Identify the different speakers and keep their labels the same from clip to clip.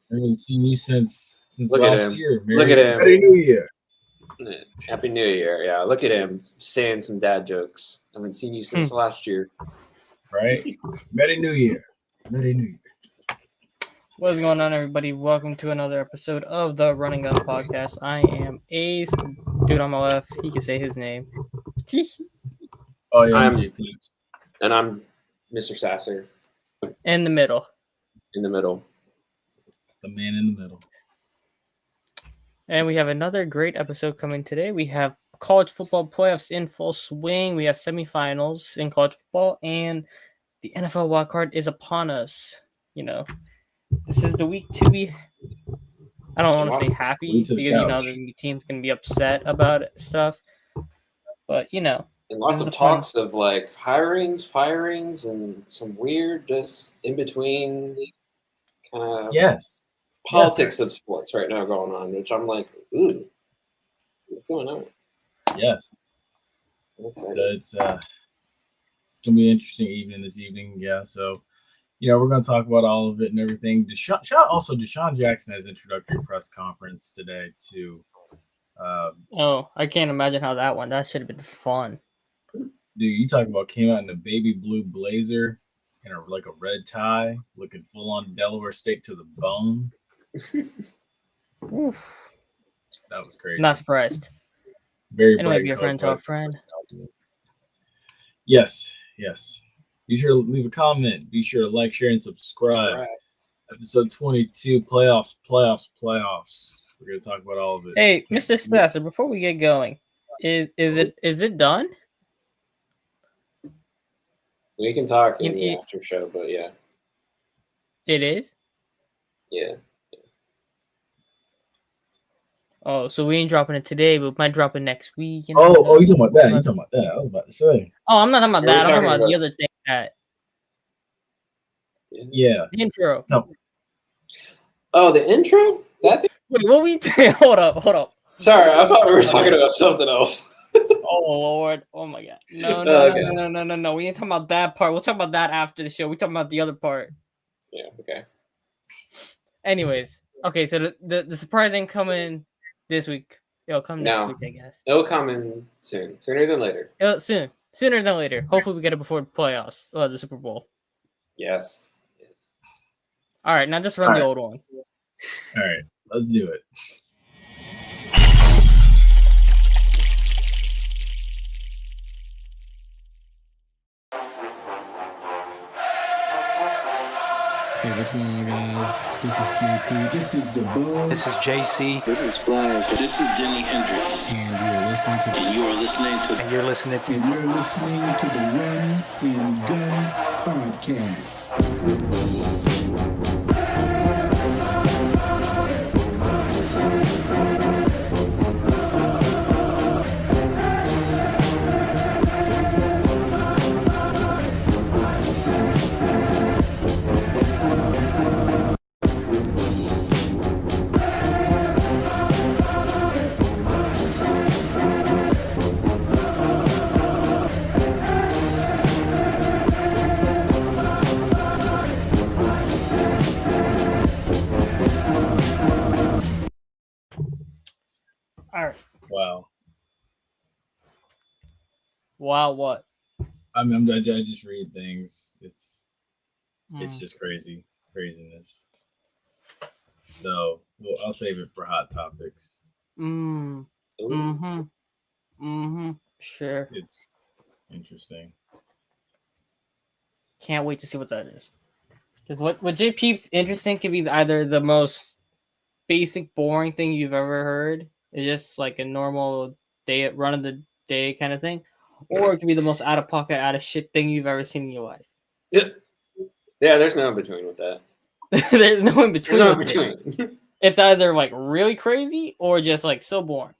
Speaker 1: I haven't seen you since
Speaker 2: Look at
Speaker 1: last
Speaker 2: him.
Speaker 1: year.
Speaker 2: Look at him.
Speaker 1: Merry New Year.
Speaker 2: Happy New Year. Yeah, look at him saying some dad jokes. I haven't seen you since last year.
Speaker 1: Right? Merry New Year. Merry New Year.
Speaker 3: What's going on, everybody? Welcome to another episode of the Running Gun Podcast. I am Ace. Dude on my left, he can say his name.
Speaker 1: Oh, yeah,
Speaker 2: I'm
Speaker 1: JP.
Speaker 2: And I'm Mr. Sasser
Speaker 3: In the middle.
Speaker 2: in the middle.
Speaker 1: The man in the middle.
Speaker 3: And we have another great episode coming today. We have college football playoffs in full swing. We have semifinals in college football, and the NFL wildcard is upon us. You know, this is the week to be. I don't want to say happy
Speaker 1: Lead to the
Speaker 3: because
Speaker 1: couch.
Speaker 3: the team's gonna be upset about stuff, but
Speaker 2: And lots of talks of like hirings, firings, and some weird just in between kind of
Speaker 1: Yes.
Speaker 2: politics of sports right now going on, which I'm like, ooh, what's going on?
Speaker 1: Yes. So it's gonna be an interesting evening this evening. Yeah. So, we're gonna talk about all of it and everything. Deshaun Jackson has introductory press conference today too.
Speaker 3: I can't imagine how that went. That should have been fun.
Speaker 1: Dude, you talk about came out in a baby blue blazer and a red tie, looking full on Delaware State to the bone. That was crazy.
Speaker 3: Not surprised.
Speaker 1: Very
Speaker 3: and it might be a friend talk friend.
Speaker 1: Yes. Be sure to leave a comment. Be sure to like, share, and subscribe. Right. Episode 22, playoffs. We're gonna talk about all of it.
Speaker 3: Hey, Mr. Sasser, before we get going, is it done?
Speaker 2: We can talk in the after show, but yeah.
Speaker 3: It is?
Speaker 2: Yeah.
Speaker 3: Oh, so we ain't dropping it today, but we might drop it next week.
Speaker 1: You talking about that? You talking about that? I was about to say.
Speaker 3: Oh, I'm not talking about that. I'm talking about the other thing that.
Speaker 1: Yeah.
Speaker 3: The intro.
Speaker 2: Oh, the intro? That thing?
Speaker 3: Wait, what we say? Hold up.
Speaker 2: Sorry, I thought we were talking about something else.
Speaker 3: Oh Lord! Oh my God! No! We ain't talking about that part. We'll talk about that after the show. We talking about the other part.
Speaker 2: Yeah. Okay.
Speaker 3: Anyways, okay. So the surprise ain't coming this week. It'll come next week, I guess.
Speaker 2: It'll come in soon. Sooner than later.
Speaker 3: Sooner than later. Hopefully, we get it before the playoffs. The Super Bowl.
Speaker 2: Yes.
Speaker 3: All right, now just run the old one.
Speaker 1: All right, let's do it.
Speaker 4: Hey, what's going on, guys? This is JP. This is the Bo.
Speaker 5: This is JC.
Speaker 6: This is Flash.
Speaker 7: This is Jimi Hendrix.
Speaker 4: And you're listening to.
Speaker 7: And you're listening to.
Speaker 4: And you're listening to the Run and Gun Podcast.
Speaker 3: Wow, what?
Speaker 1: I just read things. It's just craziness. So I'll save it for hot topics.
Speaker 3: Sure.
Speaker 1: It's interesting.
Speaker 3: Can't wait to see what that is. Because what JP's interesting could be either the most basic, boring thing you've ever heard. It's just like a normal day run of the day kind of thing. Or it could be the most out of pocket, out of shit thing you've ever seen in your life.
Speaker 2: Yeah, there's no in between with that.
Speaker 3: There's no in between. It's either like really crazy or just like so boring.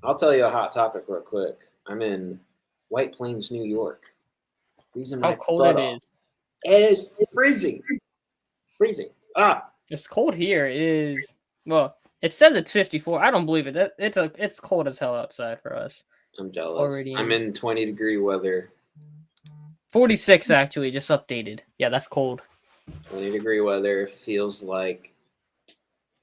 Speaker 2: I'll tell you a hot topic real quick. I'm in White Plains, New York.
Speaker 3: How cold it is.
Speaker 2: It is freezing.
Speaker 3: It's cold here. It is. Well, it says it's 54. I don't believe it. It's cold as hell outside for us.
Speaker 2: I'm jealous. I'm in 20-degree weather.
Speaker 3: 46 actually, just updated. Yeah, that's cold.
Speaker 2: 20-degree weather feels like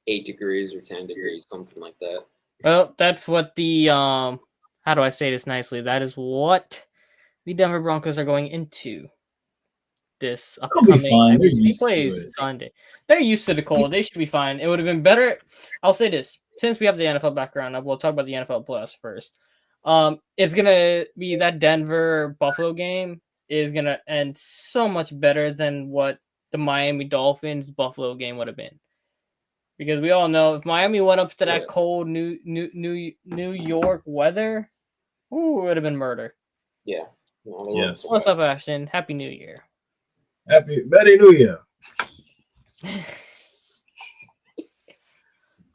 Speaker 2: 8 degrees or 10 degrees, something like that.
Speaker 3: Well, that's what the how do I say this nicely? That is what the Denver Broncos are going into this
Speaker 1: They'll be
Speaker 3: upcoming.
Speaker 1: fine.
Speaker 3: I
Speaker 1: They're
Speaker 3: mean, they
Speaker 1: used
Speaker 3: play
Speaker 1: to it.
Speaker 3: Sunday. They're used to the cold. They should be fine. It would have been better. I'll say this: since we have the NFL background, we'll talk about the NFL playoffs first. It's gonna be that Denver Buffalo game is gonna end so much better than what the Miami Dolphins Buffalo game would have been. Because we all know if Miami went up to that cold New York weather, ooh, it would have been murder.
Speaker 2: Yeah.
Speaker 1: Yes.
Speaker 3: What's up, Ashton? Happy New Year.
Speaker 1: Happy New Year.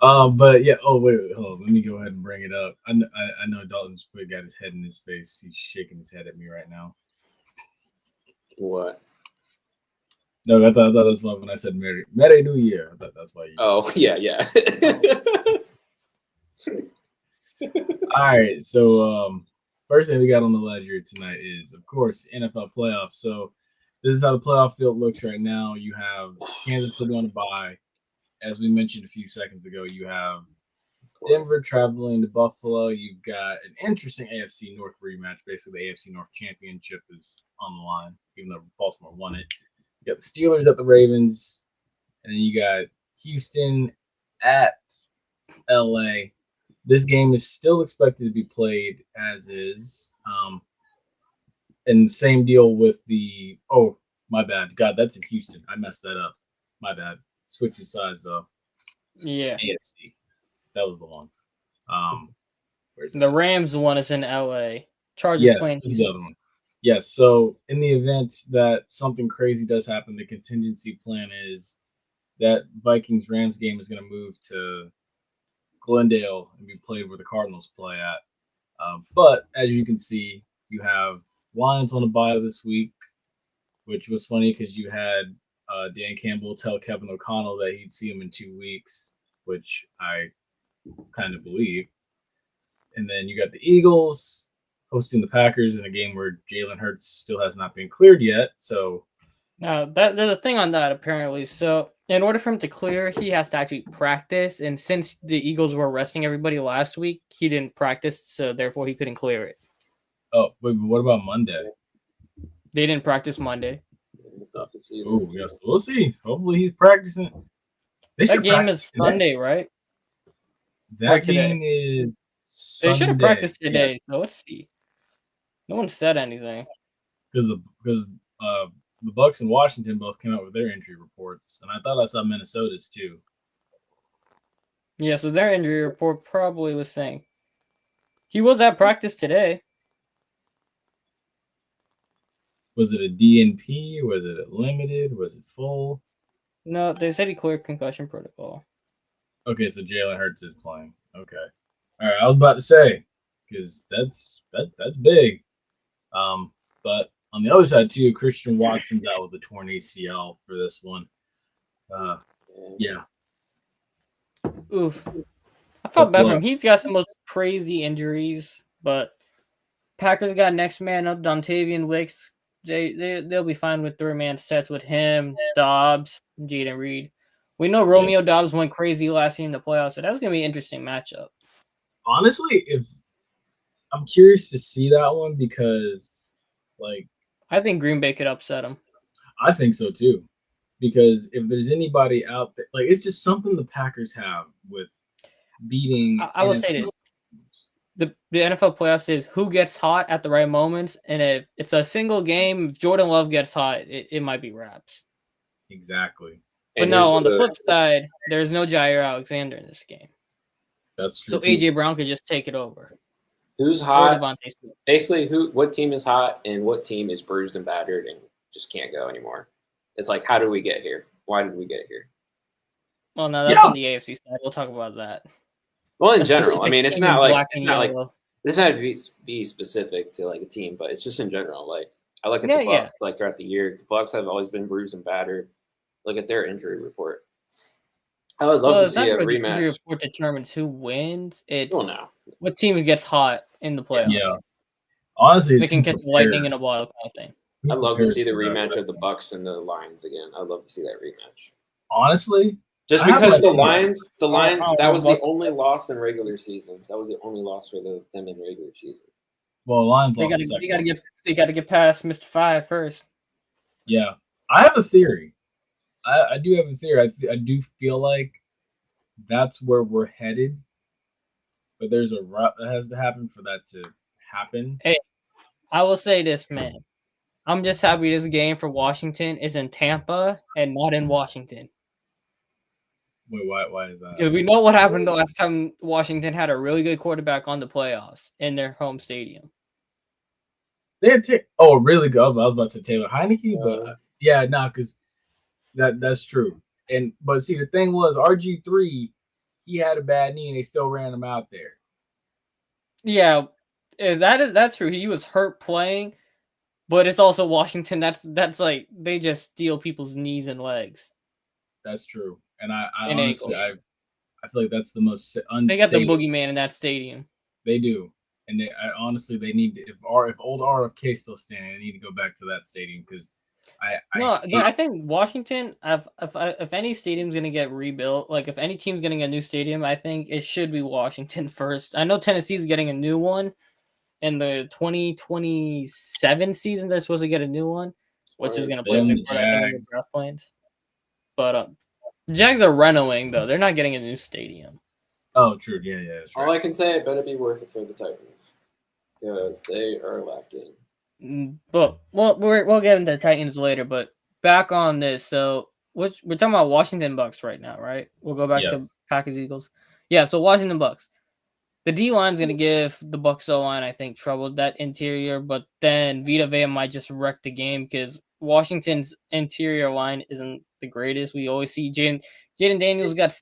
Speaker 1: But yeah. Oh wait, hold on. Let me go ahead and bring it up. I know Dalton's got his head in his face. He's shaking his head at me right now.
Speaker 2: What?
Speaker 1: No, I thought that's why when I said Merry New Year. I thought that's why you.
Speaker 2: Oh yeah.
Speaker 1: All right. So first thing we got on the ledger tonight is, of course, NFL playoffs. So this is how the playoff field looks right now. You have Kansas City on a bye. As we mentioned a few seconds ago, you have Denver traveling to Buffalo. You've got an interesting AFC North rematch. Basically, the AFC North Championship is on the line, even though Baltimore won it. You got the Steelers at the Ravens, and then you got Houston at LA. This game is still expected to be played as is. And same deal with the my bad. God, that's in Houston. I messed that up. My bad. Switch the sides though.
Speaker 3: Yeah.
Speaker 1: AFC. That was the one. Where's
Speaker 3: the Rams one is in LA. Chargers
Speaker 1: yes,
Speaker 3: playing.
Speaker 1: This is the other one. Yes. So in the event that something crazy does happen, the contingency plan is that Vikings Rams game is going to move to Glendale and be played where the Cardinals play at. But as you can see, you have Lions on a bye this week, which was funny because you had Dan Campbell tell Kevin O'Connell that he'd see him in 2 weeks, which I kind of believe. And then you got the Eagles hosting the Packers in a game where Jalen Hurts still has not been cleared yet. So
Speaker 3: now there's a thing on that apparently. So in order for him to clear, he has to actually practice. And since the Eagles were resting everybody last week, he didn't practice, so therefore he couldn't clear it.
Speaker 1: Oh, wait, but what about Monday?
Speaker 3: They didn't practice Monday.
Speaker 1: Oh, yes, we'll see. Hopefully he's practicing.
Speaker 3: That game is Sunday, right?
Speaker 1: That game is Sunday.
Speaker 3: They should have practiced today. So let's see. No one said anything.
Speaker 1: Because the Bucks and Washington both came out with their injury reports, and I thought I saw Minnesota's too.
Speaker 3: Yeah, so their injury report probably was saying he was at practice today.
Speaker 1: Was it a DNP? Was it limited? Was it full?
Speaker 3: No, they said he cleared concussion protocol.
Speaker 1: Okay, so Jalen Hurts is playing. Okay, all right. I was about to say because that's big. But on the other side too, Christian Watson's out with a torn ACL for this one. Yeah.
Speaker 3: Oof. I felt bad for him. He's got some most crazy injuries, but Packers got next man up, Dontavian Wicks. They'll be fine with 3-man sets with him, Dobbs, Jaden Reed. We know Romeo Dobbs went crazy last year in the playoffs, so that's gonna be an interesting matchup.
Speaker 1: Honestly, if I'm curious to see that one because, like,
Speaker 3: I think Green Bay could upset them.
Speaker 1: I think so too, because if there's anybody out there, like, it's just something the Packers have with beating.
Speaker 3: I will say this: the NFL playoffs is who gets hot at the right moments, and if it's a single game, if Jordan Love gets hot, it might be wraps.
Speaker 1: Exactly.
Speaker 3: But no, on the flip side, there's no Jair Alexander in this game.
Speaker 1: That's true.
Speaker 3: So AJ Brown could just take it over.
Speaker 2: Who's hot? Basically, what team is hot and what team is bruised and battered and just can't go anymore? It's like, how did we get here? Why did we get here?
Speaker 3: Well, no, that's on the AFC side. We'll talk about that.
Speaker 2: Well, in general, I mean, it's not like this not to be specific to like a team, but it's just in general. Like I look at the Bucks, like throughout the years, the Bucks have always been bruised and battered. Look at their injury report. I would love to see a rematch. The injury
Speaker 3: report determines who wins. It's what team gets hot in the playoffs.
Speaker 1: Yeah, honestly,
Speaker 3: they can catch lightning in a bottle kind of thing.
Speaker 2: I'd love to see the rematch of the Bucks and the Lions again. I'd love to see that rematch.
Speaker 1: Honestly,
Speaker 2: Just because the Lions, that was the only loss in regular season. That was the only loss for them in regular season.
Speaker 1: Well, Lions
Speaker 3: they
Speaker 1: lost.
Speaker 3: Got to get past Mr. 5 first.
Speaker 1: Yeah, I have a theory. I do have a theory. I do feel like that's where we're headed, but there's a route that has to happen for that to happen.
Speaker 3: Hey, I will say this, man. I'm just happy this game for Washington is in Tampa and not in Washington.
Speaker 1: Wait, why is that?
Speaker 3: Because we know what happened the last time Washington had a really good quarterback on the playoffs in their home stadium.
Speaker 1: They had really good. I was about to say Taylor Heineke, but yeah, no, because that's true. But see, the thing was RG3, he had a bad knee and they still ran him out there.
Speaker 3: Yeah, that's true. He was hurt playing, but it's also Washington. That's like they just steal people's knees and legs.
Speaker 1: That's true, and I honestly I feel like that's the most unsafe.
Speaker 3: They got the boogeyman in that stadium.
Speaker 1: They do, and they need to, if old RFK still standing, they need to go back to that stadium because I
Speaker 3: think Washington. If any stadium's gonna get rebuilt, like if any team's getting a new stadium, I think it should be Washington first. I know Tennessee's getting a new one in the 2027 season. They're supposed to get a new one, which is gonna play a big part in the draft plans. But the Jags are renovating though; they're not getting a new stadium.
Speaker 1: Oh, true. Yeah, that's right.
Speaker 2: All I can say, it better be worth it for the Titans because they are lacking.
Speaker 3: But we'll get into the Titans later. But back on this, so we're talking about Washington Bucks right now, right? We'll go back to Packers Eagles. Yeah, so Washington Bucks. The D line's gonna give the Bucks O line, I think, trouble that interior, but then Vita Vea might just wreck the game because Washington's interior line isn't the greatest. We always see Jaden Daniels got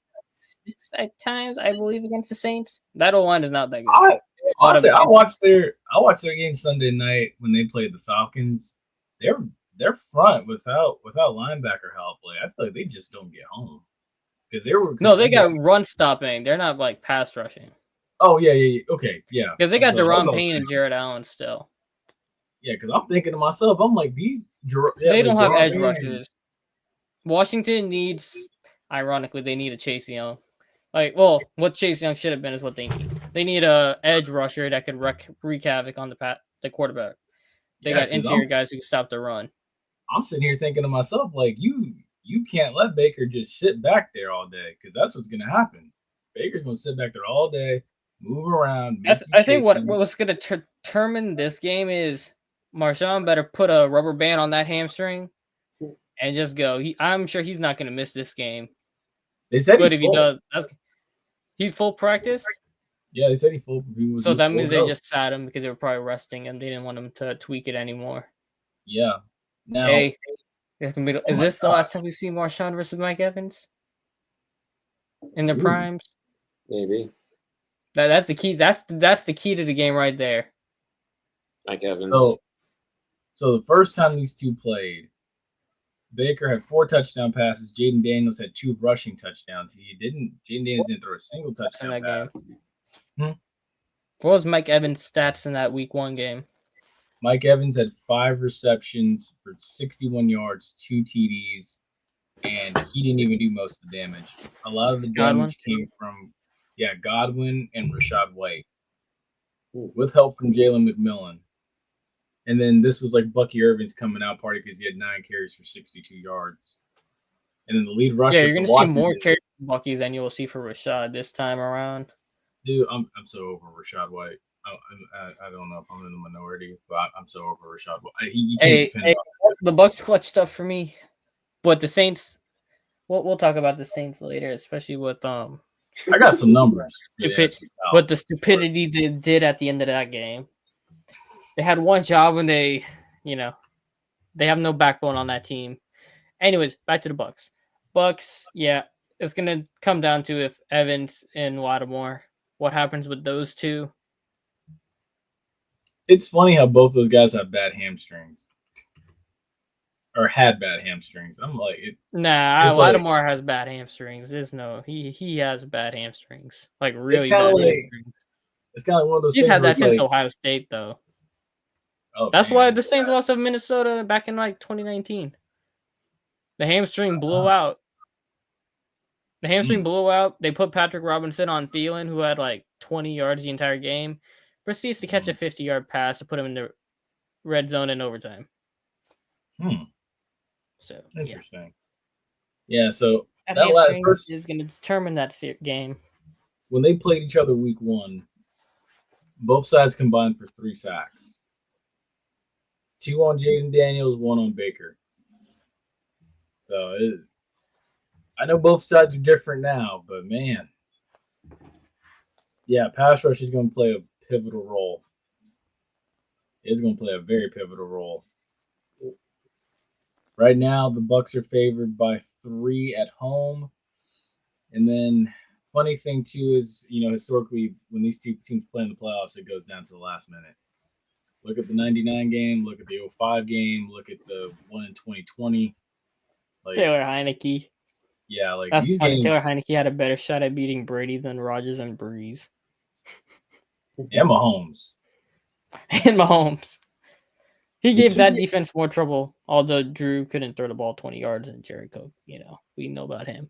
Speaker 3: 6 times, I believe, against the Saints. That O line is not that good.
Speaker 1: Honestly, I watched their game Sunday night when they played the Falcons. Their front without linebacker help, I feel like they just don't get home because
Speaker 3: they got run stopping. They're not like pass rushing.
Speaker 1: Oh yeah, okay, yeah.
Speaker 3: Because they got Deron Payne and Jared Allen still.
Speaker 1: Yeah, because I'm thinking to myself, I'm like
Speaker 3: they don't have edge rushers. Washington needs, ironically, they need a Chase Young. What Chase Young should have been is what they need. They need a edge rusher that could wreak havoc on the quarterback. They got interior guys who can stop the run.
Speaker 1: I'm sitting here thinking to myself, you can't let Baker just sit back there all day because that's what's going to happen. Baker's going to sit back there all day, move around.
Speaker 3: I think what's going to determine this game is Marshawn better put a rubber band on that hamstring and just go. I'm sure he's not going to miss this game.
Speaker 1: They said
Speaker 3: but if he does, he's full practice.
Speaker 1: Yeah, they said he full.
Speaker 3: So that means they just sat him because they were probably resting him. They didn't want him to tweak it anymore.
Speaker 1: Yeah. Now,
Speaker 3: is this the last time we see Marshawn versus Mike Evans in their primes?
Speaker 2: Maybe.
Speaker 3: That's the key. That's the key to the game right there.
Speaker 2: Mike Evans.
Speaker 1: So the first time these two played, Baker had 4 touchdown passes. Jaden Daniels had 2 rushing touchdowns. Jaden Daniels didn't throw a single touchdown pass.
Speaker 3: What was Mike Evans' stats in that Week 1 game?
Speaker 1: Mike Evans had 5 receptions for 61 yards, 2 TDs, and he didn't even do most of the damage. A lot of the damage came from Godwin and Rachaad White, with help from Jalen McMillan. And then this was like Bucky Irvin's coming out party because he had 9 carries for 62 yards. And then the lead rusher.
Speaker 3: Yeah, you're going to see more carries from Bucky than you will see for Rachaad this time around.
Speaker 1: Dude, I'm so over Rachaad White. I don't know if I'm in the minority, but I'm so over Rachaad White. You can't depend on
Speaker 3: the Bucks clutched up for me, but the Saints. We'll talk about the Saints later, especially with
Speaker 1: I got some numbers.
Speaker 3: But the stupidity they did at the end of that game. They had one job and they have no backbone on that team. Anyways, back to the Bucks. Bucks, yeah, it's gonna come down to if Evans and Lattimore, what happens with those two.
Speaker 1: It's funny how both those guys have bad hamstrings. Or had bad hamstrings. I'm like,
Speaker 3: Lattimore has bad hamstrings. He has bad hamstrings. Like really bad hamstrings.
Speaker 1: It's kind of one of those.
Speaker 3: He's had that since Ohio State, though.
Speaker 1: Oh,
Speaker 3: that's why the Saints lost to Minnesota back in 2019. The hamstring blew out. The hamstring blew out. They put Patrick Robinson on Thielen, who had like 20 yards the entire game. Proceeds to catch a 50-yard pass to put him in the red zone in overtime. So
Speaker 1: interesting. Yeah, so
Speaker 3: that hamstring is going to determine that game.
Speaker 1: When they played each other week 1, both sides combined for 3 sacks. 2 on Jaden Daniels, 1 on Baker. So I know both sides are different now, but man, yeah, pass rush is going to play a pivotal role. It's going to play a very pivotal role. Right now, the Bucs are favored by 3 at home, and then funny thing too is, historically when these two teams play in the playoffs, it goes down to the last minute. Look at the 99 game, look at the 05 game, look at the one in 2020.
Speaker 3: Taylor Heineke.
Speaker 1: Yeah,
Speaker 3: that's
Speaker 1: these
Speaker 3: funny.
Speaker 1: games.
Speaker 3: Taylor Heineke had a better shot at beating Brady than Rodgers and Breeze.
Speaker 1: And Mahomes.
Speaker 3: He gave that defense more trouble, although Drew couldn't throw the ball 20 yards and Jericho, we know about him.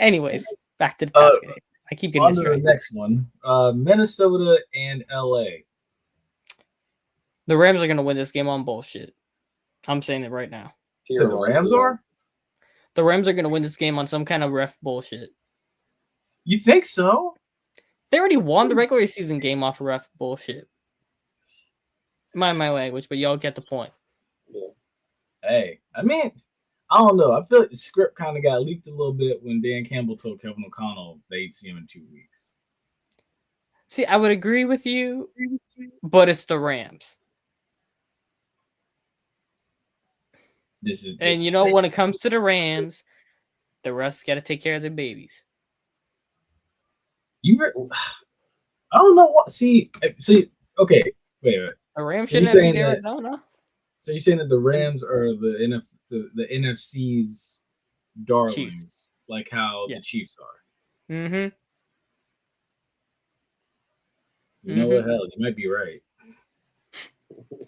Speaker 3: Anyways, back to the task. I keep getting distracted.
Speaker 1: The next one, Minnesota and LA.
Speaker 3: The Rams are going to win this game on bullshit. I'm saying it right now.
Speaker 1: So the Rams are?
Speaker 3: The Rams are going to win this game on some kind of ref bullshit.
Speaker 1: You think so?
Speaker 3: They already won the regular season game off of ref bullshit. Mind my language, but y'all get the point.
Speaker 1: Yeah. Hey, I mean, I don't know. I feel like the script kind of got leaked a little bit when Dan Campbell told Kevin O'Connell they'd see him in 2 weeks.
Speaker 3: See, I would agree with you, but it's the Rams. When it comes to the Rams, the refs got to take care of their babies.
Speaker 1: I don't know what. See, okay, wait.
Speaker 3: The Rams shouldn't have beat Arizona.
Speaker 1: So you're saying that the Rams are the NFC's darlings, Chiefs. Like how the Chiefs are.
Speaker 3: Mm-hmm.
Speaker 1: You know what? Hell, you might be right.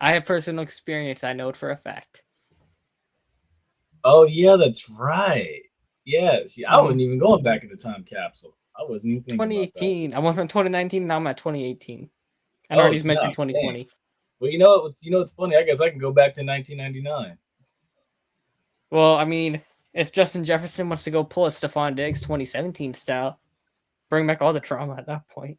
Speaker 3: I have personal experience. I know it for a fact.
Speaker 1: Oh yeah, that's right. Yeah, see, I wasn't even going back in the time capsule. I wasn't even thinking
Speaker 3: 2018.
Speaker 1: About that.
Speaker 3: I went from 2019. Now I'm at 2018. I already mentioned 2020.
Speaker 1: Dang. Well, you know what's funny? I guess I can go back to 1999.
Speaker 3: Well, I mean, if Justin Jefferson wants to go pull a Stephon Diggs 2017 style, bring back all the trauma at that point.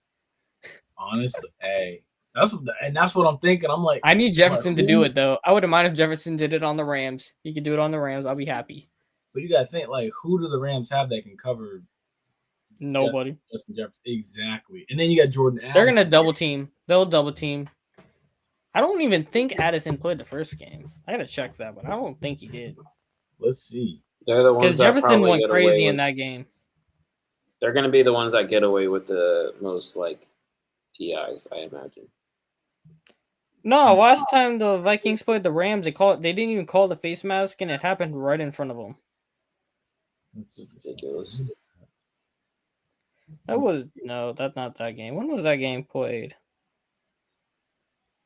Speaker 1: Honestly, hey, that's what I'm thinking. I'm like,
Speaker 3: I need Jefferson to do it though. I wouldn't mind if Jefferson did it on the Rams. He could do it on the Rams. I'll be happy.
Speaker 1: But you gotta think, who do the Rams have that can cover?
Speaker 3: Nobody.
Speaker 1: Justin Jefferson, exactly. And then you got Jordan Addison.
Speaker 3: They're gonna double team. They'll double team. I don't even think Addison played the first game. I gotta check that, but I don't think he did.
Speaker 1: Let's see.
Speaker 2: They're the ones that
Speaker 3: Jefferson went crazy in that game.
Speaker 2: They're gonna be the ones that get away with the most PIs, I imagine.
Speaker 3: No, last time the Vikings played the Rams, they didn't even call the face mask, and it happened right in front of them.
Speaker 2: That's ridiculous.
Speaker 3: That's not that game. When was that game played?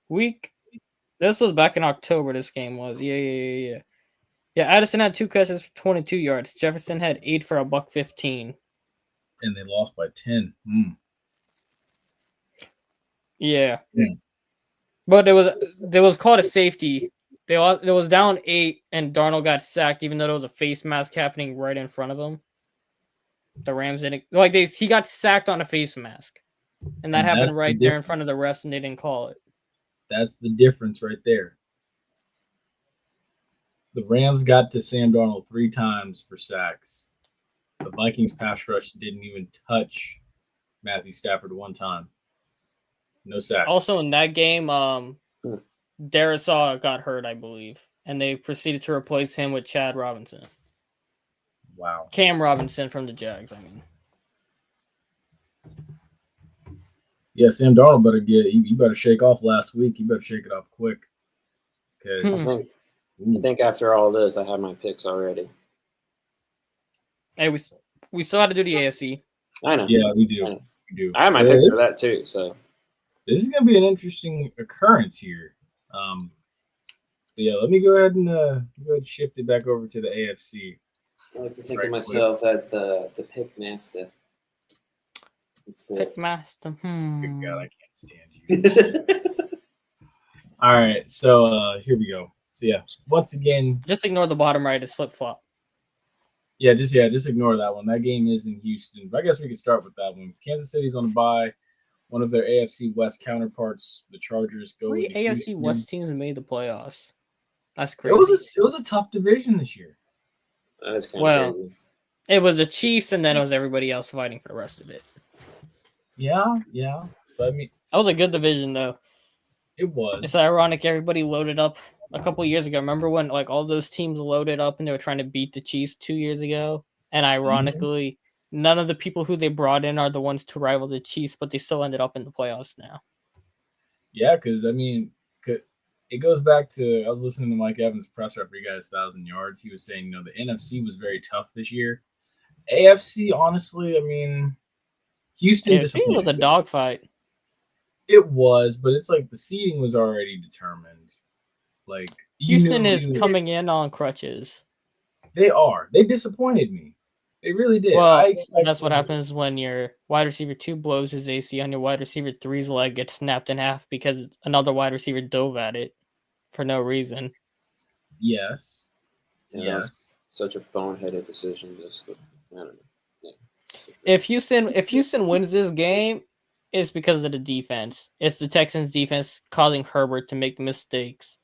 Speaker 3: This was back in October. This game was. Yeah. Addison had 2 catches for 22 yards. Jefferson had 8 for $115.
Speaker 1: And they lost by 10.
Speaker 3: Yeah. But there was called a safety. It was down 8, and Darnold got sacked, even though there was a face mask happening right in front of him. The Rams didn't he got sacked on a face mask, and that happened right there in front of the refs, and they didn't call it.
Speaker 1: That's the difference right there. The Rams got to Sam Darnold 3 times for sacks. The Vikings pass rush didn't even touch Matthew Stafford 1 time. No sacks.
Speaker 3: Also in that game, Darisaw got hurt, I believe, and they proceeded to replace him with Chad Robinson.
Speaker 1: Wow.
Speaker 3: Cam Robinson from the Jags, I mean.
Speaker 1: Yeah, Sam Darnold better you better shake off last week. You better shake it off quick.
Speaker 2: I think after all this, I have my picks already.
Speaker 3: Hey, we still have to do the AFC.
Speaker 2: I know.
Speaker 1: Yeah, we do.
Speaker 2: I have my picks for that too. So
Speaker 1: this is gonna be an interesting occurrence here. Yeah, let me go ahead and shift it back over to the AFC.
Speaker 2: I like to think of myself as the pick master.
Speaker 3: Pick master.
Speaker 1: Good God, I can't stand you. All right, so here we go. So yeah, once again,
Speaker 3: just ignore the bottom right. It's flip flop.
Speaker 1: Yeah, just ignore that one. That game is in Houston, but I guess we could start with that one. Kansas City's on a bye. One of their AFC West counterparts, the Chargers, go into
Speaker 3: AFC
Speaker 1: Houston.
Speaker 3: West teams made the playoffs. That's crazy.
Speaker 1: It was a tough division this year.
Speaker 2: That's kind of crazy.
Speaker 3: It was the Chiefs, and then it was everybody else fighting for the rest of it.
Speaker 1: Yeah. But I mean,
Speaker 3: that was a good division, though.
Speaker 1: It was.
Speaker 3: It's ironic. Everybody loaded up a couple years ago. Remember when like all those teams loaded up and they were trying to beat the Chiefs 2 years ago? And ironically, none of the people who they brought in are the ones to rival the Chiefs, but they still ended up in the playoffs now.
Speaker 1: Yeah, because I mean, it goes back to I was listening to Mike Evans' presser after he got his 1,000 yards. He was saying, the NFC was very tough this year. AFC, honestly, I mean, Houston
Speaker 3: AFC was a dogfight.
Speaker 1: It was, but it's like the seeding was already determined. Like
Speaker 3: Houston is coming in on crutches.
Speaker 1: They are. They disappointed me. They really did.
Speaker 3: Well, that's what happens when your wide receiver 2 blows his AC on your wide receiver 3's leg, gets snapped in half because another wide receiver dove at it for no reason.
Speaker 1: Yes.
Speaker 2: Yeah, yes. Such a boneheaded decision. I don't know. Yeah.
Speaker 3: If Houston wins this game, it's because of the defense. It's the Texans' defense causing Herbert to make mistakes.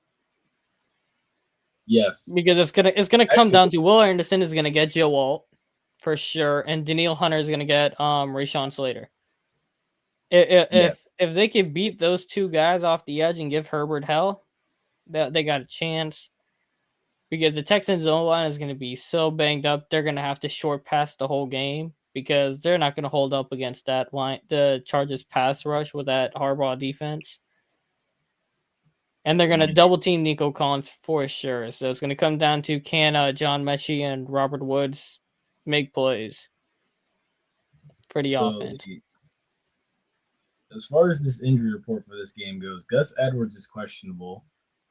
Speaker 1: Yes.
Speaker 3: Because it's gonna come down to Will Anderson is gonna get Joe Alt for sure, and Danielle Hunter is gonna get Rashawn Slater. If they can beat those two guys off the edge and give Herbert hell, they got a chance. Because the Texans' O-line is gonna be so banged up, they're gonna have to short pass the whole game because they're not gonna hold up against that line, the Chargers pass rush with that Harbaugh defense. And they're going to double team Nico Collins for sure. So it's going to come down to can John Mechie and Robert Woods make plays for the offense.
Speaker 1: As far as this injury report for this game goes, Gus Edwards is questionable,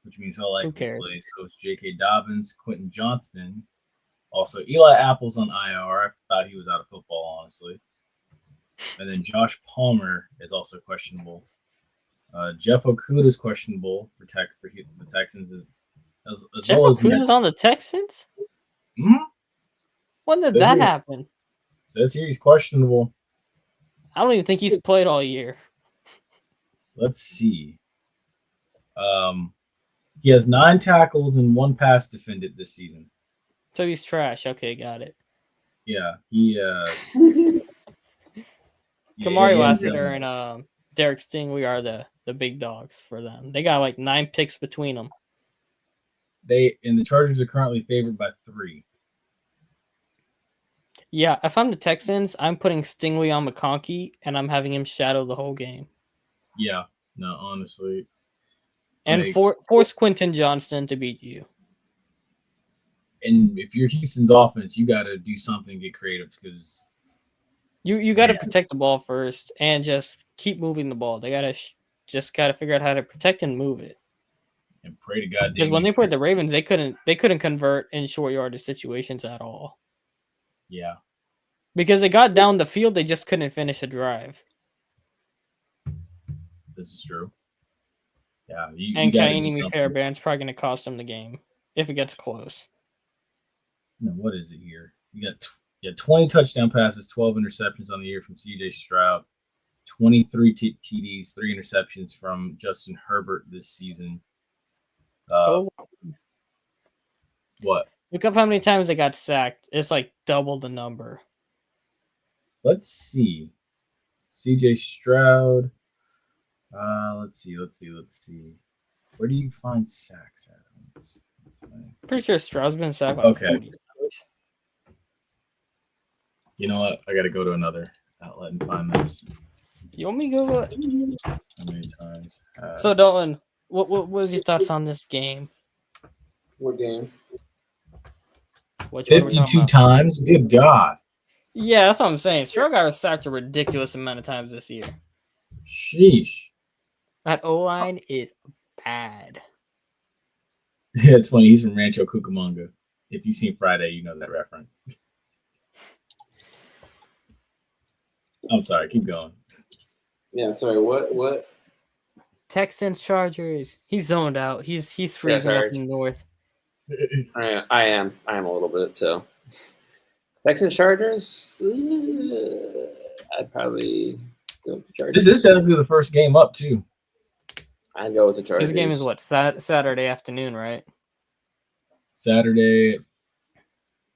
Speaker 1: which means he'll likely play. So it's J.K. Dobbins, Quentin Johnston. Also, Eli Apple's on IR. I thought he was out of football, honestly. And then Josh Palmer is also questionable. Jeff Okudah is questionable for the Texans as
Speaker 3: Jeff
Speaker 1: well as
Speaker 3: Okudah's on the Texans?
Speaker 1: Mm-hmm.
Speaker 3: When did that happen?
Speaker 1: Says here he's questionable.
Speaker 3: I don't even think he's played all year.
Speaker 1: Let's see. He has 9 tackles and 1 pass defended this season.
Speaker 3: So he's trash. Okay, got it.
Speaker 1: Yeah, he.
Speaker 3: Kamari Lassiter and Derek Stingley are the big dogs for them. They got like 9 picks between them.
Speaker 1: The Chargers are currently favored by 3.
Speaker 3: Yeah, if I'm the Texans, I'm putting Stingley on McConkey and I'm having him shadow the whole game.
Speaker 1: Yeah, no, honestly.
Speaker 3: And force Quentin Johnston to beat you.
Speaker 1: And if you're Houston's offense, you got to do something, get creative because
Speaker 3: you got to protect the ball first and just keep moving the ball. They got to just got to figure out how to protect and move it.
Speaker 1: And pray to God.
Speaker 3: Because when they played the Ravens, they couldn't convert in short yardage situations at all.
Speaker 1: Yeah.
Speaker 3: Because they got down the field, they just couldn't finish a drive.
Speaker 1: This is true. Yeah.
Speaker 3: And Kaimi Fairbairn's probably going to cost them the game if it gets close.
Speaker 1: No, what is it here? You got 20 touchdown passes, 12 interceptions on the year from C.J. Stroud, 23 TDs, 3 interceptions from Justin Herbert this season. What?
Speaker 3: Look up how many times they got sacked. It's like double the number.
Speaker 1: Let's see. C.J. Stroud. Let's see. Where do you find sacks at?
Speaker 3: Pretty sure Stroud's been sacked by 40 times.
Speaker 1: You know what? I got to go to another outlet and find this.
Speaker 3: You want me to go?
Speaker 1: How many times?
Speaker 3: So, Dalton, what was your thoughts on this game?
Speaker 2: What game?
Speaker 1: 52 times? Good God.
Speaker 3: Yeah, that's what I'm saying. Stroud got sacked a ridiculous amount of times this year.
Speaker 1: Sheesh.
Speaker 3: That O-line is bad.
Speaker 1: Yeah, it's funny. He's from Rancho Cucamonga. If you've seen Friday, you know that reference. I'm sorry. Keep going.
Speaker 2: Yeah, sorry. What?
Speaker 3: Texans, Chargers. He's zoned out. He's freezing up in the north.
Speaker 2: I am a little bit. So Texans, Chargers. I'd probably go with the Chargers.
Speaker 1: This is technically the first game up too.
Speaker 2: I'd go with the Chargers.
Speaker 3: This game is what, Saturday afternoon, right?
Speaker 1: Saturday at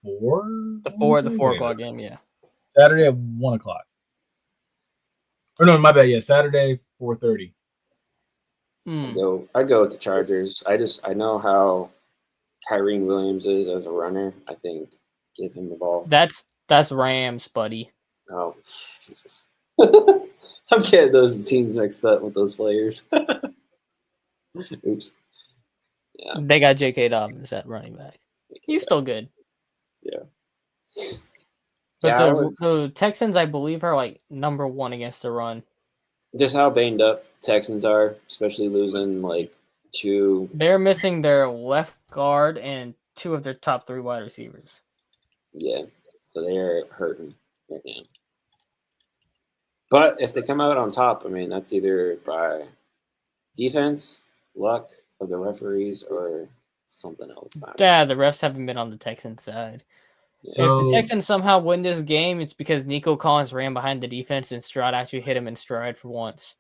Speaker 1: 4.
Speaker 3: The 4 o'clock game, yeah.
Speaker 1: Saturday at 1 o'clock. Or no, my bad. Yeah, Saturday 4:30.
Speaker 2: I'd go with the Chargers. I know how Kyren Williams is as a runner. I think give him the ball.
Speaker 3: That's Rams, buddy.
Speaker 2: Oh, Jesus. I'm getting those teams mixed up with those players. Oops. Yeah.
Speaker 3: They got J.K. Dobbins at running back. He's still good.
Speaker 2: Yeah.
Speaker 3: But the Texans, I believe, are like number 1 against the run.
Speaker 2: Just how banged up Texans are, especially losing like 2.
Speaker 3: They're missing their left guard and 2 of their top 3 wide receivers.
Speaker 2: Yeah. So they're hurting right now. But if they come out on top, I mean, that's either by defense, luck of the referees, or something else.
Speaker 3: Yeah, the refs haven't been on the Texans side. So if the Texans somehow win this game, it's because Nico Collins ran behind the defense and Stroud actually hit him in stride for once.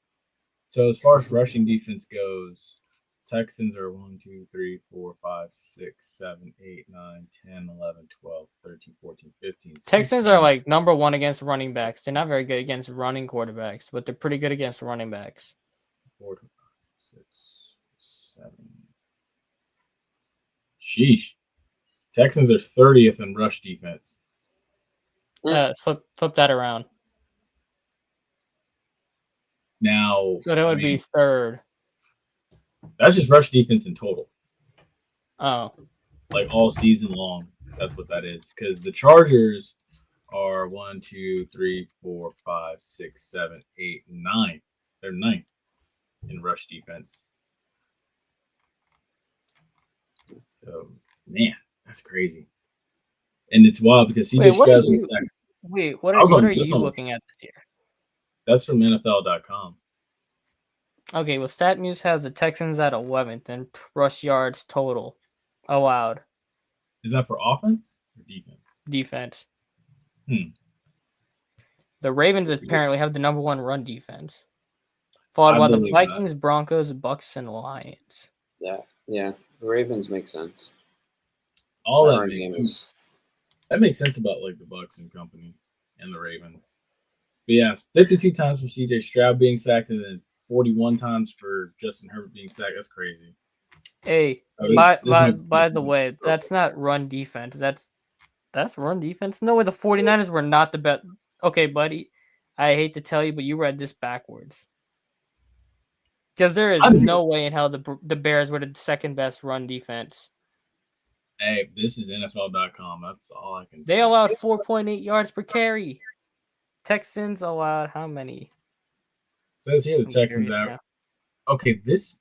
Speaker 1: So as far as rushing defense goes, Texans are 1, 2, 3, 4, 5, 6, 7, 8, 9, 10, 11, 12, 13, 14, 15, 16.
Speaker 3: Texans are like number 1 against running backs. They're not very good against running quarterbacks, but they're pretty good against running backs.
Speaker 1: 4, 5, 6, 7. Sheesh. Texans are 30th in rush defense.
Speaker 3: Flip that around.
Speaker 1: Now,
Speaker 3: so that would be 3rd.
Speaker 1: That's just rush defense in total.
Speaker 3: Oh.
Speaker 1: Like all season long. That's what that is. Because the Chargers are 1, 2, 3, 4, 5, 6, 7, 8, 9. They're 9th in rush defense. So, man, that's crazy. And it's wild because CJ Stroud's been sacked.
Speaker 3: Wait, what are you looking at this year?
Speaker 1: That's from NFL.com.
Speaker 3: Okay, well, StatMuse has the Texans at 11th in rush yards total allowed.
Speaker 1: Is that for offense or defense?
Speaker 3: Defense. The Ravens apparently have the number 1 run defense, followed by the Vikings, Broncos, Bucks, and Lions.
Speaker 2: Yeah. The Ravens make sense.
Speaker 1: All that makes sense about like the Bucks and company and the Ravens. But yeah, 52 times for CJ Stroud being sacked and then 41 times for Justin Herbert being sacked. That's crazy.
Speaker 3: Hey, by the way, that's not run defense. That's run defense. No way, the 49ers were not the best. Okay, buddy, I hate to tell you, but you read this backwards. Because there is no way in hell the Bears were the 2nd best run defense.
Speaker 1: Hey, this is NFL.com. That's all I can say.
Speaker 3: They allowed 4.8 yards per carry. Texans allowed how many?
Speaker 1: Says here the Texans out. Okay, this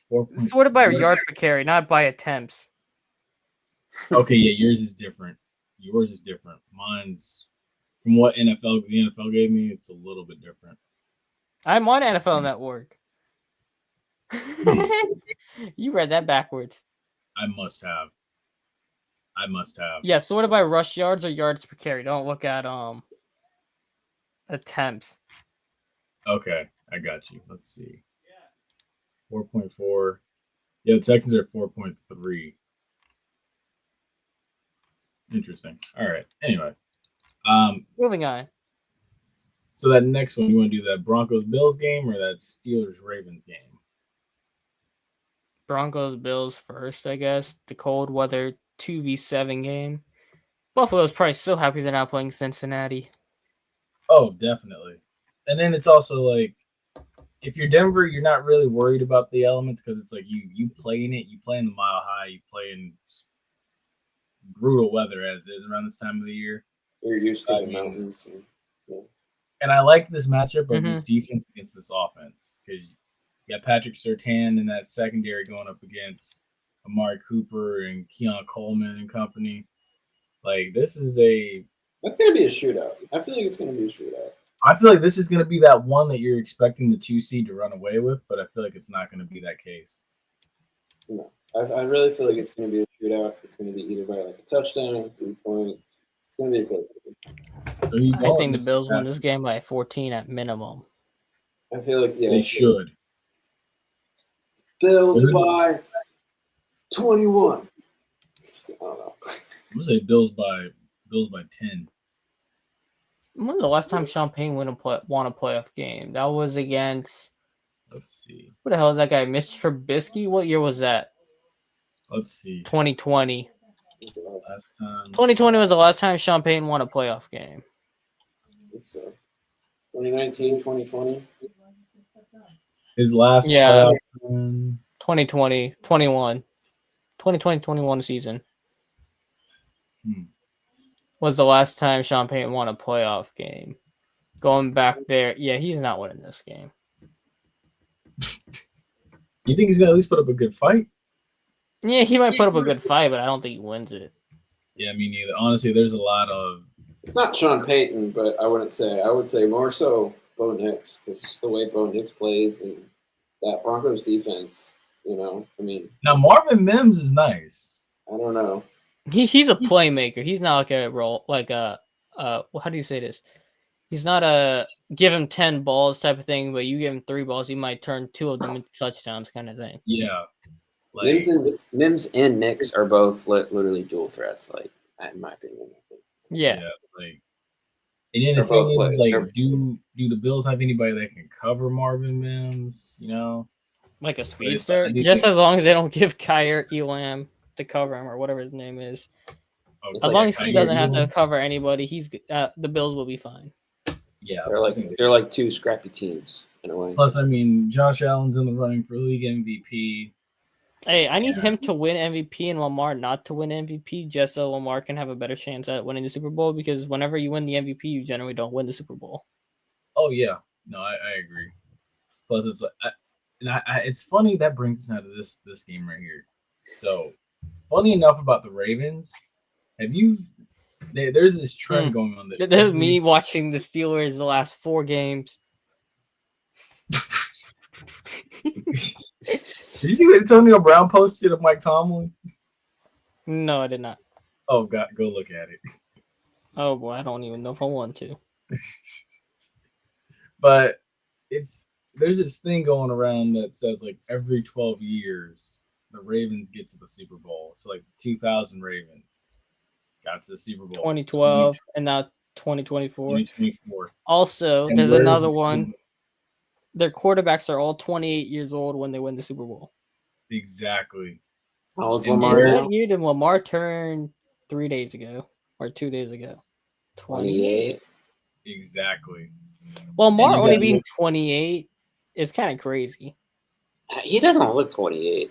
Speaker 1: 4.
Speaker 3: Sorted by yards per carry, not by attempts.
Speaker 1: Okay, yeah, yours is different. Mine's from what the NFL gave me. It's a little bit different.
Speaker 3: I'm on NFL Network. You read that backwards.
Speaker 1: I must have.
Speaker 3: Yeah, sorted by rush yards or yards per carry. Don't look at attempts.
Speaker 1: Okay, I got you. Let's see. 4.4. Yeah, the Texans are 4.3. Interesting. All right. Anyway.
Speaker 3: Moving on.
Speaker 1: So that next one, you want to do that Broncos-Bills game or that Steelers-Ravens game?
Speaker 3: Broncos-Bills first, I guess. The cold weather 2v7 game. Buffalo's probably so happy they're not playing Cincinnati.
Speaker 1: Oh, definitely. And then it's also like, if you're Denver, you're not really worried about the elements because it's like you play in it. You play in the Mile High. You play in brutal weather as is around this time of the year.
Speaker 2: You're used to the mountains.
Speaker 1: And I like this matchup of this defense against this offense because you got Patrick Surtain in that secondary going up against Amari Cooper and Keon Coleman and company. Like, this is
Speaker 2: That's going to be a shootout. I feel like it's going to be a shootout.
Speaker 1: I feel like this is going to be that one that you're expecting the 2 seed to run away with, but I feel like it's not going to be that case.
Speaker 2: No, I really feel like it's going to be a shootout. It's going to be either by like a touchdown, 3 points. It's going to be a close game.
Speaker 1: So
Speaker 3: I think the Bills win this game by 14 at minimum.
Speaker 2: I feel like
Speaker 1: they should.
Speaker 2: Bills by 21. I don't know.
Speaker 1: I'm gonna say Bills by 10.
Speaker 3: When was the last time Champagne won a playoff game? That was against.
Speaker 1: Let's see.
Speaker 3: What the hell is that guy? Mr. Trubisky? What year was that?
Speaker 1: Let's see.
Speaker 3: 2020.
Speaker 1: Last time.
Speaker 3: 2020 was the last time Champagne won a playoff game.
Speaker 2: I think so. 2019, 2020.
Speaker 1: His last.
Speaker 3: Yeah. 2020, 21. 2020-21 season. Was the last time Champagne won a playoff game. Going back there, yeah, he's not winning this game.
Speaker 1: You think he's gonna at least put up a good fight?
Speaker 3: Yeah, he might put up a good fight, but I don't think he wins it.
Speaker 1: Yeah, me neither. Honestly, there's a lot of.
Speaker 2: It's not Sean Payton, but I would say more so Bo Nix, because just the way Bo Nix plays and that Broncos defense. I mean.
Speaker 1: Now Marvin Mims is nice.
Speaker 2: I don't know.
Speaker 3: He's a playmaker. He's not like a role how do you say this? He's not a give him 10 balls type of thing, but you give him 3 balls, he might turn 2 of them into touchdowns kind of thing.
Speaker 1: Yeah.
Speaker 2: Like, Mims and Nix are both literally dual threats, like in my opinion.
Speaker 3: Yeah.
Speaker 1: Like, and then the thing is, like, do the Bills have anybody that can cover Marvin Mims?
Speaker 3: Like a speedster? Just as long as they don't give Kyer Elam to cover him or whatever his name is. As long as he doesn't have to cover anybody, he's the Bills will be fine.
Speaker 1: Yeah,
Speaker 2: they're like 2 scrappy teams in a way.
Speaker 1: Plus, I mean, Josh Allen's in the running for league MVP.
Speaker 3: Hey, I need him to win MVP and Lamar not to win MVP, just so Lamar can have a better chance at winning the Super Bowl. Because whenever you win the MVP, you generally don't win the Super Bowl.
Speaker 1: Oh yeah, no, I agree. Plus, it's it's funny that brings us out of this game right here. So, funny enough about the Ravens, there's this trend going on.
Speaker 3: There's me watching the Steelers the last 4 games.
Speaker 1: Did you see what Antonio Brown posted of Mike Tomlin?
Speaker 3: No, I did not.
Speaker 1: Oh God, go look at it.
Speaker 3: Oh boy, I don't even know if I want to.
Speaker 1: But there's this thing going around that says like every 12 years the Ravens get to the Super Bowl. So like 2000 Ravens got to the Super Bowl.
Speaker 3: 2012 and now 2024.
Speaker 1: 2024.
Speaker 3: Also, there's another one. Their quarterbacks are all 28 years old when they win the Super Bowl.
Speaker 1: Exactly.
Speaker 2: How old's Lamar?
Speaker 3: What year did Lamar turn 3 days ago or 2 days ago?
Speaker 2: 28.
Speaker 1: Exactly.
Speaker 3: Well, Lamar only being 28 is kind of crazy.
Speaker 2: He doesn't look 28.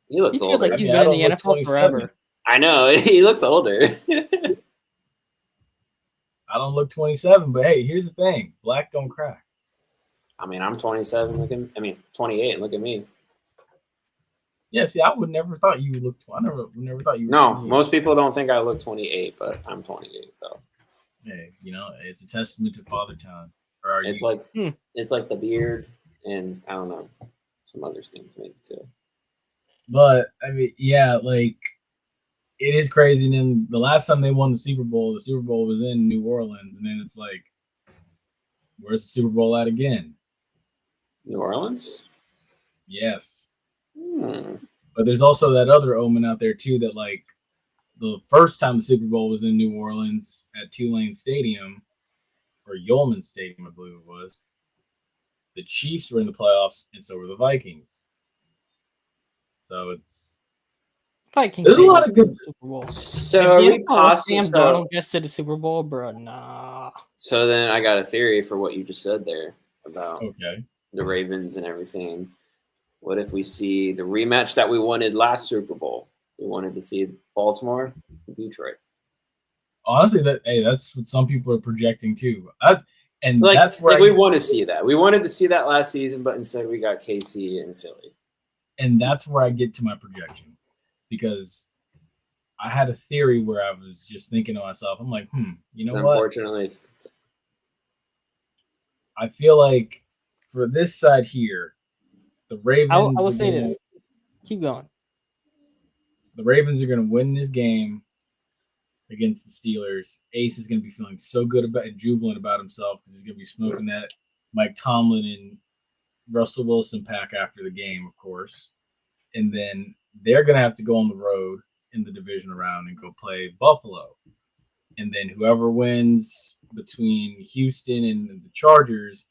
Speaker 2: He looks older.
Speaker 3: Like he's been in the NFL forever.
Speaker 2: I know. He looks older.
Speaker 1: I don't look 27, but hey, here's the thing. Black don't crack.
Speaker 2: I mean, I'm 27. 28. Look at me.
Speaker 1: Yeah, see, I would never thought you would look. I never thought you.
Speaker 2: No, most people don't think I look 28, but I'm 28 though.
Speaker 1: Hey, it's a testament to Father Time.
Speaker 2: It's like the beard, and I don't know, some other things maybe too.
Speaker 1: But I mean, yeah, like it is crazy. And then the last time they won the Super Bowl was in New Orleans, and then it's like, where's the Super Bowl at again?
Speaker 2: New Orleans?
Speaker 1: Yes. But there's also that other omen out there too that like the first time the Super Bowl was in New Orleans at Tulane Stadium or Yulman Stadium, I believe it was. The Chiefs were in the playoffs, and so were the Vikings. So it's
Speaker 3: Vikings.
Speaker 1: There's a lot of good
Speaker 3: Super Bowl.
Speaker 2: So are we
Speaker 3: Sam Darnold gets to the Super Bowl, bro? Nah.
Speaker 2: So then I got a theory for what you just said there about
Speaker 1: the
Speaker 2: Ravens and everything. What if we see the rematch that we wanted last Super Bowl? We wanted to see Baltimore, Detroit.
Speaker 1: Honestly, that's what some people are projecting too. That's where
Speaker 2: we want to see that. We wanted to see that last season, but instead we got KC and Philly.
Speaker 1: And that's where I get to my projection, because I had a theory where I was just thinking to myself, I'm like, you know what?
Speaker 2: Unfortunately,
Speaker 1: I feel like for this side here, the Ravens.
Speaker 3: I will say this. Keep going.
Speaker 1: The Ravens are going to win this game against the Steelers. Ace is going to be feeling so good about and jubilant about himself because he's going to be smoking that Mike Tomlin and Russell Wilson pack after the game, of course. And then they're going to have to go on the road in the divisional round and go play Buffalo. And then whoever wins between Houston and the Chargers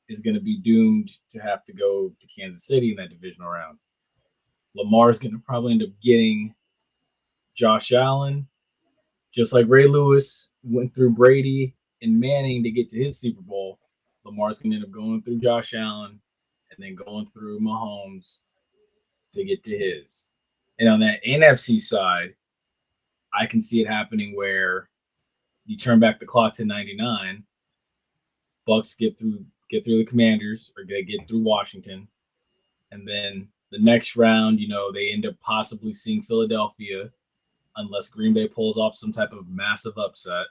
Speaker 1: is going to be doomed to have to go to Kansas City in that divisional round. Lamar's going to probably end up getting Josh Allen, just like Ray Lewis went through Brady and Manning to get to his Super Bowl. Lamar's going to end up going through Josh Allen and then going through Mahomes to get to his. And on that NFC side, I can see it happening where you turn back the clock to 99, Bucks get through the Commanders, or they get through Washington, and then the next round, they end up possibly seeing Philadelphia, unless Green Bay pulls off some type of massive upset.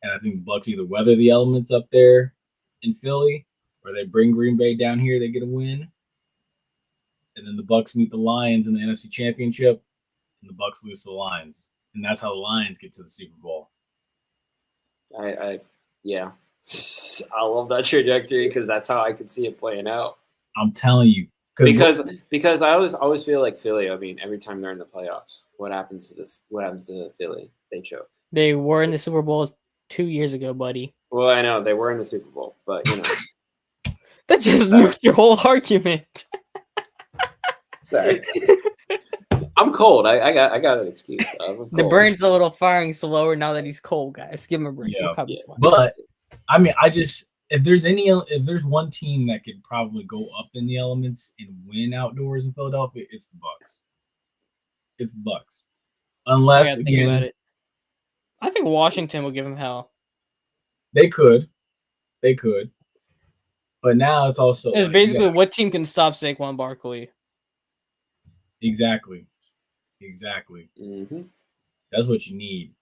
Speaker 1: And I think the Bucks either weather the elements up there in Philly, or they bring Green Bay down here, they get a win. And then the Bucks meet the Lions in the NFC Championship, and the Bucks lose to the Lions. And that's how the Lions get to the Super Bowl.
Speaker 2: Yeah. I love that trajectory because that's how I could see it playing out.
Speaker 1: I'm telling you.
Speaker 2: Because I always feel like Philly, I mean, every time they're in the playoffs, what happens to Philly? They choke.
Speaker 3: They were in the Super Bowl 2 years ago, buddy.
Speaker 2: Well, I know they were in the Super Bowl, but
Speaker 3: that just nuked your whole argument.
Speaker 2: Sorry. I'm cold. I got an excuse.
Speaker 3: The brain's a little firing slower now that he's cold, guys. Give him a break.
Speaker 1: Yeah. But I mean, if there's one team that could probably go up in the elements and win outdoors in Philadelphia, it's the Bucks. It's the Bucks. Unless again,
Speaker 3: I think Washington will give him hell.
Speaker 1: They could. But now it's also
Speaker 3: basically what team can stop Saquon Barkley.
Speaker 1: Exactly.
Speaker 2: Mm-hmm.
Speaker 1: That's what you need.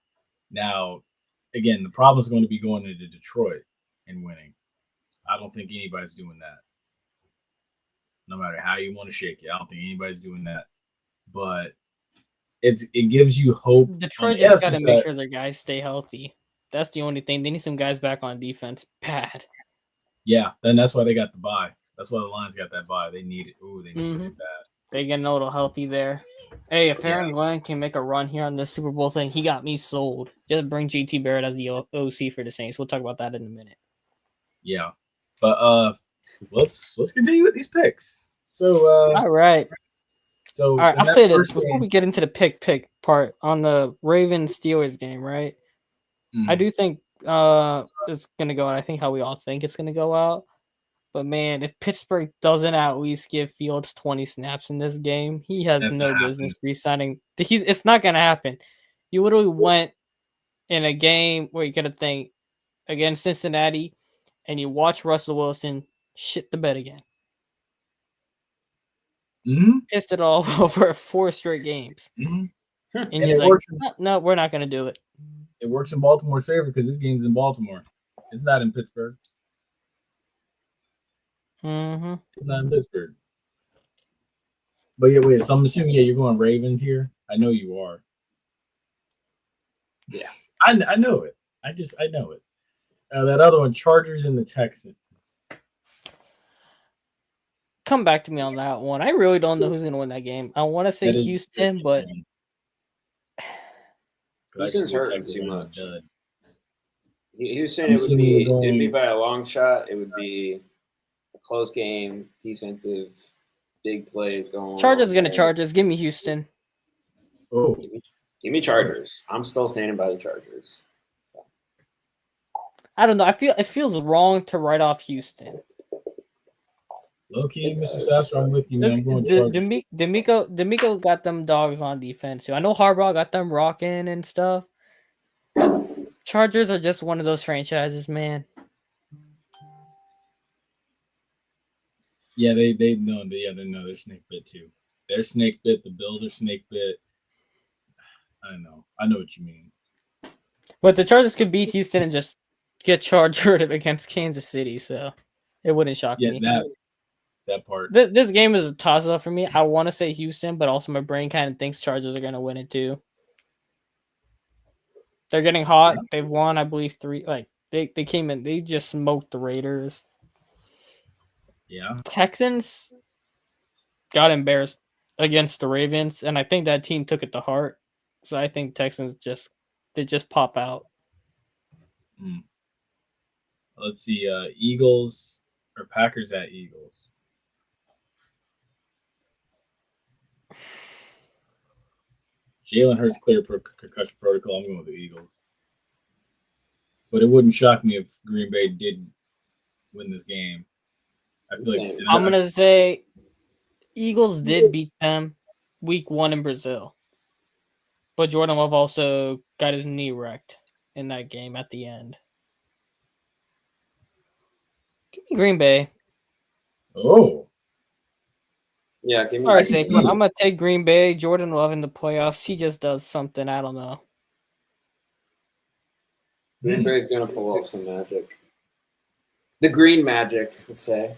Speaker 1: Now, again, the problem is going to be going into Detroit and winning. I don't think anybody's doing that. No matter how you want to shake it, I don't think anybody's doing that. But it gives you hope.
Speaker 3: Detroit just got to make sure their guys stay healthy. That's the only thing. They need some guys back on defense. Bad.
Speaker 1: Yeah, then that's why they got the bye. That's why the Lions got that bye. They need it. Ooh, they need it bad.
Speaker 3: They getting a little healthy there. Hey, if Aaron Glenn can make a run here on this Super Bowl thing, he got me sold. Just bring JT Barrett as the OC for the Saints. We'll talk about that in a minute.
Speaker 1: Yeah, but let's continue with these picks. So
Speaker 3: all right.
Speaker 1: So
Speaker 3: all right, I'll say this before we get into the pick part on the Ravens Steelers game, right? I do think it's gonna go out. I think how we all think it's gonna go out. But man, if Pittsburgh doesn't at least give Fields 20 snaps in this game, he has no business re-signing. It's not gonna happen. You literally went in a game where you gotta think against Cincinnati, and you watch Russell Wilson shit the bed again. Pissed it all over 4 straight games. And he's like, no, we're not gonna do it.
Speaker 1: It works in Baltimore's favor because this game's in Baltimore. It's not in Pittsburgh. It's not in Pittsburgh. But yeah, wait. So I'm assuming you're going Ravens here. I know you are.
Speaker 2: Yeah,
Speaker 1: I know it. I know it. That other one, Chargers and the Texans.
Speaker 3: Come back to me on that one. I really don't know who's going to win that game. I want to say Houston, but
Speaker 2: Houston's hurting too much. Houston, it would be by a long shot. It would be a close game, defensive, big plays going.
Speaker 3: Chargers going to Chargers. Give me Houston.
Speaker 1: Oh,
Speaker 2: give me Chargers. I'm still standing by the Chargers. So.
Speaker 3: I don't know. It feels wrong to write off Houston.
Speaker 1: Low key, Mr. Sasser, I'm with you, man. I'm going Chargers.
Speaker 3: D'Amico got them dogs on defense. I know Harbaugh got them rocking and stuff. Chargers are just one of those franchises, man.
Speaker 1: Yeah, they're snake bit too. They're snake bit. The Bills are snake bit. I know what you mean.
Speaker 3: But the Chargers could beat Houston and just get charged against Kansas City, so it wouldn't shock me.
Speaker 1: That part.
Speaker 3: This game is a toss-up for me. I want to say Houston, but also my brain kind of thinks Chargers are going to win it too. They're getting hot. They've won, I believe, 3. Like they came in, they just smoked the Raiders.
Speaker 1: Yeah.
Speaker 3: Texans got embarrassed against the Ravens, and I think that team took it to heart. So I think Texans just pop out.
Speaker 1: Let's see, Eagles or Packers at Eagles. Jalen Hurts clear concussion protocol. I'm going with the Eagles. But it wouldn't shock me if Green Bay did win this game. I feel like
Speaker 3: I'm going to say Eagles did beat them week 1 in Brazil. But Jordan Love also got his knee wrecked in that game at the end. Give me Green Bay.
Speaker 1: Oh.
Speaker 2: Yeah, give me.
Speaker 3: All right, Saquon, I'm going to take Green Bay. Jordan Love in the playoffs. He just does something. I don't know.
Speaker 2: Green Bay's going to pull off some magic. The green magic, let's say.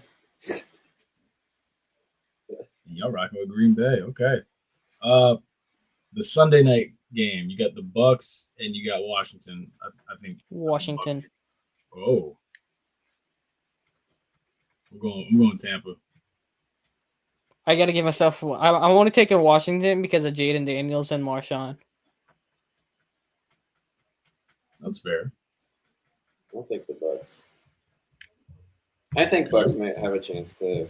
Speaker 1: Y'all rocking with Green Bay. Okay. The Sunday night game, you got the Bucks and you got Washington. I think
Speaker 3: Washington.
Speaker 1: Oh. I'm going Tampa.
Speaker 3: I got to give myself. I want to take in Washington because of Jaden Daniels and Marshawn.
Speaker 1: That's fair.
Speaker 2: I'll take the Bucks. I think Bucks might have a chance to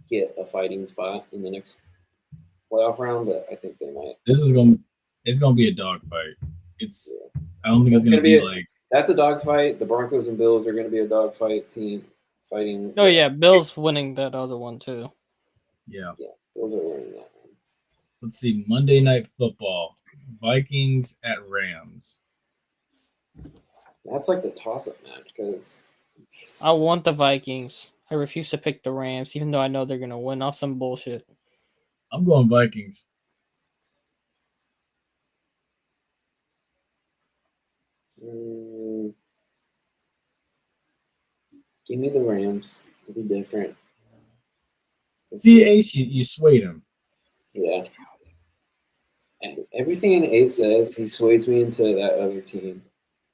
Speaker 2: get a fighting spot in the next playoff round, but I think they might.
Speaker 1: It's gonna be a dogfight. I don't think it's gonna be like
Speaker 2: that's a dogfight. The Broncos and Bills are gonna be a dogfight team fighting.
Speaker 3: Oh yeah, Bills winning that other one too.
Speaker 1: Yeah.
Speaker 2: Yeah, Bills are winning that one.
Speaker 1: Let's see, Monday Night Football, Vikings at Rams.
Speaker 2: That's like the toss-up match because
Speaker 3: I want the Vikings. I refuse to pick the Rams, even though I know they're gonna win off some bullshit.
Speaker 1: I'm going Vikings.
Speaker 2: Give me the Rams. It'll be different.
Speaker 1: See, Ace, you swayed him.
Speaker 2: Yeah. And everything Ace says, he sways me into that other team.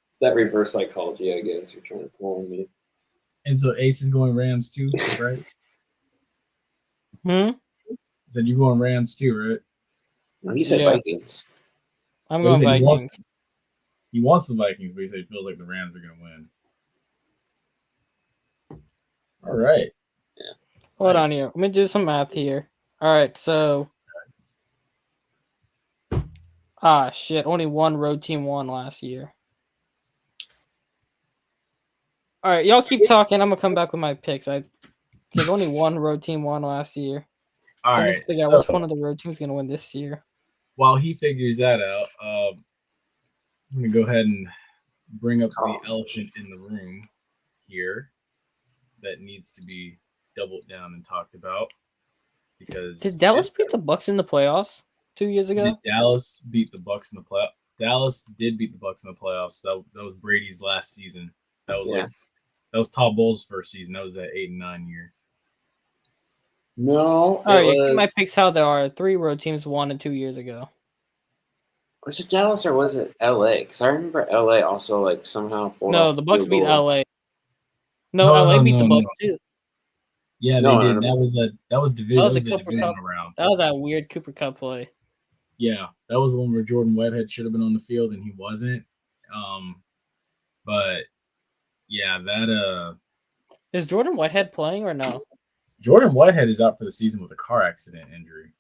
Speaker 2: It's that reverse psychology, I guess, you're trying to pull on me.
Speaker 1: And so Ace is going Rams too, right? Said you're going Rams too, right?
Speaker 2: No, he said Vikings.
Speaker 3: I'm going Vikings.
Speaker 1: He wants the Vikings, but he said he feels like the Rams are going to win. All right.
Speaker 2: Yeah.
Speaker 3: Hold on here. Let me do some math here. All right, so shit, only one road team won last year. All right, y'all keep talking. I'm gonna come back with my picks. There's only one road team won last year.
Speaker 1: All right.
Speaker 3: Let's figure out which one of the road teams gonna win this year.
Speaker 1: While he figures that out, I'm gonna go ahead and bring up the elephant in the room here that needs to be doubled down and talked about. Because
Speaker 3: did Dallas beat the Bucks in the playoffs 2 years ago?
Speaker 1: Did Dallas beat the Bucks in the playoffs? Dallas did beat the Bucks in the playoffs. That was Brady's last season. That was that was Todd Bowles' first season. That was that 8 and 9 year.
Speaker 2: No.
Speaker 3: My picks how there are 3 road teams won 2 years ago.
Speaker 2: Was it Dallas or was it LA? Because I remember LA also like somehow pulled off
Speaker 3: the Bucks beat LA.
Speaker 1: No,
Speaker 3: LA beat the Bucks too.
Speaker 1: Yeah, they did. That was division. That was the divisional round.
Speaker 3: That was that weird Cooper Cup play.
Speaker 1: Yeah, that was the one where Jordan Whitehead should have been on the field and he wasn't. But yeah, that
Speaker 3: is Jordan Whitehead playing or no?
Speaker 1: Jordan Whitehead is out for the season with a car accident injury.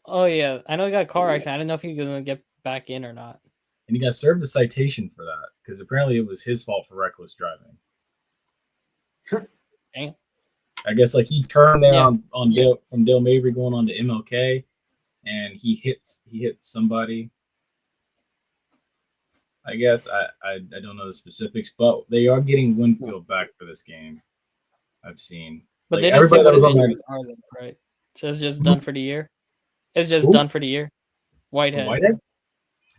Speaker 3: Oh yeah, I know he got a car accident. I didn't know if he was gonna get back in or not.
Speaker 1: And he got served a citation for that because apparently it was his fault for reckless driving.
Speaker 3: Dang.
Speaker 1: I guess like he turned there from Dale Mabry going on to MLK, and he hits somebody. I guess I don't know the specifics, but they are getting Winfield back for this game. I've seen.
Speaker 3: But they didn't say what his injuries are, right? So it's just done for the year. It's just done for the year. Whitehead.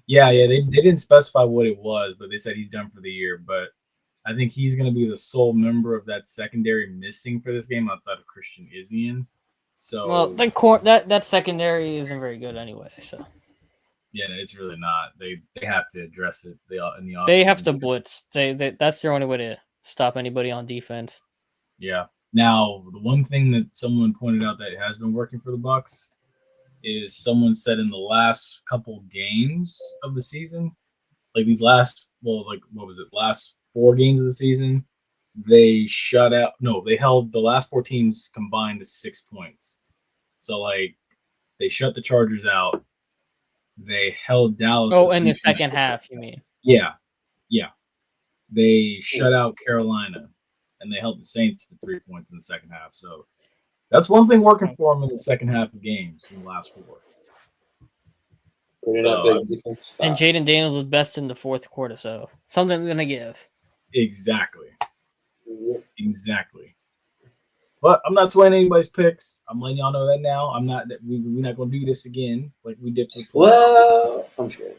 Speaker 1: Yeah. They didn't specify what it was, but they said he's done for the year. But I think he's going to be the sole member of that secondary missing for this game outside of Christian Izien. So
Speaker 3: that secondary isn't very good anyway. So
Speaker 1: yeah, it's really not. They have to address it. In the
Speaker 3: they have to blitz. That's their only way to stop anybody on defense.
Speaker 1: Yeah. Now, the one thing that someone pointed out that has been working for the Bucs is someone said in the last couple games of the season, like these last 4 games of the season, they held the last 4 teams combined to 6 points. So like they shut the Chargers out. They held Dallas.
Speaker 3: Oh, in the second half, you mean?
Speaker 1: Yeah. They shut out Carolina, and they held the Saints to 3 points in the second half. So that's one thing working for them in the second half of games in the last 4.
Speaker 3: And Jaden Daniels was best in the fourth quarter, so something's gonna give.
Speaker 1: Exactly. But I'm not swaying anybody's picks. I'm letting y'all know that now. I'm not. We're not gonna do this again like we did for the
Speaker 2: Well, I'm sure.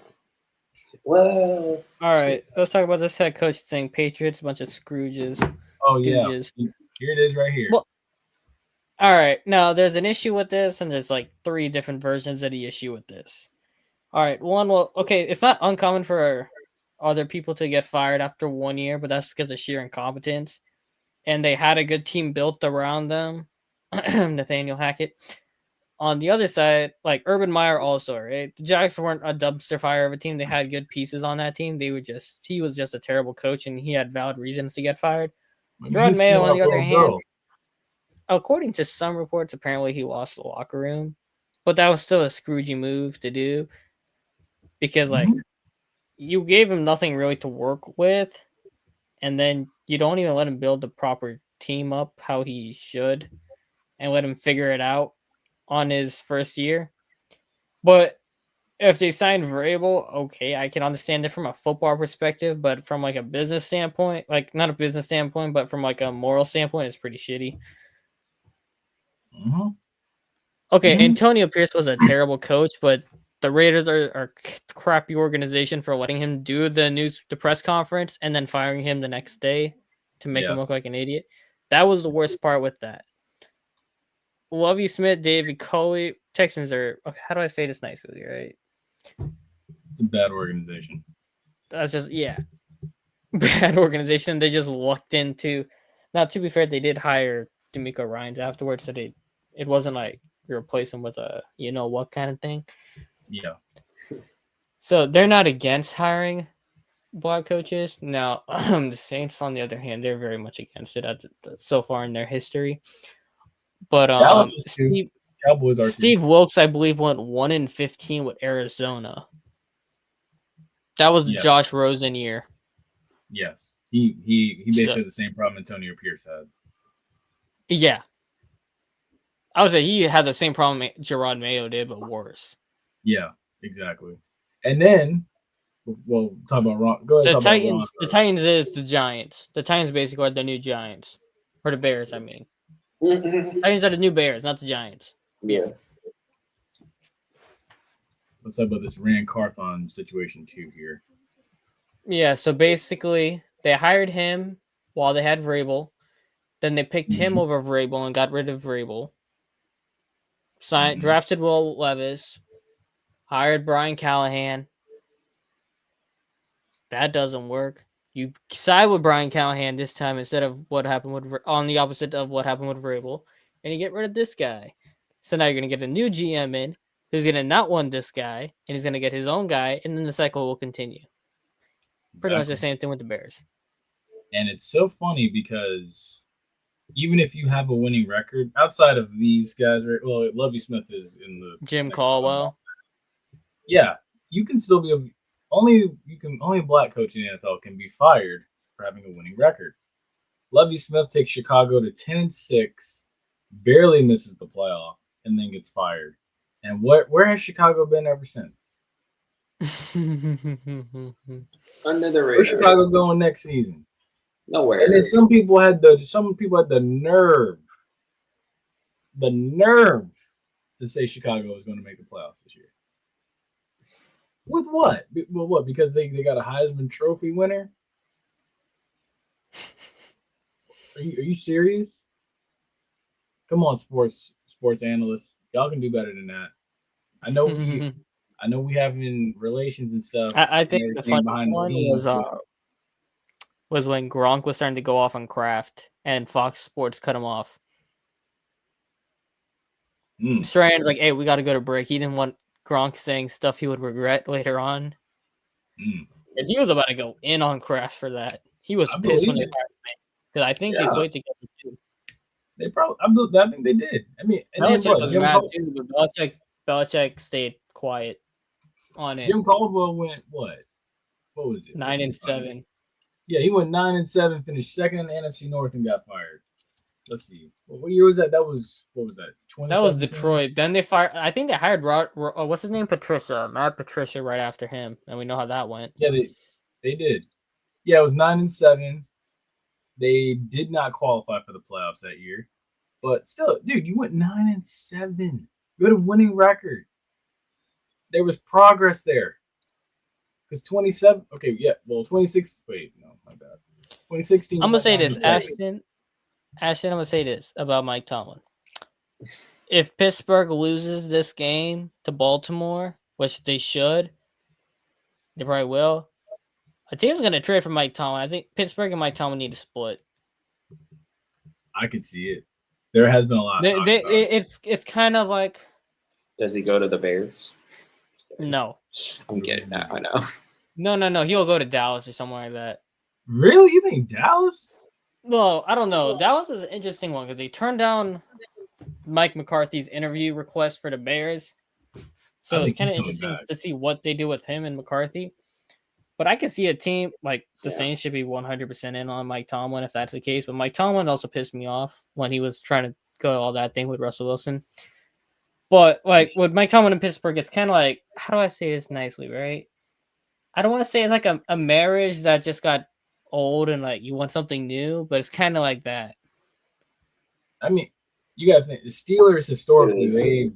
Speaker 2: Well,
Speaker 3: all right. Let's talk about this head coach thing. Patriots, a bunch of Scrooges.
Speaker 1: Oh Stooges. Yeah, here it is right here.
Speaker 3: Well, all right. Now there's an issue with this, and there's like 3 different versions of the issue with this. All right. One, it's not uncommon for other people to get fired after 1 year, but that's because of sheer incompetence. And they had a good team built around them. Nathaniel Hackett. On the other side, like Urban Meyer also, right? The Jags weren't a dumpster fire of a team. They had good pieces on that team. He was just a terrible coach, and he had valid reasons to get fired. Gerard Mayo, on the other hand, according to some reports, apparently he lost the locker room. But that was still a Scroogey move to do. Because, you gave him nothing really to work with, and then you don't even let him build the proper team up how he should, and let him figure it out on his first year. But if they signed Vrabel, okay, I can understand it from a football perspective, but from like a business standpoint, like not a business standpoint, but from like a moral standpoint, it's pretty shitty. Okay, Antonio Pierce was a terrible coach, but the Raiders are a crappy organization for letting him do the press conference and then firing him the next day to make him look like an idiot. That was the worst part with that. Lovie Smith, David Culley, Texans are. Okay, how do I say this nicely, right?
Speaker 1: It's a bad organization.
Speaker 3: That's just bad organization. They just lucked into. Now, to be fair, they did hire D'Amico Ryans afterwards, so it wasn't like you replace him with a what kind of thing.
Speaker 1: Yeah.
Speaker 3: So they're not against hiring black coaches. Now, the Saints, on the other hand, they're very much against it so far in their history. But
Speaker 1: Cowboys are
Speaker 3: Steve Wilkes, I believe, went 1-15 with Arizona. That was the Josh Rosen year.
Speaker 1: Yes, he basically had the same problem Antonio Pierce had.
Speaker 3: Yeah, I would say he had the same problem Gerard Mayo did, but worse.
Speaker 1: Yeah, exactly. And then, talk about Ron. Go ahead.
Speaker 3: The Titans is the Giants. The Titans basically are the new Giants, or the Bears. I mean, Titans are the new Bears, not the Giants.
Speaker 2: Yeah.
Speaker 1: Let's talk about this Rand Carthon situation too here.
Speaker 3: Yeah, so basically they hired him while they had Vrabel. Then they picked him over Vrabel and got rid of Vrabel. Drafted Will Levis. Hired Brian Callahan. That doesn't work. You side with Brian Callahan this time instead of what happened on the opposite of what happened with Vrabel. And you get rid of this guy. So now you're going to get a new GM in who's going to not want this guy, and he's going to get his own guy, and then the cycle will continue. Exactly. Pretty much the same thing with the Bears.
Speaker 1: And it's so funny because even if you have a winning record, outside of these guys, right? Well, Lovie Smith is in the
Speaker 3: Jim Caldwell.
Speaker 1: Yeah, you can still be only a black coach in the NFL can be fired for having a winning record. Lovie Smith takes Chicago to 10-6, barely misses the playoff, and then gets fired. And where has Chicago been ever since?
Speaker 2: Under the radar.
Speaker 1: Where's Chicago going next season?
Speaker 2: Nowhere.
Speaker 1: And then some people had the nerve the nerve to say Chicago is going to make the playoffs this year. With what? Well, what? Because they got a Heisman Trophy winner? Are you serious? Come on, sports analysts. Y'all can do better than that. I know we have in relations and stuff.
Speaker 3: I think the funny one was when Gronk was starting to go off on Kraft and Fox Sports cut him off. Strand's like, hey, we got to go to break. He didn't want Gronk saying stuff he would regret later on. Because he was about to go in on Kraft for that. He was pissed when they hired him. Because I think they played together too.
Speaker 1: They probably, I think they did. I mean,
Speaker 3: Belichick was mad too, but Belichick stayed quiet on it.
Speaker 1: Jim Caldwell went what? What was it?
Speaker 3: 9-7.
Speaker 1: Yeah, he went 9-7, finished second in the NFC North, and got fired. Let's see. What year was that? That was, what was that?
Speaker 3: That was Detroit. Then they fired. I think they hired what's his name? Matt Patricia right after him, and we know how that went.
Speaker 1: Yeah, they did. Yeah, it was 9-7. They did not qualify for the playoffs that year, but still, dude, you went 9-7. You had a winning record. There was progress there. Because 27. Okay, yeah. Well, 26. Wait, no, my bad. 2016.
Speaker 3: I'm gonna say this, Ashton. I'm gonna say this about Mike Tomlin. If Pittsburgh loses this game to Baltimore, which they should, they probably will. A team's gonna trade for Mike Tomlin. I think Pittsburgh and Mike Tomlin need to split.
Speaker 1: I could see it. There has been a lot.
Speaker 3: It's kind of like.
Speaker 2: Does he go to the Bears?
Speaker 3: No.
Speaker 2: I'm getting that. I know.
Speaker 3: No. He'll go to Dallas or somewhere like that.
Speaker 1: Really? You think Dallas?
Speaker 3: Well, I don't know. Dallas is an interesting one because they turned down Mike McCarthy's interview request for the Bears. So it's kind of interesting to see what they do with him and McCarthy. But I can see a team like the Saints should be 100% in on Mike Tomlin if that's the case. But Mike Tomlin also pissed me off when he was trying to go all that thing with Russell Wilson. But like with Mike Tomlin in Pittsburgh, it's kind of like, how do I say this nicely, right? I don't want to say it's like a marriage that just got old and like you want something new, but it's kind of like that.
Speaker 1: I mean, you got to think the Steelers historically,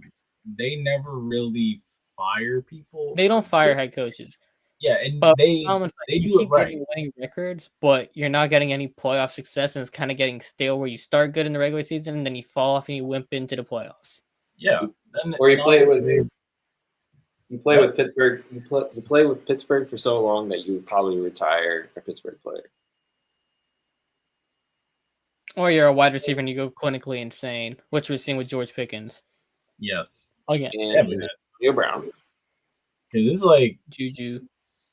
Speaker 1: they never really fire people.
Speaker 3: They don't fire head coaches.
Speaker 1: Yeah, and
Speaker 3: but
Speaker 1: they do it right.
Speaker 3: Winning records, but you're not getting any playoff success, and it's kind of getting stale. Where you start good in the regular season, and then you fall off and you wimp into the playoffs.
Speaker 1: Yeah,
Speaker 2: or you play with Pittsburgh. You play with Pittsburgh for so long that you would probably retire a Pittsburgh player.
Speaker 3: Or you're a wide receiver and you go clinically insane, which we're seeing with George Pickens.
Speaker 1: Yes.
Speaker 3: Again.
Speaker 2: And Joe Brown.
Speaker 1: Because it's like
Speaker 3: Juju,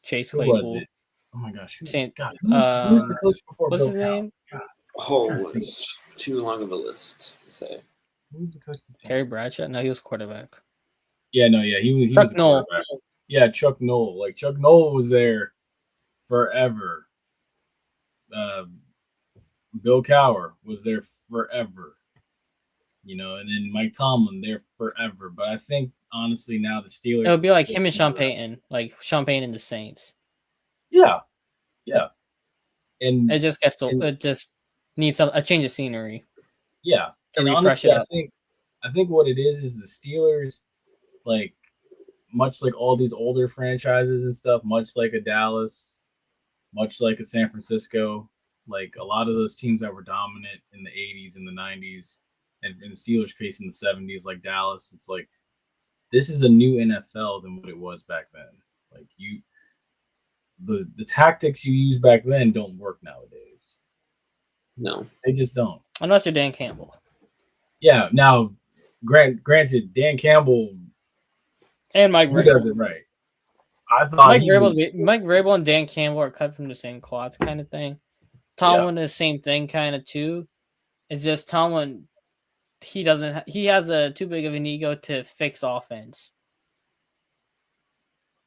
Speaker 3: Chase
Speaker 1: who
Speaker 3: Claypool.
Speaker 1: was it? Oh my gosh. Who's the coach before
Speaker 3: what's
Speaker 1: Bill
Speaker 3: his name?
Speaker 2: It's too long of a list to say.
Speaker 1: Who's the coach before?
Speaker 3: Terry Bradshaw? No, he was quarterback.
Speaker 1: Yeah, no, yeah. He was a quarterback. Yeah, Chuck Noll. Like Chuck Noll was there forever. Bill Cowher was there forever. You know, and then Mike Tomlin there forever. But I think honestly now the Steelers.
Speaker 3: It would be like him and Sean Payton, like Sean Payton and the Saints.
Speaker 1: Yeah.
Speaker 3: And it just it just needs a change of scenery.
Speaker 1: Yeah.
Speaker 3: To
Speaker 1: and
Speaker 3: refresh
Speaker 1: honestly,
Speaker 3: it up.
Speaker 1: I think what it is the Steelers, like much like all these older franchises and stuff, much like a Dallas, much like a San Francisco, like a lot of those teams that were dominant in the 80s and the 90s, and in the Steelers' case in the 70s, like Dallas, it's like this is a new NFL than what it was back then. Like the tactics you used back then don't work nowadays.
Speaker 2: No,
Speaker 1: they just don't.
Speaker 3: Unless you're Dan Campbell.
Speaker 1: Yeah. Now, granted, Dan Campbell
Speaker 3: and Mike Vrabel
Speaker 1: does it right. I thought
Speaker 3: Mike Vrabel and Dan Campbell are cut from the same cloth, kind of thing. Tomlin is the same thing, kind of too. It's just Tomlin. He has a too big of an ego to fix offense.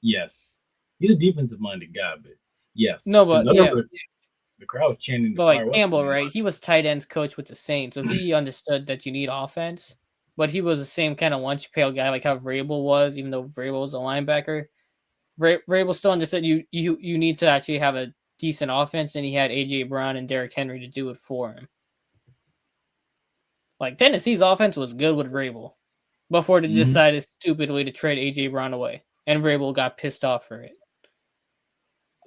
Speaker 1: Yes, he's a defensive-minded guy, but yes,
Speaker 3: no, but
Speaker 1: the crowd was chanting.
Speaker 3: But like Campbell, right? He was tight ends coach with the Saints, so he understood that you need offense. But he was the same kind of lunch-pail guy, like how Vrabel was, even though Vrabel was a linebacker. Vrabel still understood you need to actually have a decent offense, and he had A.J. Brown and Derrick Henry to do it for him. Like Tennessee's offense was good with Vrabel before they decided stupidly to trade AJ Brown away, and Vrabel got pissed off for it.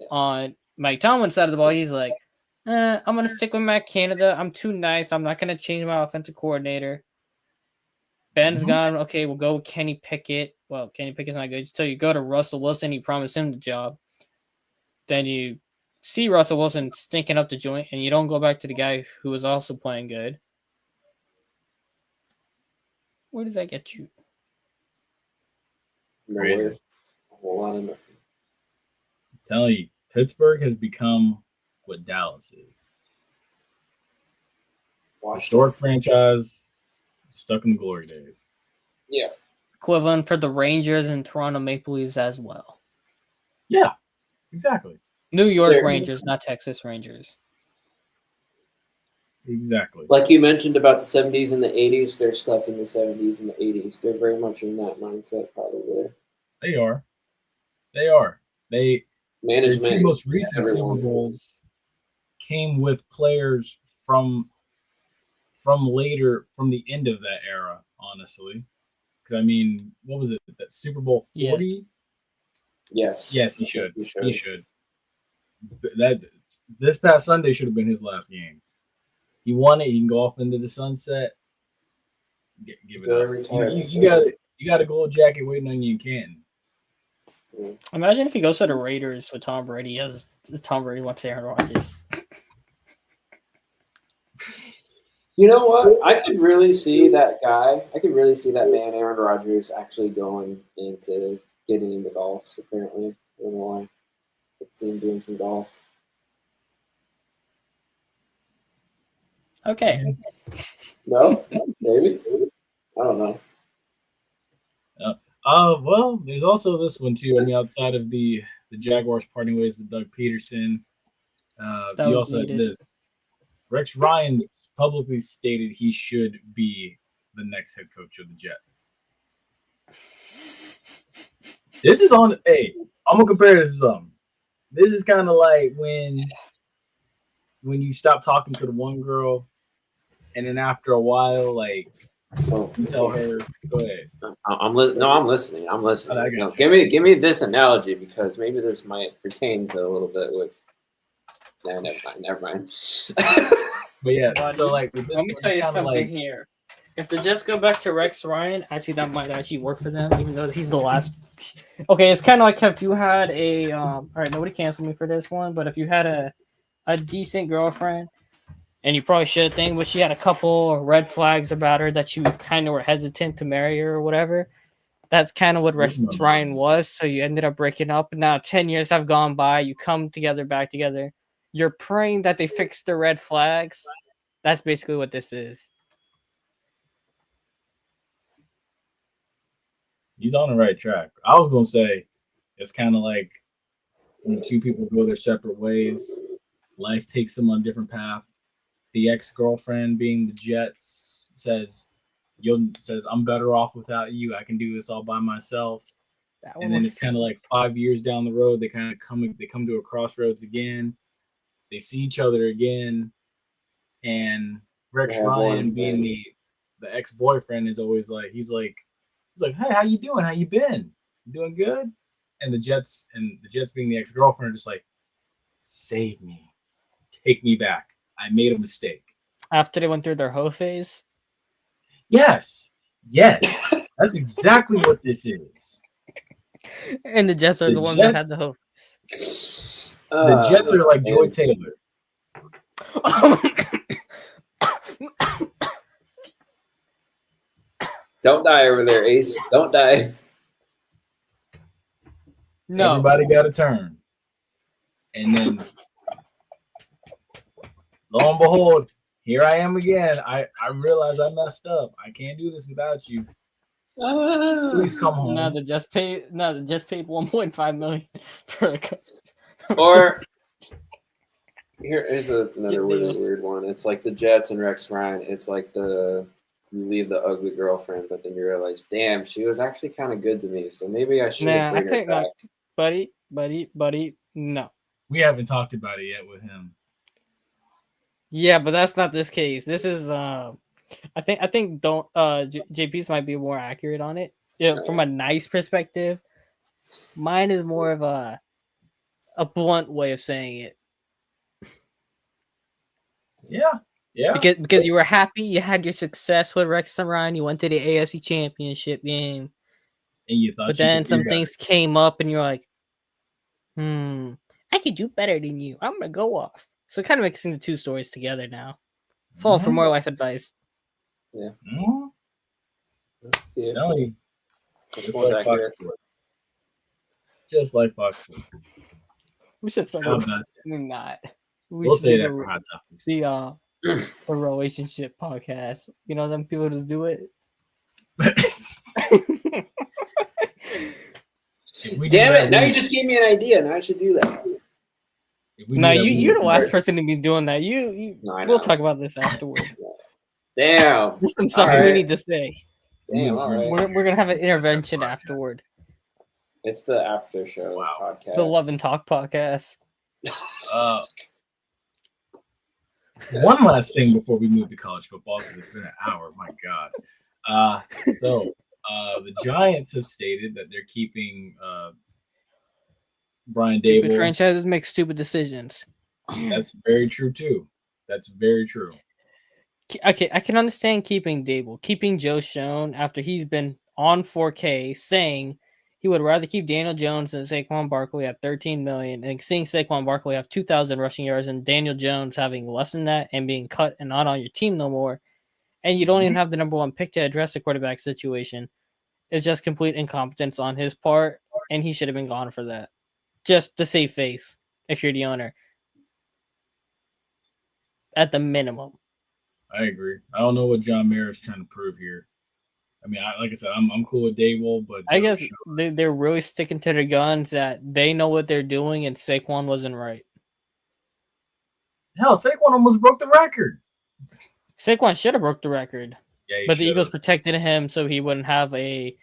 Speaker 3: On Mike Tomlin's side of the ball, he's like, I'm going to stick with Matt Canada. I'm too nice. I'm not going to change my offensive coordinator. Ben's gone. Okay, we'll go with Kenny Pickett. Well, Kenny Pickett's not good. So you go to Russell Wilson. You promise him the job. Then you see Russell Wilson stinking up the joint, and you don't go back to the guy who was also playing good. Where does that get you?
Speaker 2: Nowhere. A whole lot of nothing.
Speaker 1: I'm telling you, Pittsburgh has become what Dallas is. Historic franchise, stuck in the glory days.
Speaker 2: Yeah.
Speaker 3: Equivalent for the Rangers and Toronto Maple Leafs as well.
Speaker 1: Yeah, exactly.
Speaker 3: New York Rangers, not Texas Rangers.
Speaker 1: Exactly.
Speaker 2: Like you mentioned about the 70s and the 80s, they're stuck in the 70s and the 80s. They're very much in that mindset, probably.
Speaker 1: They are. Their
Speaker 2: Management.
Speaker 1: two most recent Super Bowls came with players from the end of that era, honestly. Because, I mean, what was it? That Super Bowl 40?
Speaker 2: Yes.
Speaker 1: Yes, he should. He should. This past Sunday should have been his last game. He won it. He can go off into the sunset. Give it up. You got a gold jacket waiting on you in Canton.
Speaker 3: Imagine if he goes to the Raiders with Tom Brady as Tom Brady wants Aaron Rodgers.
Speaker 2: You know what? I could really see that guy. I could really see that man, Aaron Rodgers, actually going into getting into golf. Apparently, I don't know why. Let's see him doing some golf.
Speaker 3: Okay.
Speaker 2: No, maybe. I don't know.
Speaker 1: Well, there's also this one too. I mean, outside of the Jaguars parting ways with Doug Peterson, you also had this. Rex Ryan publicly stated he should be the next head coach of the Jets. This is on. Hey, I'm gonna compare this to something. This is kind of like when you stop talking to the one girl, and then after a while, like you tell her, "Go ahead."
Speaker 2: I'm listening. Give me this analogy because maybe this might pertain to a little bit with. No, never mind.
Speaker 1: But yeah, so like with this,
Speaker 3: let me tell you something here. If the Jets go back to Rex Ryan, actually that might actually work for them, even though he's the last. Okay, it's kind of like if you had a all right, nobody cancel me for this one, but if you had a decent girlfriend, and you probably should think, but she had a couple red flags about her that you kind of were hesitant to marry her or whatever. That's kind of what Rex Ryan was. So you ended up breaking up, and now 10 years have gone by. You come back together. You're praying that they fix the red flags. That's basically what this is.
Speaker 1: He's on the right track. I was going to say it's kind of like when two people go their separate ways, life takes them on a different path. The ex-girlfriend, being the Jets, says, I'm better off without you. I can do this all by myself. And then it's kind of like 5 years down the road, they come to a crossroads again. They see each other again, and Rex Ryan, being the ex-boyfriend, is always like, he's like, hey, how you doing? How you been? You doing good? And the Jets being the ex-girlfriend are just like, save me, take me back. I made a mistake.
Speaker 3: After they went through their hoe phase?
Speaker 1: Yes. That's exactly what this is.
Speaker 3: And the Jets are the ones that had the hoe phase.
Speaker 1: The Jets are like Joy Taylor.
Speaker 2: Don't die over there, Ace. Don't die.
Speaker 3: No.
Speaker 1: Everybody got a turn. And then, lo and behold, here I am again. I realize I messed up. I can't do this without you. Please come home.
Speaker 3: No, they just paid $1.5 million for a coach.
Speaker 2: Or here's another really weird one. It's like the Jets and Rex Ryan. It's like you leave the ugly girlfriend, but then you realize, damn, she was actually kind of good to me. So maybe I should bring her back.
Speaker 3: Buddy, no.
Speaker 1: We haven't talked about it yet with him.
Speaker 3: Yeah, but that's not this case. This is I think JP's might be more accurate on it. Yeah, from a nice perspective. Mine is more of a blunt way of saying it.
Speaker 1: Yeah.
Speaker 3: Because you were happy, you had your success with Rex and Ryan, you went to the AFC Championship game.
Speaker 1: And you thought,
Speaker 3: but then some things came up, and you're like, I could do better than you. I'm gonna go off. So kind of mixing the two stories together now. Follow for more life advice.
Speaker 2: Yeah.
Speaker 1: Tell you. Just like Fox Sports. Just like Fox Sports.
Speaker 3: We should start not.
Speaker 1: We'll say that for hot topics.
Speaker 3: The relationship podcast. You know them people just do it.
Speaker 2: Damn it! Now you just gave me an idea. Now I should do that.
Speaker 3: No, you're the last person to be doing that. We'll talk about this afterwards.
Speaker 2: Damn.
Speaker 3: There's something we need to say.
Speaker 2: Damn, all right.
Speaker 3: We're gonna have an intervention afterward.
Speaker 2: It's the after show podcast.
Speaker 3: The Love and Talk podcast.
Speaker 1: One last thing before we move to college football, because it's been an hour. My God. So the Giants have stated that they're keeping Brian Dable.
Speaker 3: Stupid franchises make stupid decisions.
Speaker 1: That's very true too. That's very true.
Speaker 3: Okay, I can understand keeping Dable, keeping Joe Schoen after he's been on 4K saying he would rather keep Daniel Jones than Saquon Barkley at $13 million, and seeing Saquon Barkley have 2,000 rushing yards and Daniel Jones having less than that and being cut and not on your team no more, and you don't even have the number one pick to address the quarterback situation. It's just complete incompetence on his part, and he should have been gone for that. Just to save face if you're the owner. At the minimum.
Speaker 1: I agree. I don't know what John Mara is trying to prove here. I mean, like I said, I'm cool with Dable, but
Speaker 3: I guess they're really sticking to their guns that they know what they're doing, and Saquon wasn't right.
Speaker 1: Hell, Saquon almost broke the record.
Speaker 3: Saquon should have broke the record.
Speaker 1: Yeah,
Speaker 3: but the Eagles protected him so he wouldn't have a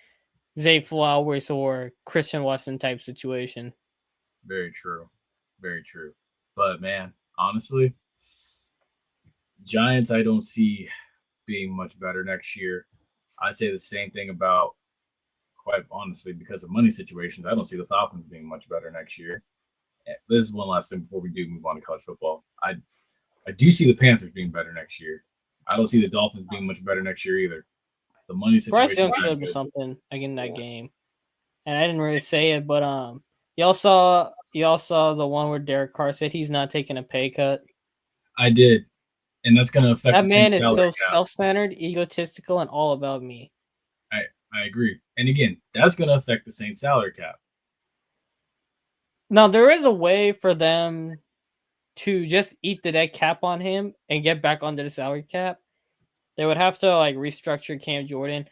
Speaker 3: Zay Flowers or Christian Watson type situation.
Speaker 1: Very true. Very true. But, man, honestly, Giants I don't see being much better next year. I say the same thing about, quite honestly, because of money situations, I don't see the Falcons being much better next year. This is one last thing before we do move on to college football. I do see the Panthers being better next year. I don't see the Dolphins being much better next year either. The money situation.
Speaker 3: Bryce Young showed me something like in that game, and I didn't really say it, but y'all saw the one where Derek Carr said he's not taking a pay cut.
Speaker 1: I did. And that's going to affect
Speaker 3: that man is so self-centered, egotistical, and all about me.
Speaker 1: I agree. And again, that's going to affect the Saints salary cap.
Speaker 3: Now, there is a way for them to just eat the dead cap on him and get back under the salary cap. They would have to restructure Cam Jordan.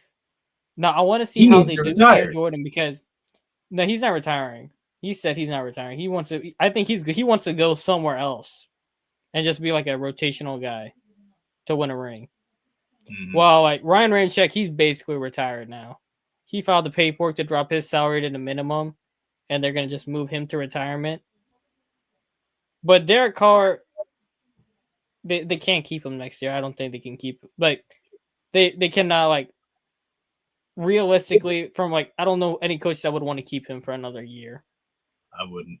Speaker 3: Now, I want to see how they do Cam Jordan because no, he's not retiring. He said he's not retiring. He wants to. I think he wants to go somewhere else and just be like a rotational guy to win a ring. Mm-hmm. Well, like Ryan Ramczyk, he's basically retired now. He filed the paperwork to drop his salary to the minimum, and they're going to just move him to retirement. But Derek Carr, they can't keep him next year. I don't think they can keep him. Like, they cannot, realistically, from, I don't know any coach that would want to keep him for another year.
Speaker 1: I wouldn't.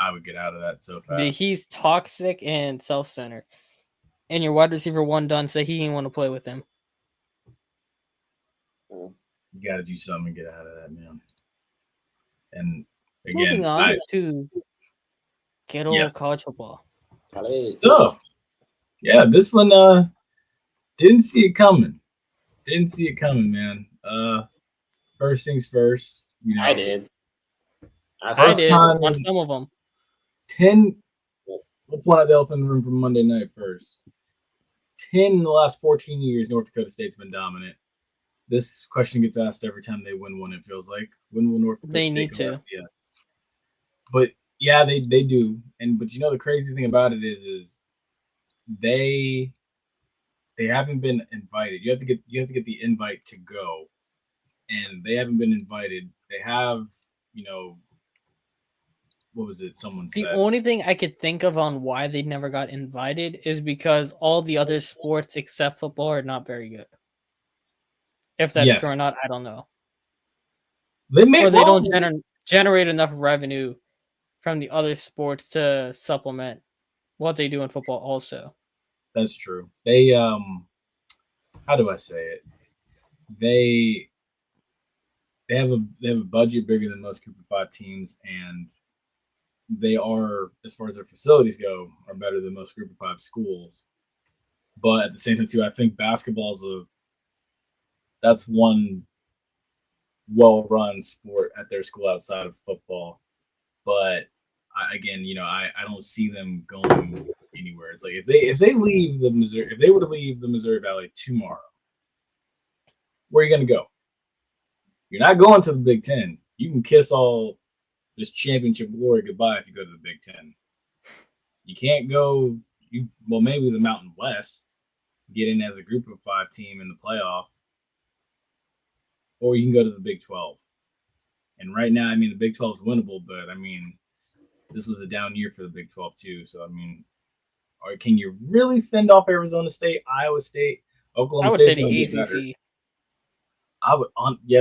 Speaker 1: I would get out of that so fast.
Speaker 3: He's toxic and self-centered. And your wide receiver one done said he didn't want to play with him.
Speaker 1: You got to do something and get out of that, man. And again,
Speaker 3: moving on to good old college football.
Speaker 1: So, yeah, this one didn't see it coming. Didn't see it coming, man. First things first.
Speaker 2: I did.
Speaker 3: I did on some of them.
Speaker 1: 10. We'll point out the elephant in the room from Monday night first. 10 in the last 14 years, North Dakota State's been dominant. This question gets asked every time they win one, it feels like. When will North Dakota State
Speaker 3: need to.
Speaker 1: Yes. But, yeah, they do. But you know the crazy thing about it is they haven't been invited. You have to get the invite to go. And they haven't been invited. They have, what was it? Someone said
Speaker 3: the only thing I could think of on why they never got invited is because all the other sports except football are not very good. If that's true or not, I don't know. They don't generate enough revenue from the other sports to supplement what they do in football also.
Speaker 1: That's true. They how do I say it? They have a budget bigger than most Group of 5 teams, and they are, as far as their facilities go, are better than most Group of 5 schools. But at the same time, too, I think basketball's that's one well-run sport at their school outside of football. But I don't see them going anywhere. It's like if they leave the Missouri, if they were to leave the Missouri Valley tomorrow, where are you going to go? You're not going to the Big Ten. You can kiss all this championship glory goodbye if you go to the Big Ten. You can't go. Maybe the Mountain West, get in as a Group of 5 team in the playoff, or you can go to the Big 12. And right now, the Big 12 is winnable, but this was a down year for the Big 12 too. So or can you really fend off Arizona State, Iowa State, Oklahoma State? I would say the ACC.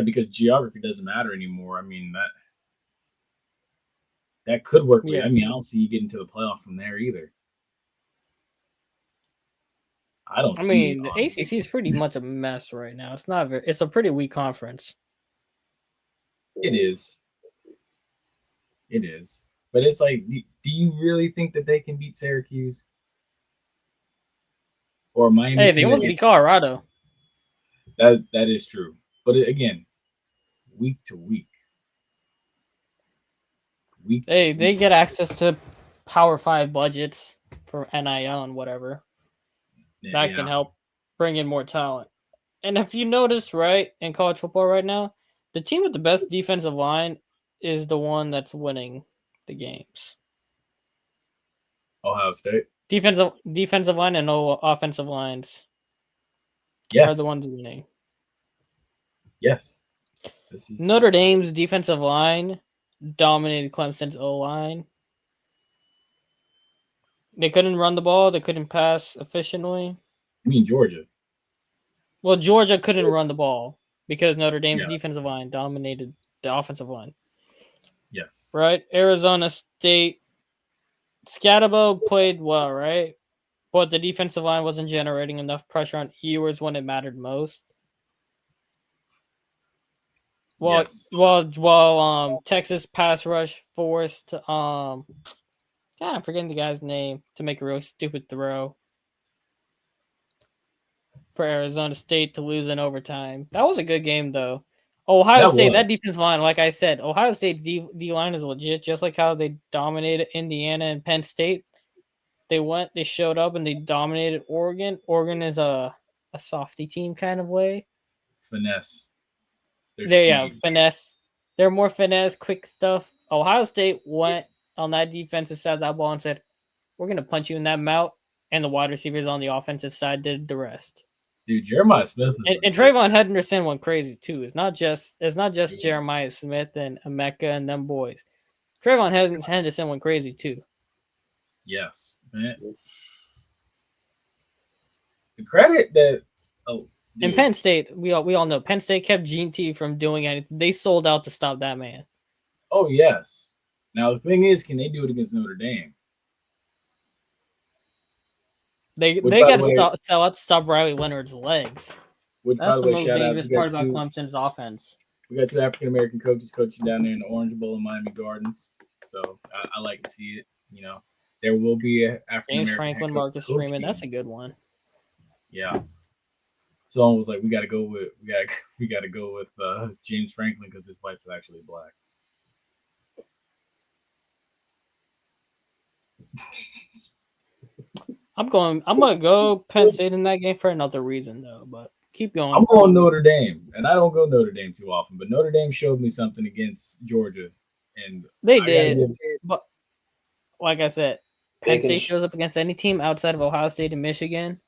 Speaker 1: Because geography doesn't matter anymore. That could work. Yeah. I don't see you getting to the playoff from there either.
Speaker 3: The ACC is pretty much a mess right now. It's a pretty weak conference.
Speaker 1: It is. But it's like, do you really think that they can beat Syracuse? Or Miami?
Speaker 3: Hey, they almost beat Colorado.
Speaker 1: That is true. But again, week to week.
Speaker 3: They get access to Power 5 budgets for NIL and whatever. That can help bring in more talent. And if you notice, right, in college football right now, the team with the best defensive line is the one that's winning the games.
Speaker 1: Ohio State.
Speaker 3: Defensive line and no offensive lines.
Speaker 1: Yes.
Speaker 3: Are the ones winning.
Speaker 1: Yes.
Speaker 3: Notre Dame's defensive line dominated Clemson's O-line. They couldn't run the ball. They couldn't pass efficiently.
Speaker 1: You mean Georgia?
Speaker 3: Well, Georgia couldn't run the ball because Notre Dame's defensive line dominated the offensive line.
Speaker 1: Yes.
Speaker 3: Right? Arizona State. Scatabo played well, right? But the defensive line wasn't generating enough pressure on Ewers when it mattered most. While Texas pass rush forced I'm forgetting the guy's name to make a really stupid throw for Arizona State to lose in overtime. That was a good game though. Ohio State, that defensive line, like I said, Ohio State's D line is legit, just like how they dominated Indiana and Penn State. They showed up and they dominated Oregon. Oregon is a softy team kind of way.
Speaker 1: Finesse.
Speaker 3: Finesse. They're more finesse, quick stuff. Ohio State went on that defensive side of that ball and said, "We're gonna punch you in that mouth," and the wide receivers on the offensive side did the rest.
Speaker 1: Dude, Jeremiah Smith
Speaker 3: and Trayvon Henderson went crazy too. It's not just Jeremiah Smith and Emeka and them boys. Trayvon Henderson went crazy too.
Speaker 1: Yes, man. The credit that
Speaker 3: in Penn State, we all know Penn State kept Gene T from doing anything. They sold out to stop that man.
Speaker 1: Oh yes. Now the thing is, can they do it against Notre Dame?
Speaker 3: They got to sell out to stop Riley Leonard's legs. That's the most dangerous part about Clemson's offense.
Speaker 1: We got 2 African American coaches coaching down there in the Orange Bowl in Miami Gardens, so I like to see it. There will be a African
Speaker 3: James Franklin, Marcus Freeman. That's a good one.
Speaker 1: Yeah. Someone was like, we got to go with James Franklin because his wife's actually black.
Speaker 3: I'm gonna go Penn State in that game for another reason though, but keep going.
Speaker 1: I'm going Notre Dame, and I don't go Notre Dame too often, but Notre Dame showed me something against Georgia, and
Speaker 3: they did. But like I said, Penn State shows up against any team outside of Ohio State and Michigan.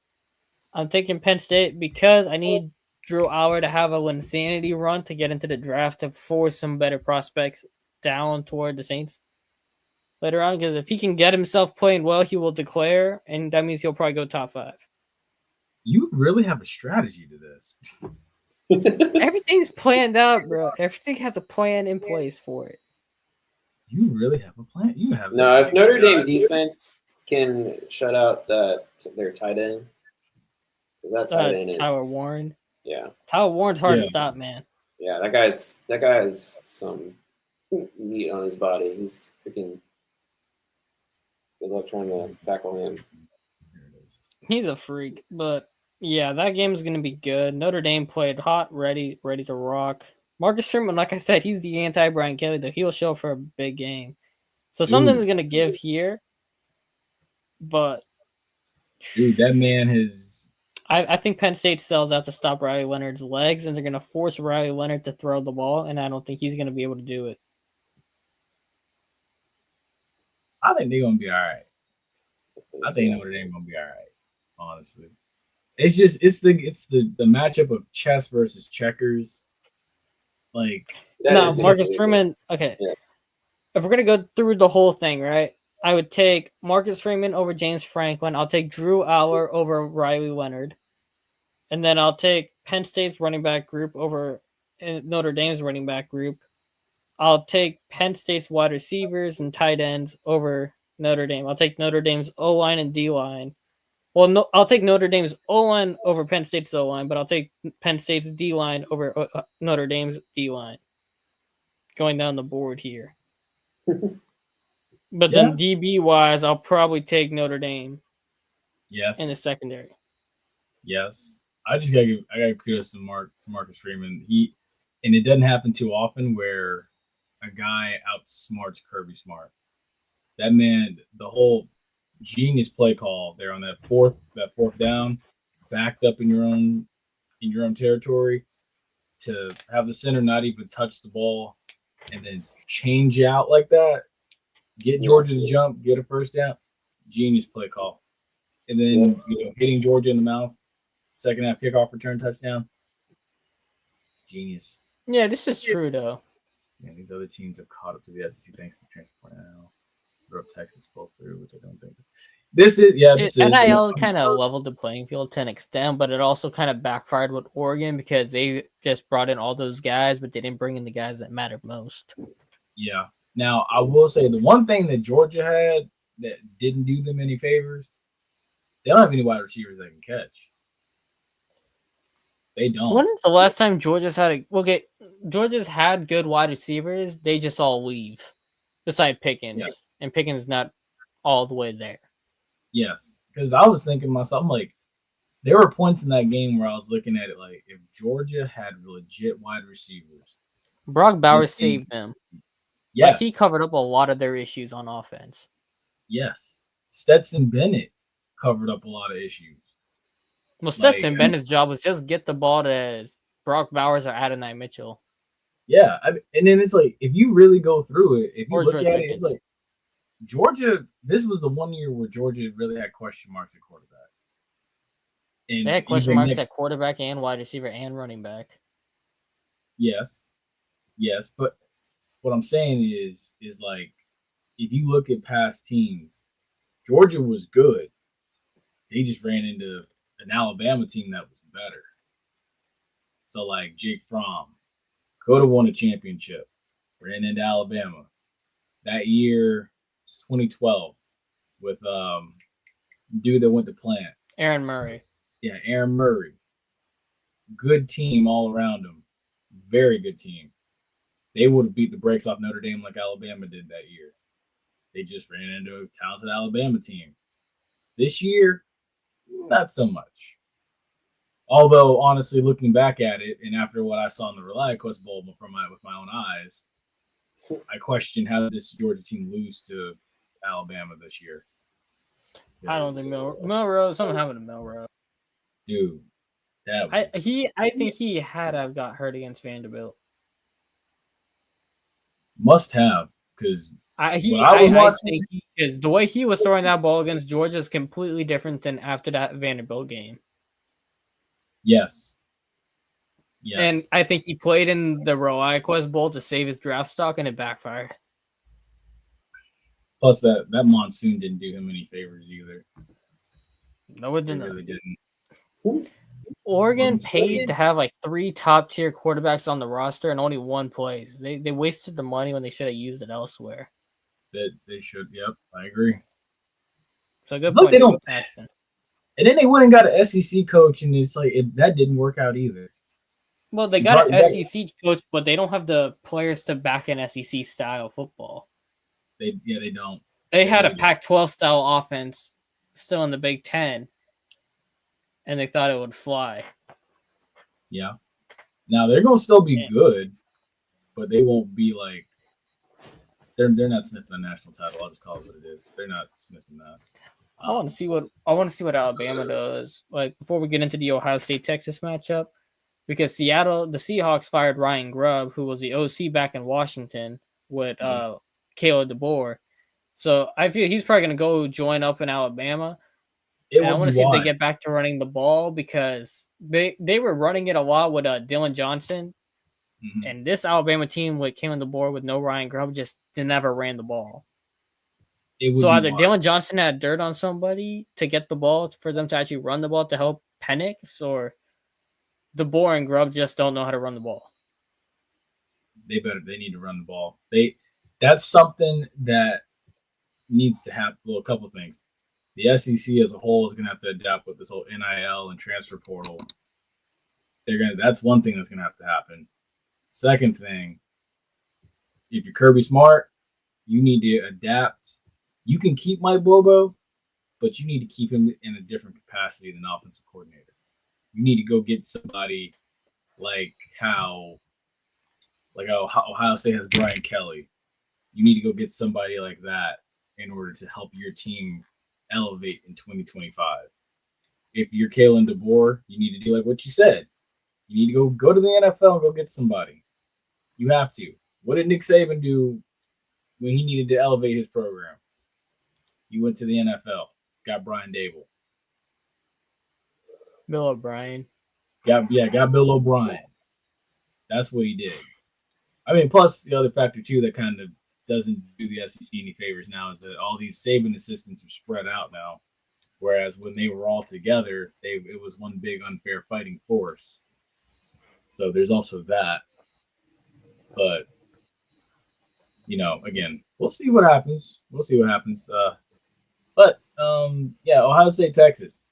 Speaker 3: I'm taking Penn State because I need Drew Aller to have a insanity run to get into the draft to force some better prospects down toward the Saints. later on, because if he can get himself playing well, he will declare, and that means he'll probably go top 5.
Speaker 1: You really have a strategy to this.
Speaker 3: Everything's planned out, bro. Everything has a plan in place for it.
Speaker 1: You really have a plan. You have
Speaker 2: no. If Notre Dame defense can shut out their tight end, that tight end is
Speaker 3: Tyler Warren.
Speaker 2: Yeah,
Speaker 3: Tyler Warren's hard to stop, man.
Speaker 2: Yeah, that guy's some meat on his body. He's freaking. Good luck trying to tackle him.
Speaker 3: He's a freak, but yeah, that game is going to be good. Notre Dame played hot, ready to rock. Marcus Sherman, like I said, he's the anti-Brian Kelly, though. He'll show for a big game. So something's going to give here, but...
Speaker 1: Dude, that man has...
Speaker 3: I think Penn State sells out to stop Riley Leonard's legs, and they're going to force Riley Leonard to throw the ball, and I don't think he's going to be able to do it.
Speaker 1: I think they're going to be all right. I think Notre Dame going to be all right, honestly. It's the matchup of chess versus checkers. Like,
Speaker 3: no, Marcus Freeman. Okay, if we're gonna go through the whole thing, right? I would take Marcus Freeman over James Franklin. I'll take Drew Aller over Riley Leonard, and then I'll take Penn State's running back group over Notre Dame's running back group. I'll take Penn State's wide receivers and tight ends over Notre Dame. I'll take Notre Dame's O-line and D-line. Well, no, I'll take Notre Dame's O-line over Penn State's O-line, but I'll take Penn State's D-line over Notre Dame's D-line. Going down the board here. But then DB-wise, I'll probably take Notre Dame.
Speaker 1: Yes.
Speaker 3: In the secondary.
Speaker 1: Yes. I gotta give kudos to Marcus Freeman. And it doesn't happen too often where a guy outsmarts Kirby Smart. That man, the whole genius play call there on that fourth down, backed up in your own territory, to have the center not even touch the ball and then change out like that, get Georgia to jump, get a first down, genius play call. And then hitting Georgia in the mouth, second half kickoff return touchdown, genius.
Speaker 3: Yeah, this is true though.
Speaker 1: Yeah, these other teams have caught up to the SEC thanks to the transfer portal now. Or Texas pulls through, which I don't think. This is.
Speaker 3: NIL kind of leveled the playing field to an extent, but it also kind of backfired with Oregon because they just brought in all those guys, but they didn't bring in the guys that mattered most.
Speaker 1: Yeah. Now, I will say the one thing that Georgia had that didn't do them any favors, they don't have any wide receivers that can catch. They don't.
Speaker 3: When is the last time Georgia's had Georgia's had good wide receivers? They just all leave, beside Pickens. Yeah. And Pickens not all the way there.
Speaker 1: Yes, because I was thinking to myself, I'm like, there were points in that game where I was looking at it like, if Georgia had legit wide receivers.
Speaker 3: Brock Bowers saved them.
Speaker 1: Yes.
Speaker 3: Like, he covered up a lot of their issues on offense.
Speaker 1: Yes. Stetson Bennett covered up a lot of issues.
Speaker 3: Well, Stetson Bennett's job was just get the ball to Brock Bowers or Adonai Mitchell.
Speaker 1: Yeah, and then it's like, if you really go through it, if you look at it, it's like, Georgia, this was the one year where Georgia really had question marks at quarterback.
Speaker 3: And they had question marks at quarterback and wide receiver and running back.
Speaker 1: Yes. Yes. But what I'm saying is like, if you look at past teams, Georgia was good. They just ran into an Alabama team that was better. So like Jake Fromm could have won a championship, ran into Alabama. That year, 2012, with dude that went to Plant.
Speaker 3: Aaron Murray.
Speaker 1: Yeah, Aaron Murray. Good team all around him. Very good team. They would have beat the brakes off Notre Dame like Alabama did that year. They just ran into a talented Alabama team. This year, not so much. Although, honestly, looking back at it, and after what I saw in the ReliaQuest Bowl with my own eyes, I question how this Georgia team lose to Alabama this year.
Speaker 3: I don't think Milroe. Something happened to Milroe.
Speaker 1: Dude,
Speaker 3: I think he had to have got hurt against Vanderbilt.
Speaker 1: Must have, because
Speaker 3: I think because the way he was throwing that ball against Georgia is completely different than after that Vanderbilt game.
Speaker 1: Yes.
Speaker 3: And I think he played in the ReliaQuest Bowl to save his draft stock, and it backfired.
Speaker 1: Plus, that monsoon didn't do him any favors either.
Speaker 3: No, it didn't.
Speaker 1: Really didn't.
Speaker 3: Oregon paid to have like 3 top-tier quarterbacks on the roster and only 1 plays. They wasted the money when they should have used it elsewhere.
Speaker 1: That they should. Yep, I agree.
Speaker 3: So good point.
Speaker 1: They don't. Ashton. And then they went and got an SEC coach, and it's like that didn't work out either.
Speaker 3: Well, they got an SEC coach, but they don't have the players to back an SEC style football.
Speaker 1: They don't.
Speaker 3: They had a Pac-12 style offense still in the Big Ten, and they thought it would fly.
Speaker 1: Yeah. Now they're gonna still be good, but they won't be like they're not sniffing a national title. I'll just call it what it is. They're not sniffing that.
Speaker 3: I want to see what Alabama does. Like before we get into the Ohio State Texas matchup, because the Seahawks fired Ryan Grubb, who was the OC back in Washington with Caleb DeBoer. So I feel he's probably going to go join up in Alabama. And I want to see if they get back to running the ball because they were running it a lot with Dylan Johnson. Mm-hmm. And this Alabama team with Caleb DeBoer with no Ryan Grubb they never ran the ball. So either Dylan Johnson had dirt on somebody to get the ball for them to actually run the ball to help Penix, or DeBoer and Grubb just don't know how to run the ball.
Speaker 1: They need to run the ball. That's something that needs to happen. Well, a couple of things. The SEC as a whole is going to have to adapt with this whole NIL and transfer portal. That's one thing that's going to have to happen. Second thing, if you're Kirby Smart, you need to adapt. You can keep Mike Bobo, but you need to keep him in a different capacity than offensive coordinator. You need to go get somebody like how Ohio State has Brian Kelly. You need to go get somebody like that in order to help your team elevate in 2025. If you're Kalen DeBoer, you need to do like what you said. You need to go to the NFL and go get somebody. You have to. What did Nick Saban do when he needed to elevate his program? He went to the NFL, got Brian Dable.
Speaker 3: Bill O'Brien.
Speaker 1: Got Bill O'Brien. That's what he did. I mean, plus the other factor too that kind of doesn't do the SEC any favors now is that all these Saban assistants are spread out now, whereas when they were all together, it was one big unfair fighting force. So there's also that. But again, we'll see what happens. But Ohio State, Texas.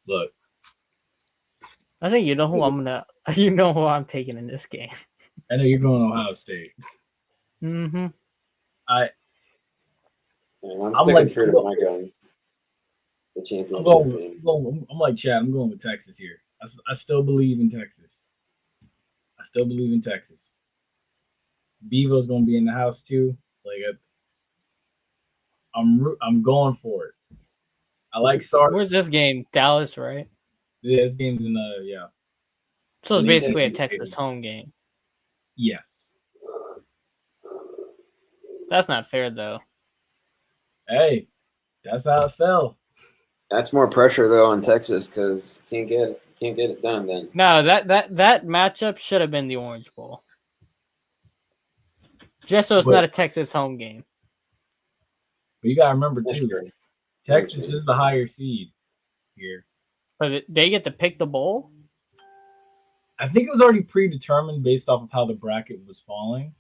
Speaker 1: Look,
Speaker 3: I think you know who I'm taking in this game.
Speaker 1: I know you're going Ohio State.
Speaker 3: Mm-hmm.
Speaker 2: I'm sticking true to my guns. The championship.
Speaker 1: I'm like Chad. I'm going with Texas here. I still believe in Texas. Bevo's going to be in the house too. I'm going for it. I like Sark.
Speaker 3: Where's this game? Dallas, right?
Speaker 1: Yeah, this game's in
Speaker 3: So it's basically a Texas home game.
Speaker 1: Yes.
Speaker 3: That's not fair though.
Speaker 1: Hey, that's how it fell.
Speaker 2: That's more pressure though on Texas because can't get it done then.
Speaker 3: No, that matchup should have been the Orange Bowl. Just so it's not a Texas home game.
Speaker 1: But you gotta remember too, Texas is the higher seed here.
Speaker 3: But they get to pick the bowl?
Speaker 1: I think it was already predetermined based off of how the bracket was falling.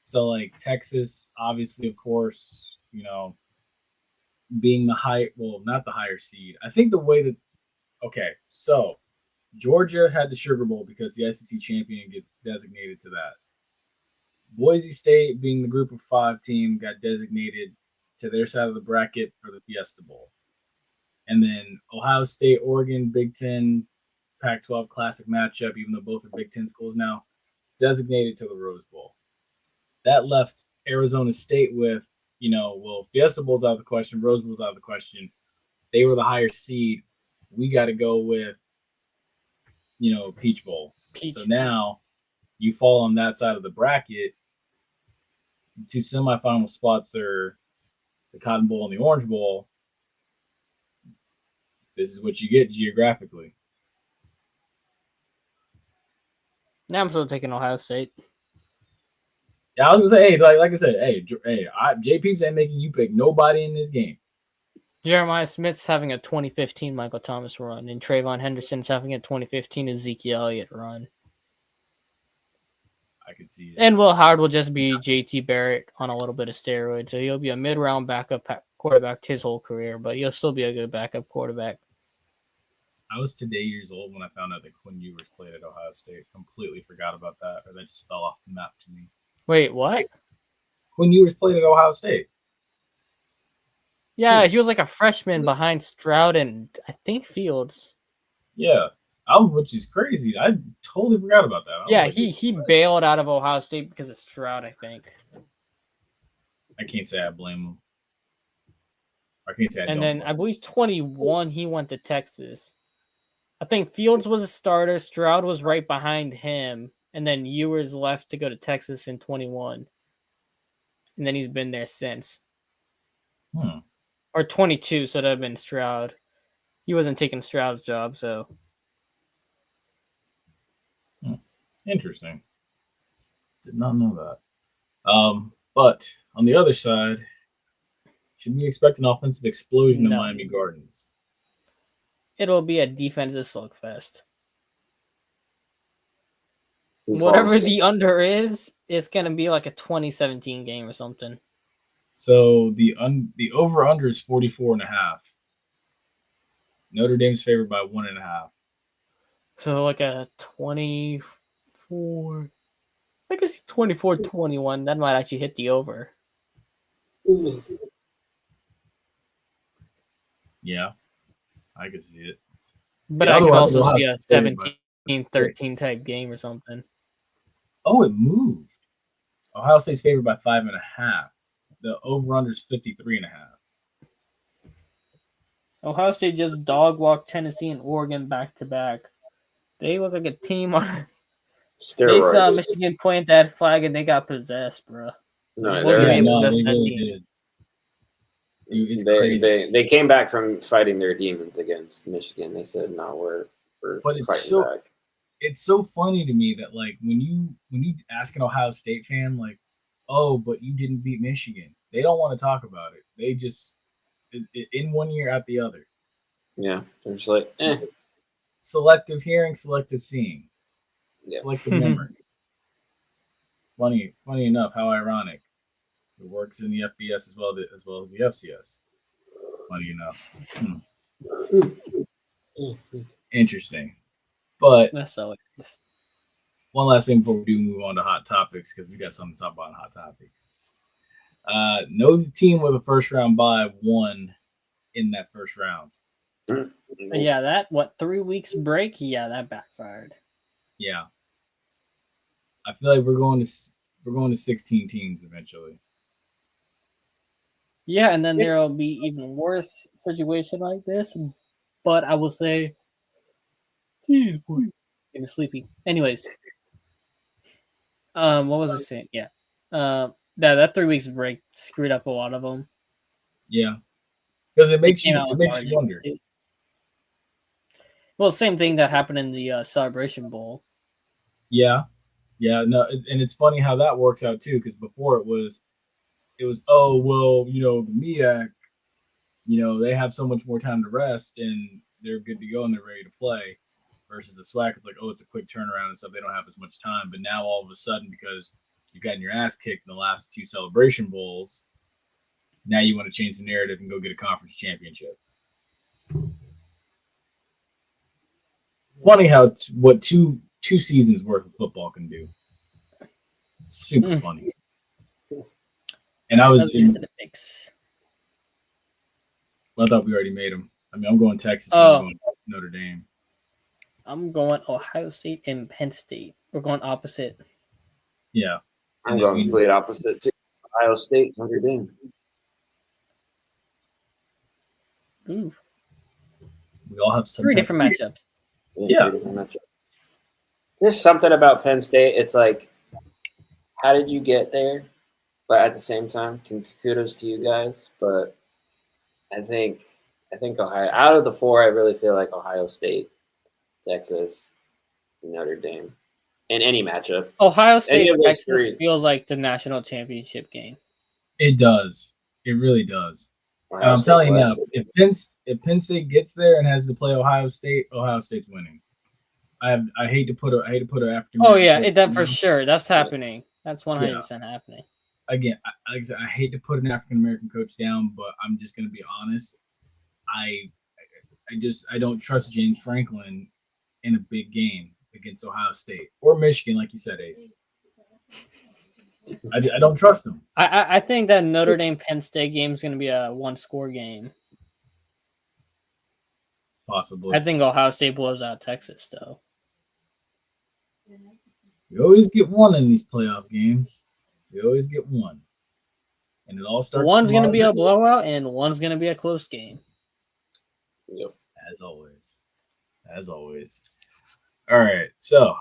Speaker 1: So Texas, obviously, of course, being not the higher seed. I think the way that so Georgia had the Sugar Bowl because the SEC champion gets designated to that. Boise State, being the group of 5 team, got designated to their side of the bracket for the Fiesta Bowl. And then Ohio State, Oregon, Big Ten, Pac-12 classic matchup, even though both are Big Ten schools now, designated to the Rose Bowl. That left Arizona State with, Fiesta Bowl's out of the question, Rose Bowl's out of the question. They were the higher seed. We got to go with, Peach Bowl. So now you fall on that side of the bracket. 2 semifinal spots are the Cotton Bowl and the Orange Bowl. This is what you get geographically.
Speaker 3: Now I'm still taking Ohio State.
Speaker 1: Yeah, I was gonna say, hey, like I said, hey, J Peeps ain't making you pick nobody in this game.
Speaker 3: Jeremiah Smith's having a 2015 Michael Thomas run, and Trayvon Henderson's having a 2015 Ezekiel Elliott run.
Speaker 1: I could see it.
Speaker 3: And Will Howard will just be JT Barrett on a little bit of steroids, so he'll be a mid-round backup quarterback his whole career, but he'll still be a good backup quarterback.
Speaker 1: I was today years old when I found out that Quinn Ewers played at Ohio State. Completely forgot about that, or that just fell off the map to me.
Speaker 3: Wait, what?
Speaker 1: Quinn Ewers played at Ohio State.
Speaker 3: Yeah, he was like a freshman behind Stroud and I think Fields.
Speaker 1: Yeah, which is crazy. I totally forgot about that.
Speaker 3: Yeah, he bailed out of Ohio State because of Stroud, I think.
Speaker 1: I can't say I blame him. I can't say I don't.
Speaker 3: And then I believe 21, he went to Texas. I think Fields was a starter. Stroud was right behind him. And then Ewers left to go to Texas in 21. And then he's been there since. Or 22, so that would have been Stroud. He wasn't taking Stroud's job, so.
Speaker 1: Interesting. Did not know that. But on the other side, should we expect an offensive explosion in Miami Gardens?
Speaker 3: It'll be a defensive slugfest. Whatever the under is, it's going to be like a 2017 game or something.
Speaker 1: So the over-under is 44.5. Notre Dame's favored by 1.5.
Speaker 3: So like a 24... I guess 24-21. That might actually hit the over.
Speaker 1: Yeah, I can see it.
Speaker 3: But I could also see a 17-13 type game or something.
Speaker 1: Oh, it moved. Ohio State's favored by 5.5. The over-under is 53.5.
Speaker 3: Ohio State just dog walked Tennessee and Oregon back to back. They look like a team on steroids. They saw Michigan point that flag and they got possessed, bro.
Speaker 2: No,
Speaker 1: they really did. Crazy.
Speaker 2: They came back from fighting their demons against Michigan. They said, "No, we're fighting back."
Speaker 1: It's so funny to me that like when you ask an Ohio State fan like, "Oh, but you didn't beat Michigan," they don't want to talk about it. They just in one year out the other.
Speaker 2: Yeah, they're just like
Speaker 1: selective hearing, selective seeing, selective memory. Funny enough, how ironic. It works in the FBS as well as the FCS. Funny enough. Interesting. But
Speaker 3: that's so
Speaker 1: one last thing before we do move on to hot topics, because we got something to talk about in hot topics. No team with a first round bye won in that first round.
Speaker 3: Yeah, that 3 weeks break? Yeah, that backfired.
Speaker 1: Yeah. I feel like we're going to 16 teams eventually.
Speaker 3: Yeah, and then there'll be even worse situation like this. But I will say, geez, boy, getting sleepy. Anyways, what was I saying? Yeah, that 3 weeks break screwed up a lot of them.
Speaker 1: Yeah, because it makes you wonder.
Speaker 3: Well, same thing that happened in the Celebration Bowl.
Speaker 1: Yeah, no, and it's funny how that works out too. Because before it was, oh well, the MEAC, they have so much more time to rest and they're good to go and they're ready to play. Versus the SWAC, it's like, oh, it's a quick turnaround and stuff. They don't have as much time. But now all of a sudden, because you've gotten your ass kicked in the last 2 Celebration Bowls, now you want to change the narrative and go get a conference championship. Funny how what two seasons worth of football can do. Super funny. And I was in the mix. Well, I thought we already made them. I mean, I'm going Texas and I'm going Notre Dame.
Speaker 3: I'm going Ohio State and Penn State. We're going opposite.
Speaker 1: Yeah.
Speaker 2: I'm going complete opposite too. Ohio State, Notre Dame.
Speaker 3: Ooh.
Speaker 1: We all have
Speaker 3: 3 different matchups.
Speaker 1: Yeah.
Speaker 2: 3 different matchups. There's something about Penn State. It's like, how did you get there? But at the same time, kudos to you guys. But I think Ohio, out of the 4, I really feel like Ohio State, Texas, Notre Dame. in any matchup.
Speaker 3: Ohio State Texas feels like the national championship game.
Speaker 1: It does. It really does. And I'm telling you now, if Penn State gets there and has to play Ohio State's winning. I hate to put a African.
Speaker 3: Oh yeah, that for sure. That's happening. That's 100% happening.
Speaker 1: Again, like I said, I hate to put an African American coach down, but I'm just going to be honest. I don't trust James Franklin in a big game against Ohio State or Michigan, like you said, Ace. I don't trust him.
Speaker 3: I think that Notre Dame Penn State game is going to be a 1-score game.
Speaker 1: Possibly.
Speaker 3: I think Ohio State blows out Texas, though.
Speaker 1: You always get one in these playoff games. You always get one. And it all starts.
Speaker 3: One's going to be a blowout, and one's going to be a close game.
Speaker 2: Yep.
Speaker 1: As always. All right, so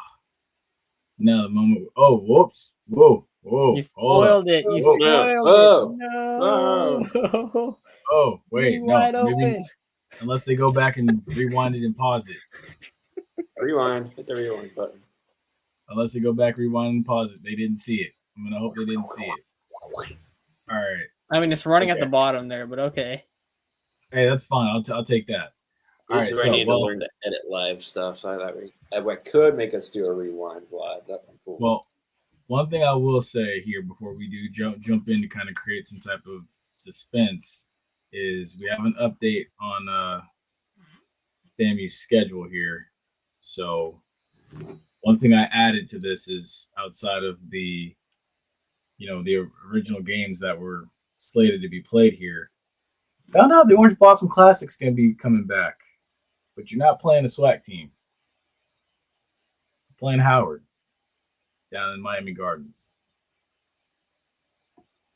Speaker 1: now the moment. Oh, whoops! Whoa!
Speaker 3: You spoiled it. You spoiled it. No.
Speaker 1: Oh, wait,
Speaker 3: wide
Speaker 1: no. Maybe,
Speaker 3: open.
Speaker 1: unless they go back and rewind it and pause it.
Speaker 2: Rewind. Hit the rewind button.
Speaker 1: Unless they go back, rewind, and pause it. They didn't see it. I'm gonna hope they didn't see it. All right.
Speaker 3: I mean, it's running at the bottom there, but okay.
Speaker 1: Hey, that's fine. I'll take that.
Speaker 2: All right, so I need to learn to edit live stuff. So I could make us do a rewind live. That'd be cool.
Speaker 1: Well, one thing I will say here before we do jump in to kind of create some type of suspense is we have an update on FAMU's schedule here. So one thing I added to this is outside of the original games that were slated to be played here, found out the Orange Blossom Classic's going to be coming back, but you're not playing a SWAC team. You're playing Howard down in Miami Gardens.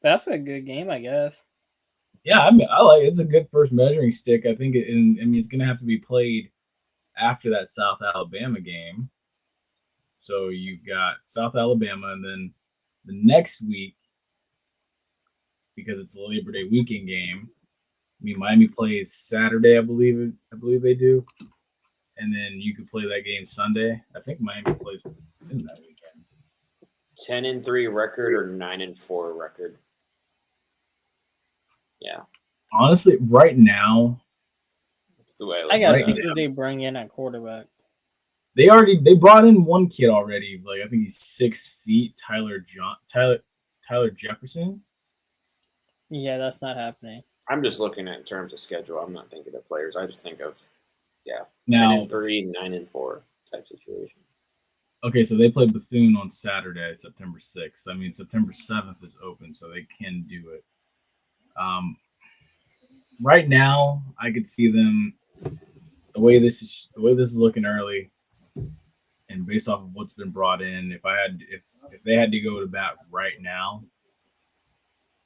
Speaker 3: That's a good game, I guess.
Speaker 1: Yeah, I mean, I like it. It's a good first measuring stick. I think it's going to have to be played after that South Alabama game. So you've got South Alabama, and then the next week, because it's a Labor Day weekend game. I mean, Miami plays Saturday, I believe they do, and then you could play that game Sunday. I think Miami plays in that weekend.
Speaker 2: 10-3 record or 9-4 record. Yeah.
Speaker 1: Honestly, right now,
Speaker 2: that's the way
Speaker 3: I gotta see who they bring in at quarterback.
Speaker 1: They brought in one kid already. Like I think he's 6 feet. Tyler Jefferson.
Speaker 3: Yeah, that's not happening.
Speaker 2: I'm just looking at in terms of schedule. I'm not thinking of players. I just think of 10-3, 9-4 type situation.
Speaker 1: Okay, so they play Bethune on Saturday, September 6th. I mean, September 7th is open, so they can do it. Right now, I could see them the way this is looking early, and based off of what's been brought in. If they had to go to bat right now,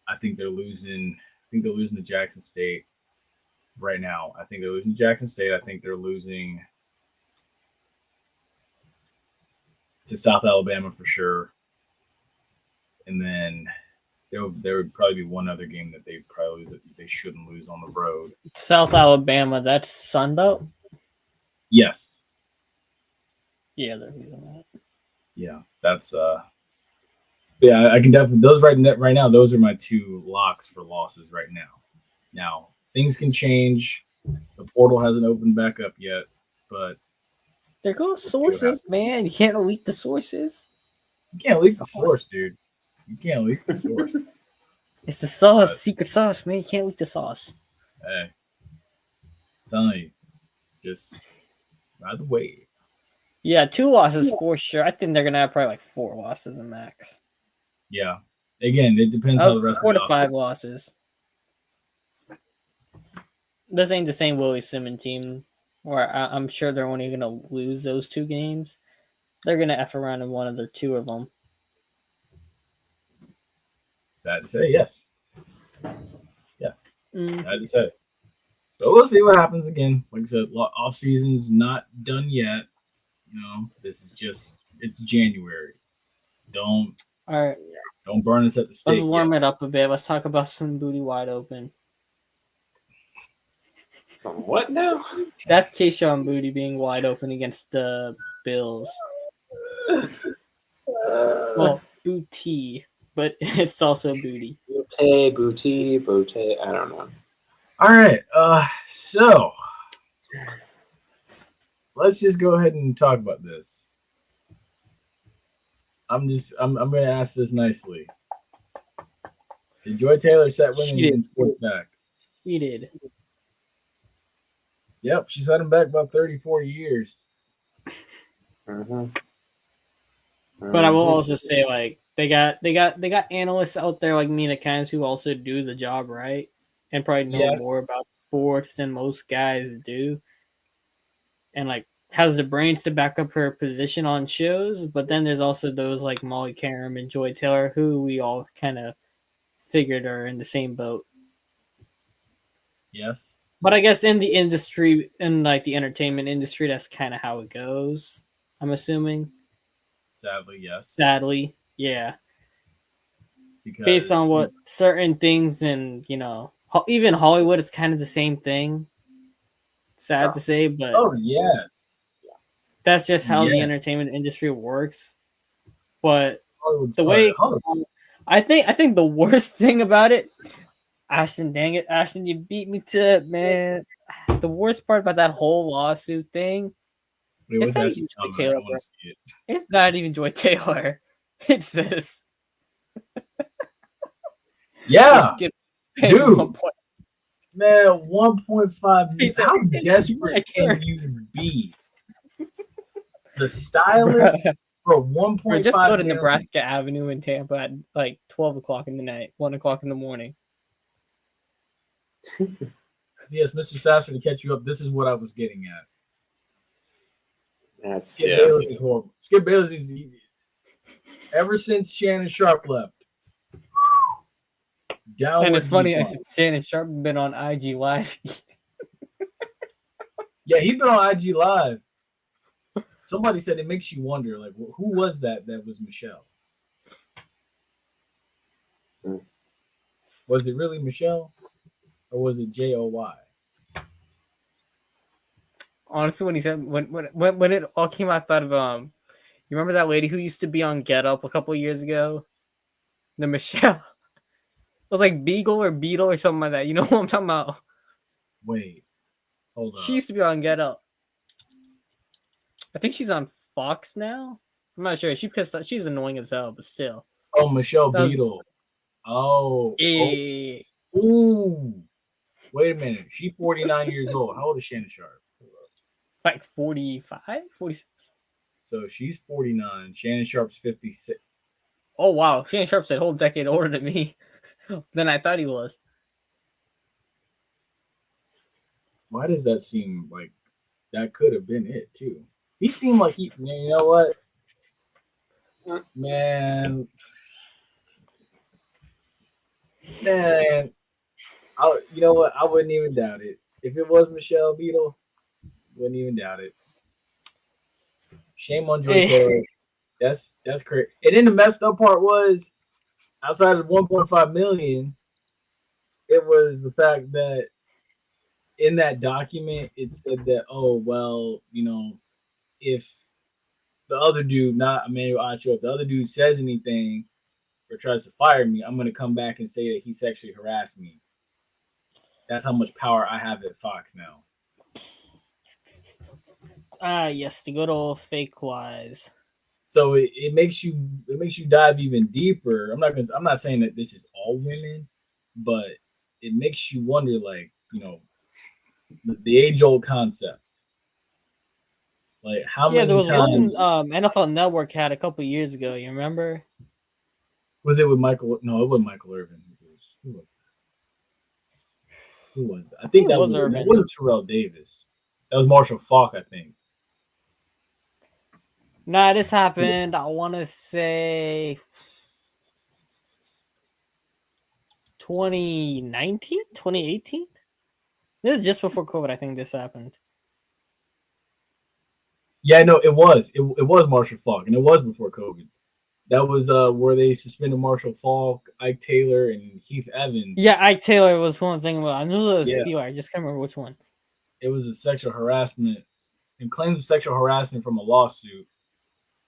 Speaker 1: I think they're losing. I think they're losing to Jackson State right now. I think they're losing to Jackson State. I think they're losing to South Alabama for sure. And then there would probably be one other game that they shouldn't lose on the road.
Speaker 3: South Alabama, that's Sunbelt?
Speaker 1: Yes.
Speaker 3: Yeah, they're losing that.
Speaker 1: Yeah, that's yeah, I can definitely those right now. Those are my two locks for losses right now. Now things can change. The portal hasn't opened back up yet, but
Speaker 3: there goes sources, man. You can't leak the sources.
Speaker 1: You can't leak the source, dude. You can't leak the source.
Speaker 3: It's the sauce, secret sauce, man. You can't leak the sauce.
Speaker 1: Hey, I'm telling you, just ride the wave.
Speaker 3: Yeah, 2 losses for sure. I think they're gonna have probably like 4 losses in max.
Speaker 1: Yeah. Again, it depends how the rest
Speaker 3: 4
Speaker 1: of the
Speaker 3: to 5 losses. This ain't the same Willie Simmons team, where I'm sure they're only gonna lose those 2 games. They're gonna F around in one of their 2 of them.
Speaker 1: Sad to say, yes. Yes. Sad to say. But we'll see what happens again. Like I said, off season's not done yet. You know, this is it's January. Don't burn us at the stake.
Speaker 3: Let's warm it up a bit. Let's talk about some booty wide open.
Speaker 2: Some what now?
Speaker 3: That's Keyshawn Booty being wide open against the Bills. Well, booty, but it's also booty.
Speaker 2: Booty. I don't know.
Speaker 1: All right. So let's just go ahead and talk about this. I'm gonna ask this nicely. Did Joy Taylor set women in sports back?
Speaker 3: She did.
Speaker 1: Yep, she's had him back about 34 years.
Speaker 2: Mm-hmm.
Speaker 3: But I will also say, like, they got analysts out there like Mina Kimes who also do the job right and probably know more about sports than most guys do, and like has the brains to back up her position on shows. But then there's also those like Molly Karam and Joy Taylor who we all kind of figured are in the same boat.
Speaker 1: Yes.
Speaker 3: But I guess in the industry, in like the entertainment industry, that's kind of how it goes. I'm assuming.
Speaker 1: Sadly, yes.
Speaker 3: Sadly, yeah.
Speaker 1: Because
Speaker 3: based on what certain things, and even Hollywood, it's kind of the same thing. Sad to say, but
Speaker 1: yes,
Speaker 3: that's just how the entertainment industry works. But the way I think the worst thing about it, Ashton, dang it, Ashton, you beat me to it, man. The worst part about that whole lawsuit thing, it's not even Joy Taylor, bro. It's not even Joy Taylor. It's this.
Speaker 1: Yeah, dude. Man, 1.5 million. How desperate can you be? The stylist for 1.5
Speaker 3: just go to Nebraska Avenue in Tampa at like 12 o'clock in the night, 1 o'clock in the morning.
Speaker 1: Yes, Mr. Sasser, to catch you up, this is what I was getting at. Skip
Speaker 2: Yeah.
Speaker 1: Bayless is horrible. Skip Bayless is ever since Shannon Sharp left.
Speaker 3: And it's funny, I said Shannon Sharp been on IG Live.
Speaker 1: Yeah, he's been on IG Live. Somebody said it makes you wonder, like, who was that was Michelle? Was it really Michelle? Or was it Joy?
Speaker 3: Honestly, when he said when it all came out, I thought of you remember that lady who used to be on Get Up a couple of years ago? The Michelle. It was like Beagle or Beetle or something like that. You know what I'm talking about?
Speaker 1: Wait. Hold on.
Speaker 3: She used to be on Get Up. I think she's on Fox now. I'm not sure. She pissed off. She's annoying as hell, but still.
Speaker 1: Oh, Michelle Beadle.
Speaker 3: Yeah.
Speaker 1: Ooh. Wait a minute. She's 49 years old. How old is Shannon Sharp?
Speaker 3: Like 45? 46?
Speaker 1: So she's 49. Shannon Sharp's 56.
Speaker 3: Oh, wow. Shannon Sharp's a whole decade older than me than I thought he was.
Speaker 1: Why does that seem like that could have been it, too? He seemed like you know what? Man, you know what? I wouldn't even doubt it. If it was Michelle Beadle, wouldn't even doubt it. Shame on Joy Taylor. That's correct. And then the messed up part was, outside of 1.5 million, it was the fact that in that document it said that, oh well, if the other dude, not Emmanuel Acho, if the other dude says anything or tries to fire me, I'm gonna come back and say that he sexually harassed me. That's how much power I have at Fox now.
Speaker 3: Yes, the good old fake wise.
Speaker 1: So it makes you dive even deeper. I'm not saying that this is all women, but it makes you wonder, like, the age old concept. Like how many
Speaker 3: there was
Speaker 1: times
Speaker 3: one NFL Network had a couple years ago. You remember?
Speaker 1: Was it with Michael? No, it wasn't Michael Irvin. Who was that? I think that wasn't Terrell Davis. That was Marshall Faulk, I think.
Speaker 3: Nah, this happened, I want to say 2019, 2018? This is just before COVID, I think this happened.
Speaker 1: Yeah, no, it was. It was Marshall Faulk, and it was before COVID. That was where they suspended Marshall Faulk, Ike Taylor, and Heath Evans.
Speaker 3: Yeah, Ike Taylor was one thing about. I knew it was Steeler. I just can't remember which one.
Speaker 1: It was a sexual harassment and claims of sexual harassment from a lawsuit.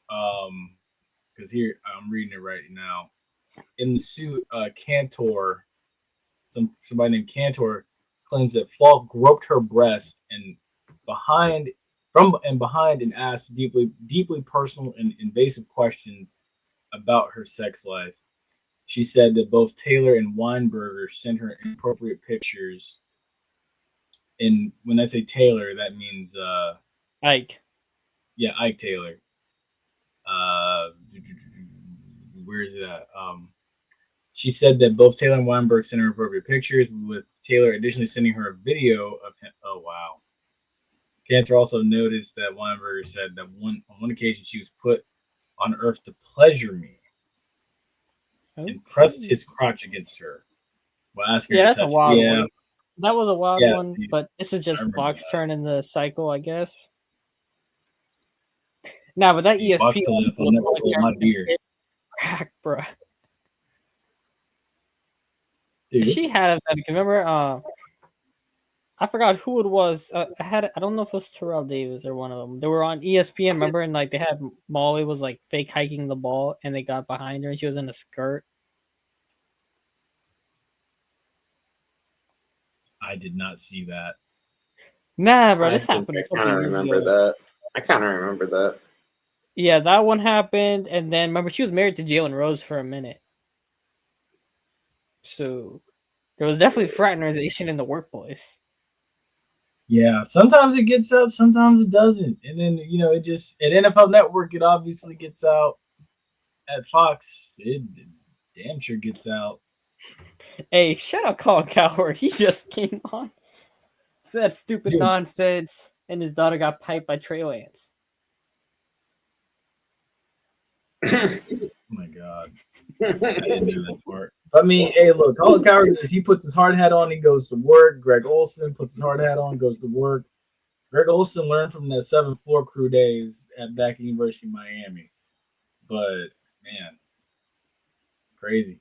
Speaker 1: because here I'm reading it right now. In the suit, Cantor, somebody named Cantor claims that Falk groped her breast and behind and asked deeply personal and invasive questions about her sex life. She said that both Taylor and Weinberger sent her inappropriate pictures. And when I say Taylor, that means
Speaker 3: Ike.
Speaker 1: Yeah, Ike Taylor. Where is it at? She said that both Taylor and Weinberg sent her inappropriate pictures, with Taylor additionally sending her a video of him. Oh, wow. Cantor also noticed that Weinberger said that on one occasion she was put on Earth to pleasure me and pressed his crotch against her while asking her to touch.
Speaker 3: That's a wild one. That was a wild one,
Speaker 1: see,
Speaker 3: but this is just Fox turning the cycle, I guess. Nah, but that ESPN
Speaker 1: my beard.
Speaker 3: Crack, bro.
Speaker 1: Dude,
Speaker 3: she had a remember I forgot who it was. I don't know if it was Terrell Davis or one of them. They were on ESPN, remember, and like they had Molly was like fake hiking the ball, and they got behind her, and she was in a skirt.
Speaker 1: I did not see that.
Speaker 3: Nah, bro, this happened.
Speaker 2: I kind of remember that.
Speaker 3: Yeah, that one happened, and then remember she was married to Jalen Rose for a minute. So there was definitely fraternization in the workplace.
Speaker 1: Yeah, sometimes it gets out, sometimes it doesn't. And then, it just, at NFL Network, it obviously gets out. At Fox, it damn sure gets out.
Speaker 3: Hey, shout out Colin Cowherd. He just came on. Said stupid nonsense, and his daughter got piped by Trey Lance.
Speaker 1: Oh my God. I didn't know that part. I mean, hey, look, Colin Cowherd, he puts his hard hat on, he goes to work. Greg Olsen puts his hard hat on, goes to work. Greg Olsen learned from the 7th floor crew days back at University of Miami. But, man, crazy.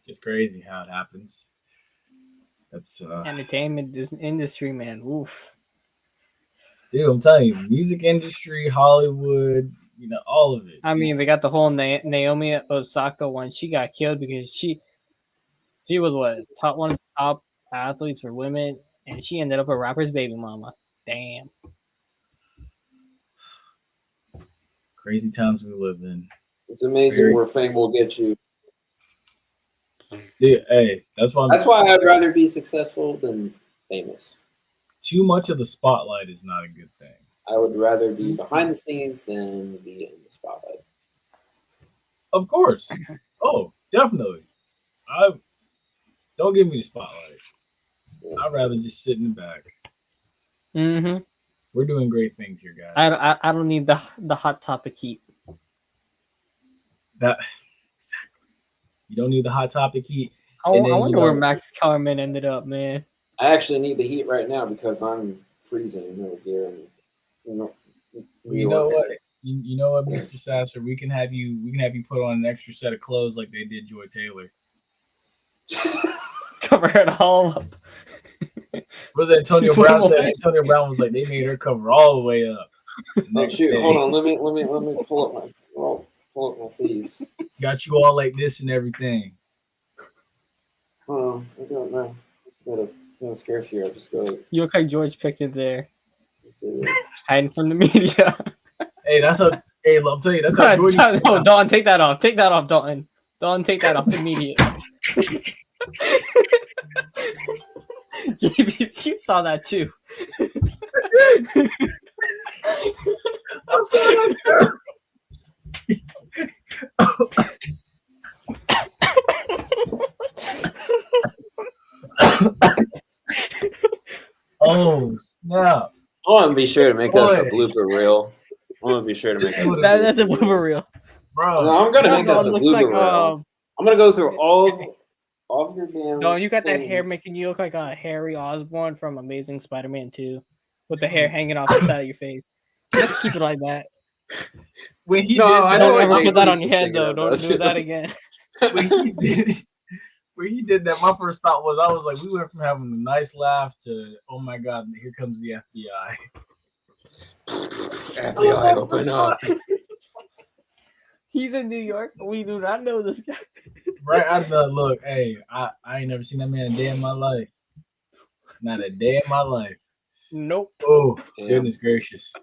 Speaker 1: It's crazy how it happens. That's
Speaker 3: entertainment industry, man. Oof.
Speaker 1: Dude, I'm telling you, music industry, Hollywood, all of it.
Speaker 3: I mean, they got the whole Naomi Osaka one. She got killed because she was one of the top athletes for women, and she ended up a rapper's baby mama. Damn.
Speaker 1: Crazy times we live in.
Speaker 2: It's amazing where fame will get you.
Speaker 1: Dude, hey, that's why
Speaker 2: I'd rather be successful than famous.
Speaker 1: Too much of the spotlight is not a good thing.
Speaker 2: I would rather be behind the scenes than be in the spotlight.
Speaker 1: Of course. Oh, definitely. Don't give me the spotlight. I'd rather just sit in the back.
Speaker 3: Mm-hmm.
Speaker 1: We're doing great things here, guys.
Speaker 3: I don't need the hot topic heat.
Speaker 1: That exactly. You don't need the hot topic heat.
Speaker 3: I wonder where Max Kellerman ended up, man.
Speaker 2: I actually need the heat right now because I'm freezing over here. And,
Speaker 1: you know what? You know what, Mr. Sasser? We can have you put on an extra set of clothes like they did Joy Taylor.
Speaker 3: Cover it all up.
Speaker 1: What was that Antonio Brown said? Antonio Brown was like, they made her cover all the way up.
Speaker 2: Oh shoot! Hold on. Let me pull up my sleeves.
Speaker 1: Got you all like this and everything.
Speaker 2: Oh, I don't know. Got a scare fear. I'll just go.
Speaker 3: You look like George Pickens there, hiding from the media.
Speaker 1: Hey, that's how. Hey, I'll tell you, that's how Jordan.
Speaker 3: No, Dawn, take that off. Take that off, Dawn. Dawn, take that off immediately. You saw that too.
Speaker 1: I saw that too. Oh snap!
Speaker 2: I want to be sure to make us a blooper reel. I want to be sure to make us
Speaker 3: that's a blooper reel,
Speaker 2: bro. No, I'm gonna make us a blooper reel. I'm gonna go through all of your damn.
Speaker 3: No, you got that hair making you look like a Harry Osborn from Amazing Spider-Man 2, with the hair hanging off the side of your face. Just keep it like that.
Speaker 1: When he
Speaker 3: don't ever put that on your head though. Don't do that again.
Speaker 1: When he did that, my first thought was, I was like, we went from having a nice laugh to, oh my God, here comes the FBI.
Speaker 2: FBI, open up.
Speaker 3: He's in New York. We do not know this guy.
Speaker 1: Right out of the look, hey, I ain't never seen that man a day in my life. Not a day in my life.
Speaker 3: Nope.
Speaker 1: Oh, goodness gracious.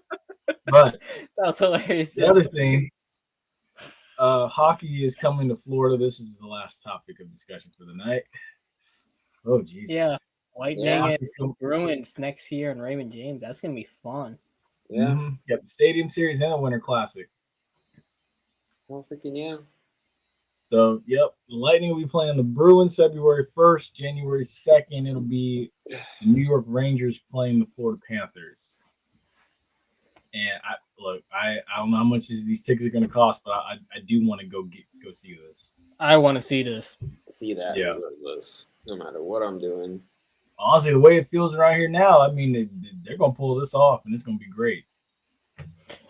Speaker 1: But
Speaker 3: that was hilarious.
Speaker 1: The other thing, hockey is coming to Florida. This is the last topic of discussion for the night. Oh, Jesus.
Speaker 3: Yeah. Lightning and Bruins next year in Raymond James. That's going to be fun.
Speaker 2: Yeah.
Speaker 1: Mm-hmm. Got the Stadium Series and the Winter Classic.
Speaker 2: Oh, freaking yeah.
Speaker 1: So, yep, the Lightning will be playing the Bruins February 1st. January 2nd, it'll be the New York Rangers playing the Florida Panthers. And I don't know how much these tickets are going to cost, but I do want to go see this.
Speaker 3: I want to see this.
Speaker 2: See that regardless, no matter what I'm doing.
Speaker 1: Honestly, the way it feels around here now, I mean, they're going to pull this off, and it's going to be great.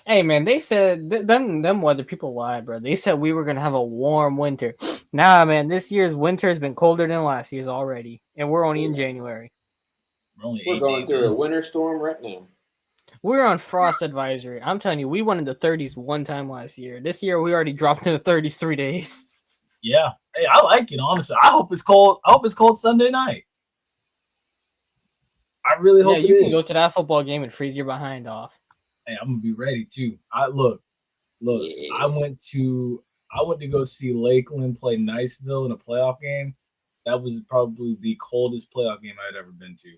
Speaker 3: Hey, man, they said, them weather people lie, bro. They said we were going to have a warm winter. Nah, man, this year's winter has been colder than last year's already, and we're only in January.
Speaker 2: We're going through a winter storm right now.
Speaker 3: We're on frost advisory. I'm telling you, we went in the 30s one time last year. This year, we already dropped in the 30s 3 days.
Speaker 1: Yeah. Hey, I like it, honestly. I hope it's cold. I hope it's cold Sunday night. I really hope
Speaker 3: you can go to that football game and freeze your behind off.
Speaker 1: Hey, I'm gonna be ready too. Look. Yeah. I went to go see Lakeland play Niceville in a playoff game. That was probably the coldest playoff game I'd ever been to.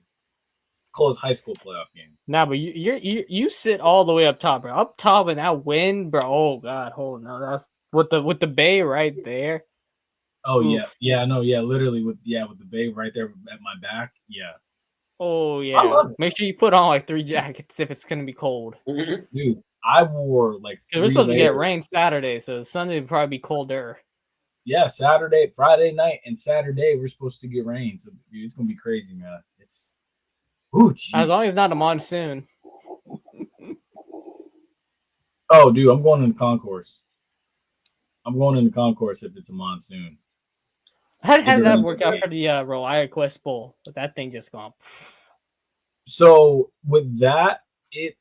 Speaker 1: Coldest high school playoff game.
Speaker 3: Nah, but you sit all the way up top, bro. Up top and that wind, bro. Oh God, hold on. That's with the bay right there.
Speaker 1: Oh Oof. yeah, no, yeah, literally with the bay right there at my back. Yeah.
Speaker 3: Oh yeah. I love it. Make sure you put on like 3 jackets if it's gonna be cold.
Speaker 1: Dude, I wore like 3
Speaker 3: we're supposed to get rain Saturday, so Sunday would probably be colder.
Speaker 1: Yeah, Friday night and Saturday we're supposed to get rain. So dude, it's gonna be crazy, man. It's
Speaker 3: as long as it's not a monsoon.
Speaker 1: Oh, dude, I'm going in the concourse. If it's a monsoon.
Speaker 3: How did that work out for the Reliant Quest Bowl? With that thing just gone.
Speaker 1: So with that, it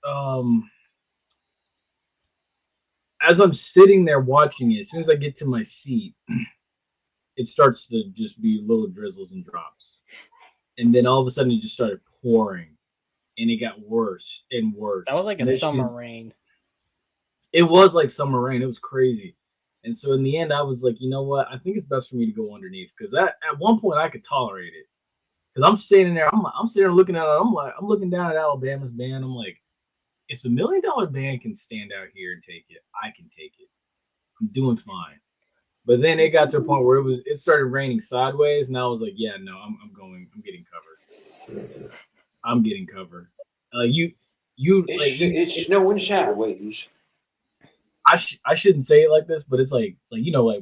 Speaker 1: as I'm sitting there watching it, as soon as I get to my seat, it starts to just be little drizzles and drops. And then all of a sudden it just started pouring. And it got worse and worse.
Speaker 3: That was like a summer rain.
Speaker 1: It was like summer rain. It was crazy. And so in the end, I was like, you know what? I think it's best for me to go underneath. Because at one point I could tolerate it. Because I'm sitting there, I'm sitting there looking at it. I'm looking down at Alabama's band. I'm like, if the $1 Million Band can stand out here and take it, I can take it. I'm doing fine. But then it got to a point where it started raining sideways, and I was like, yeah, no, I'm getting covered. I'm getting covered.
Speaker 2: It's no one shot. Wait,
Speaker 1: I shouldn't say it like this, but it's like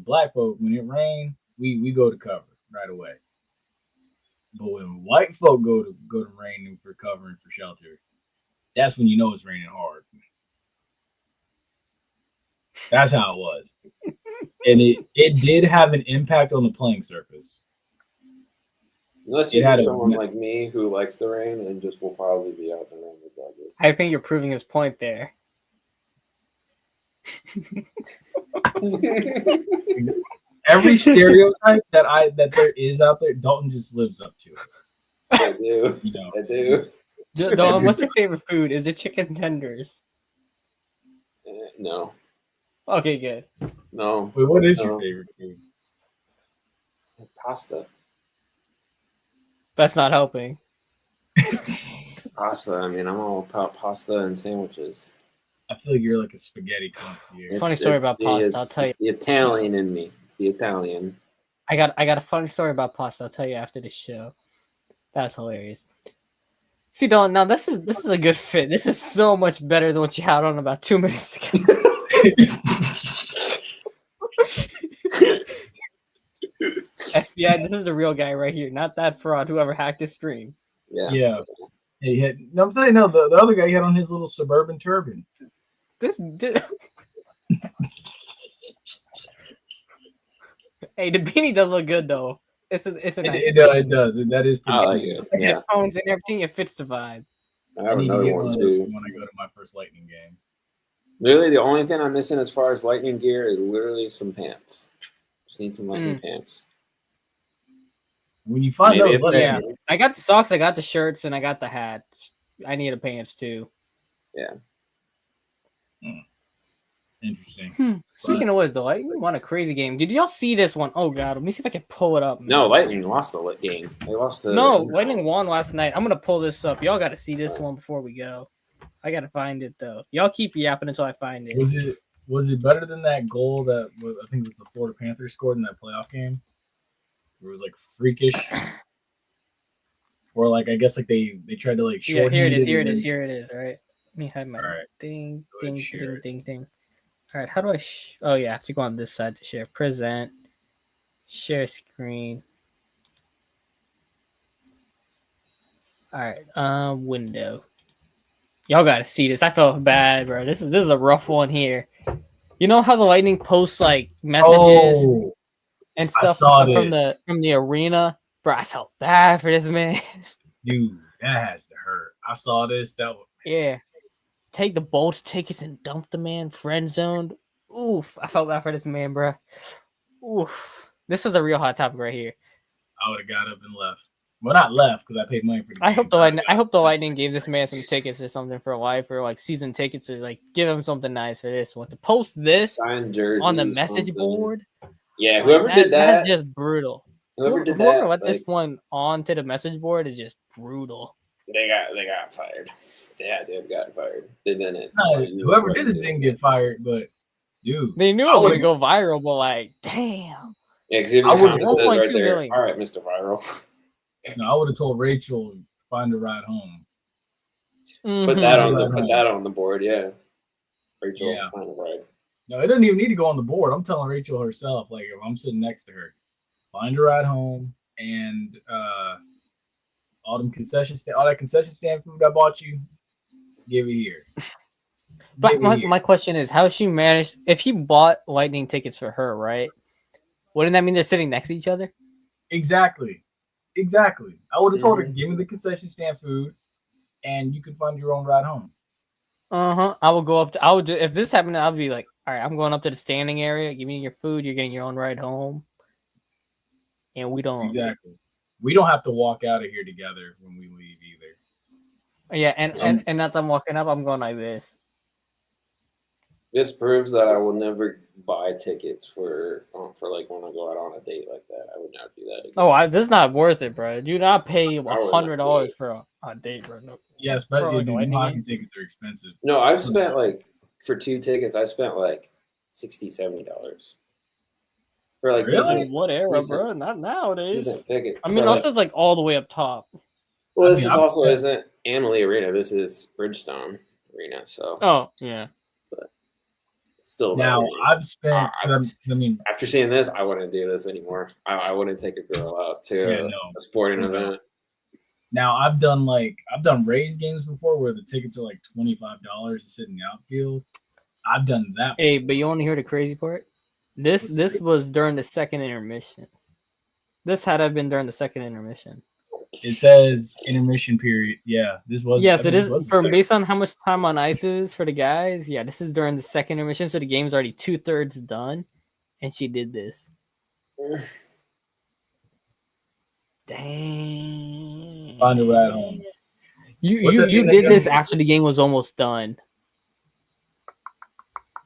Speaker 1: black folk, when it rain, we go to cover right away. But when white folk go to rain for cover and for shelter, that's when you know it's raining hard. That's how it was. And it did have an impact on the playing surface.
Speaker 2: Unless you have someone like me who likes the rain and just will probably be out in the rain regardless.
Speaker 3: I think you're proving his point there.
Speaker 1: Every stereotype that there is out there, Dalton just lives up to it.
Speaker 2: I do. I do.
Speaker 3: Dalton, what's your favorite food? Is it chicken tenders?
Speaker 2: No.
Speaker 3: Okay, good.
Speaker 2: No.
Speaker 1: Wait, what is your favorite food?
Speaker 2: Pasta.
Speaker 3: That's not helping.
Speaker 2: Pasta. I mean, I'm all about pasta and sandwiches.
Speaker 1: I feel like you're like a spaghetti concierge.
Speaker 3: Funny story about pasta. I'll tell you.
Speaker 2: It's the Italian in me. It's the Italian.
Speaker 3: I got a funny story about pasta. I'll tell you after the show. That's hilarious. See, Dalton, now this is a good fit. This is so much better than what you had on about 2 minutes ago. Yeah, this is the real guy right here, not that fraud whoever hacked his stream.
Speaker 1: Yeah. I'm saying no. The other guy he had on his little suburban turban.
Speaker 3: Hey, the beanie does look good though. It's a nice.
Speaker 1: It does. That is pretty cool.
Speaker 3: The headphones and everything, it fits the vibe.
Speaker 2: I have another one too
Speaker 1: when I go to my first Lightning game.
Speaker 2: Literally, the only thing I'm missing as far as lightning gear is literally some pants. Just need some lightning pants.
Speaker 1: When you find those,
Speaker 3: I got the socks, I got the shirts, and I got the hat. I need the pants too.
Speaker 2: Yeah.
Speaker 1: Interesting.
Speaker 3: Speaking of which, though, Lightning won a crazy game. Did y'all see this one? Oh god, let me see if I can pull it up. Man.
Speaker 2: No, Lightning lost the game. They lost the.
Speaker 3: No, Lightning won last night. I'm gonna pull this up. Y'all got to see this one before we go. I gotta find it though. Y'all keep yapping until I find it.
Speaker 1: Was it better than that goal that I think it was the Florida Panthers scored in that playoff game? Where it was like freakish, or like I guess like they tried to like shorthand
Speaker 3: here it is.
Speaker 1: it.
Speaker 3: Here it is. All right, let me hide my ding. All right, how do I? Oh yeah, I have to go on this side to share. Present, share screen. All right, window. Y'all gotta see this. I felt bad, bro. This is a rough one here. You know how the Lightning posts like messages and stuff from the arena, bro? I felt bad for this man.
Speaker 1: Dude, that has to hurt. I saw this.
Speaker 3: Yeah. Take the Bolts tickets and dump the man. Friend zoned. Oof. I felt bad for this man, bro. Oof. This is a real hot topic right here.
Speaker 1: I would have got up and left. Well, not left because I paid money for the game.
Speaker 3: I hope the Lightning gave this man some tickets or something for life, or like season tickets, or like give him something nice for this one. To post this on the message board.
Speaker 2: Yeah, whoever did that.
Speaker 3: That's just brutal.
Speaker 2: Whoever
Speaker 3: let this one onto the message board is just brutal.
Speaker 2: They got fired. Yeah, they've gotten fired. They didn't.
Speaker 1: No, whoever did this didn't get fired, but dude,
Speaker 3: they knew it was gonna go viral. But like, damn.
Speaker 2: Yeah, because I would have right there. All right, Mr. Viral.
Speaker 1: No, I would have told Rachel find a ride home.
Speaker 2: Mm-hmm. Put that on the board, yeah. Rachel, find a ride.
Speaker 1: No, it doesn't even need to go on the board. I'm telling Rachel herself, like if I'm sitting next to her, find a ride home and all that concession stand food I bought you, give it here.
Speaker 3: But my question is, how she managed? If he bought Lightning tickets for her, right? Wouldn't that mean they're sitting next to each other?
Speaker 1: Exactly. I would have told her, give me the concession stand food, and you can find your own ride home.
Speaker 3: I will go up to. If this happened, I'll be like, all right, I'm going up to the standing area. Give me your food. You're getting your own ride home, and we don't
Speaker 1: We don't have to walk out of here together when we leave either.
Speaker 3: Yeah, and as I'm walking up, I'm going like this.
Speaker 2: This proves that I will never buy tickets for like when I go out on a date like that. I would never do that again.
Speaker 3: Oh, this is not worth it, bro. Do not pay $100 for a date, bro. No.
Speaker 1: Yes, but hockey tickets are expensive.
Speaker 2: No, I've spent like for 2 tickets. I spent like $60, $70 for like
Speaker 3: what era, bro? Not nowadays.
Speaker 2: I
Speaker 3: mean, also it's like all the way up top.
Speaker 2: Well, this isn't Amalie Arena. This is Bridgestone Arena. So.
Speaker 3: Oh yeah.
Speaker 2: Still
Speaker 1: now I've spent
Speaker 2: after seeing this, I wouldn't do this anymore. I wouldn't take a girl out to a sporting event.
Speaker 1: Now I've done Rays games before where the tickets are like $25 to sit in the outfield. I've done that.
Speaker 3: Hey, but you want to hear the crazy part? This was during the second intermission. This had to have been during the second intermission.
Speaker 1: It says intermission period. Yeah, this was.
Speaker 3: Yes, it is. Based on how much time on ice is for the guys. Yeah, this is during the second intermission, so the game's already 2/3 done, and she did this. Dang.
Speaker 1: Find a ride home.
Speaker 3: You did this after the game was almost done.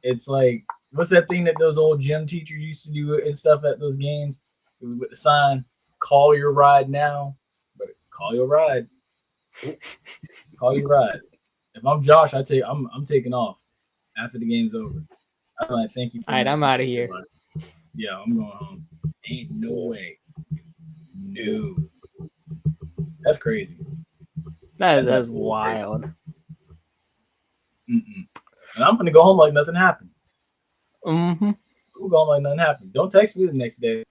Speaker 1: It's like, what's that thing that those old gym teachers used to do and stuff at those games with the sign, "Call your ride now." Call your ride. Call your ride. If I'm Josh, I'm taking off after the game's over. I'm like, thank you.
Speaker 3: All right, I'm out of here.
Speaker 1: Yeah, I'm going home. Ain't no way. No. That's crazy.
Speaker 3: That's wild.
Speaker 1: And I'm gonna go home like nothing happened.
Speaker 3: Mm-hmm.
Speaker 1: We're going like nothing happened. Don't text me the next day.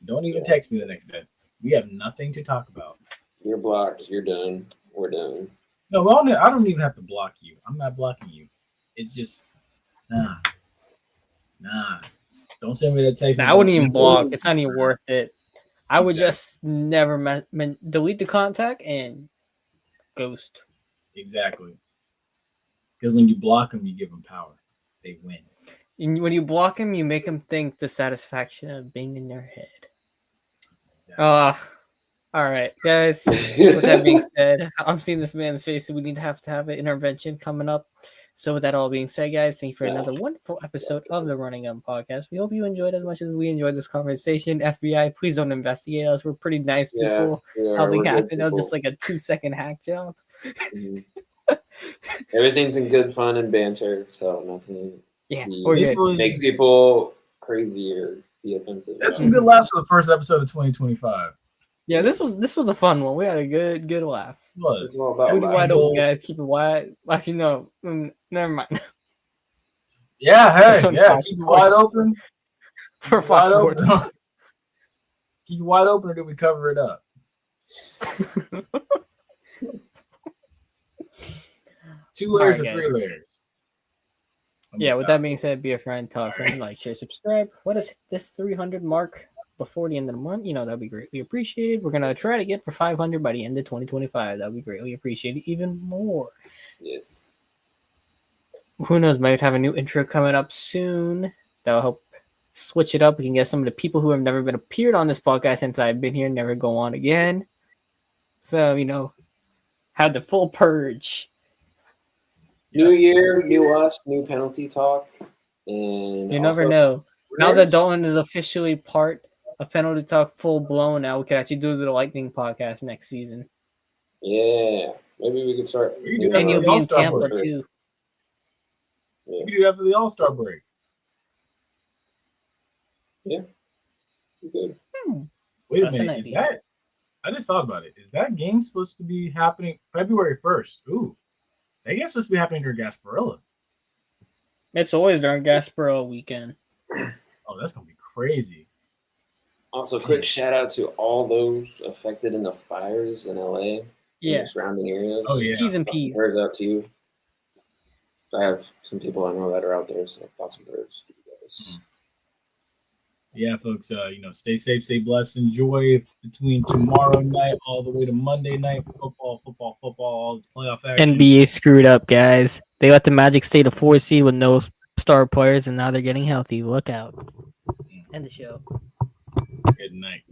Speaker 1: Don't even text me the next day. We have nothing to talk about.
Speaker 2: You're blocked. You're done. We're done.
Speaker 1: No, I don't even have to block you. I'm not blocking you. It's just, nah. Don't send me that text.
Speaker 3: I wouldn't even block. It's not even worth it. I would just never delete the contact and ghost.
Speaker 1: Exactly. Because when you block them, you give them power. They win.
Speaker 3: And when you block them, you make them think the satisfaction of being in your head.
Speaker 1: Exactly.
Speaker 3: All right, guys. With that being said, I'm seeing this man's face, so we need to have an intervention coming up. So with that all being said, guys, thank you for another wonderful episode of the Running Gun Podcast. We hope you enjoyed as much as we enjoyed this conversation. FBI, please don't investigate us. We're pretty nice people. Nothing happened. It was just like a 2-second hack job.
Speaker 2: Mm-hmm. Everything's in good fun and banter, so nothing.
Speaker 3: We're good.
Speaker 2: Make people crazy or be offensive.
Speaker 1: That's some good laughs for the first episode of 2025.
Speaker 3: Yeah, this was a fun one. We had a good laugh.
Speaker 1: It was.
Speaker 3: Keep it wide open, guys. Keep it wide. Actually, no. Never mind.
Speaker 1: Yeah, hey, keep it wide open.
Speaker 3: For Fox Sports.
Speaker 1: Keep it wide open, or do we cover it up? 2 layers or 3 layers?
Speaker 3: With that being said, be a friend, tell a friend, like, share, subscribe. What is this 300 mark before the end of the month? That'd be greatly appreciated. We're gonna try to get for 500 by the end of 2025. That'd be greatly appreciated even more.
Speaker 2: Yes.
Speaker 3: Who knows? Might have a new intro coming up soon. That'll help switch it up. We can get some of the people who have never been appeared on this podcast since I've been here never go on again. So have the full purge.
Speaker 2: New year, new us, new penalty talk. And
Speaker 3: you never know. Now that Dalton is officially part of Penalty Talk full blown, now we can actually do the Lightning podcast next season.
Speaker 2: Yeah. Maybe we could start.
Speaker 3: And you'll be in Tampa too.
Speaker 1: Yeah. You can do after the All-Star break.
Speaker 2: Yeah. Good.
Speaker 1: Wait a minute. Is that? I just thought about it. Is that game supposed to be happening February 1st? Ooh. That game's supposed to be happening during Gasparilla.
Speaker 3: It's always during Gasparilla weekend.
Speaker 1: Oh, that's going to be crazy.
Speaker 2: Also, quick shout out to all those affected in the fires in LA.
Speaker 3: Yeah.
Speaker 2: And surrounding areas.
Speaker 3: Oh, yeah. Keys and peas.
Speaker 2: Prayers out to you. I have some people I know that are out there, so thoughts and prayers to you guys.
Speaker 1: Yeah, folks, stay safe, stay blessed. Enjoy between tomorrow night all the way to Monday night. Football, all this playoff action.
Speaker 3: NBA screwed up, guys. They let the Magic stay the 4 seed with no star players, and now they're getting healthy. Look out. End the show.
Speaker 1: Good night.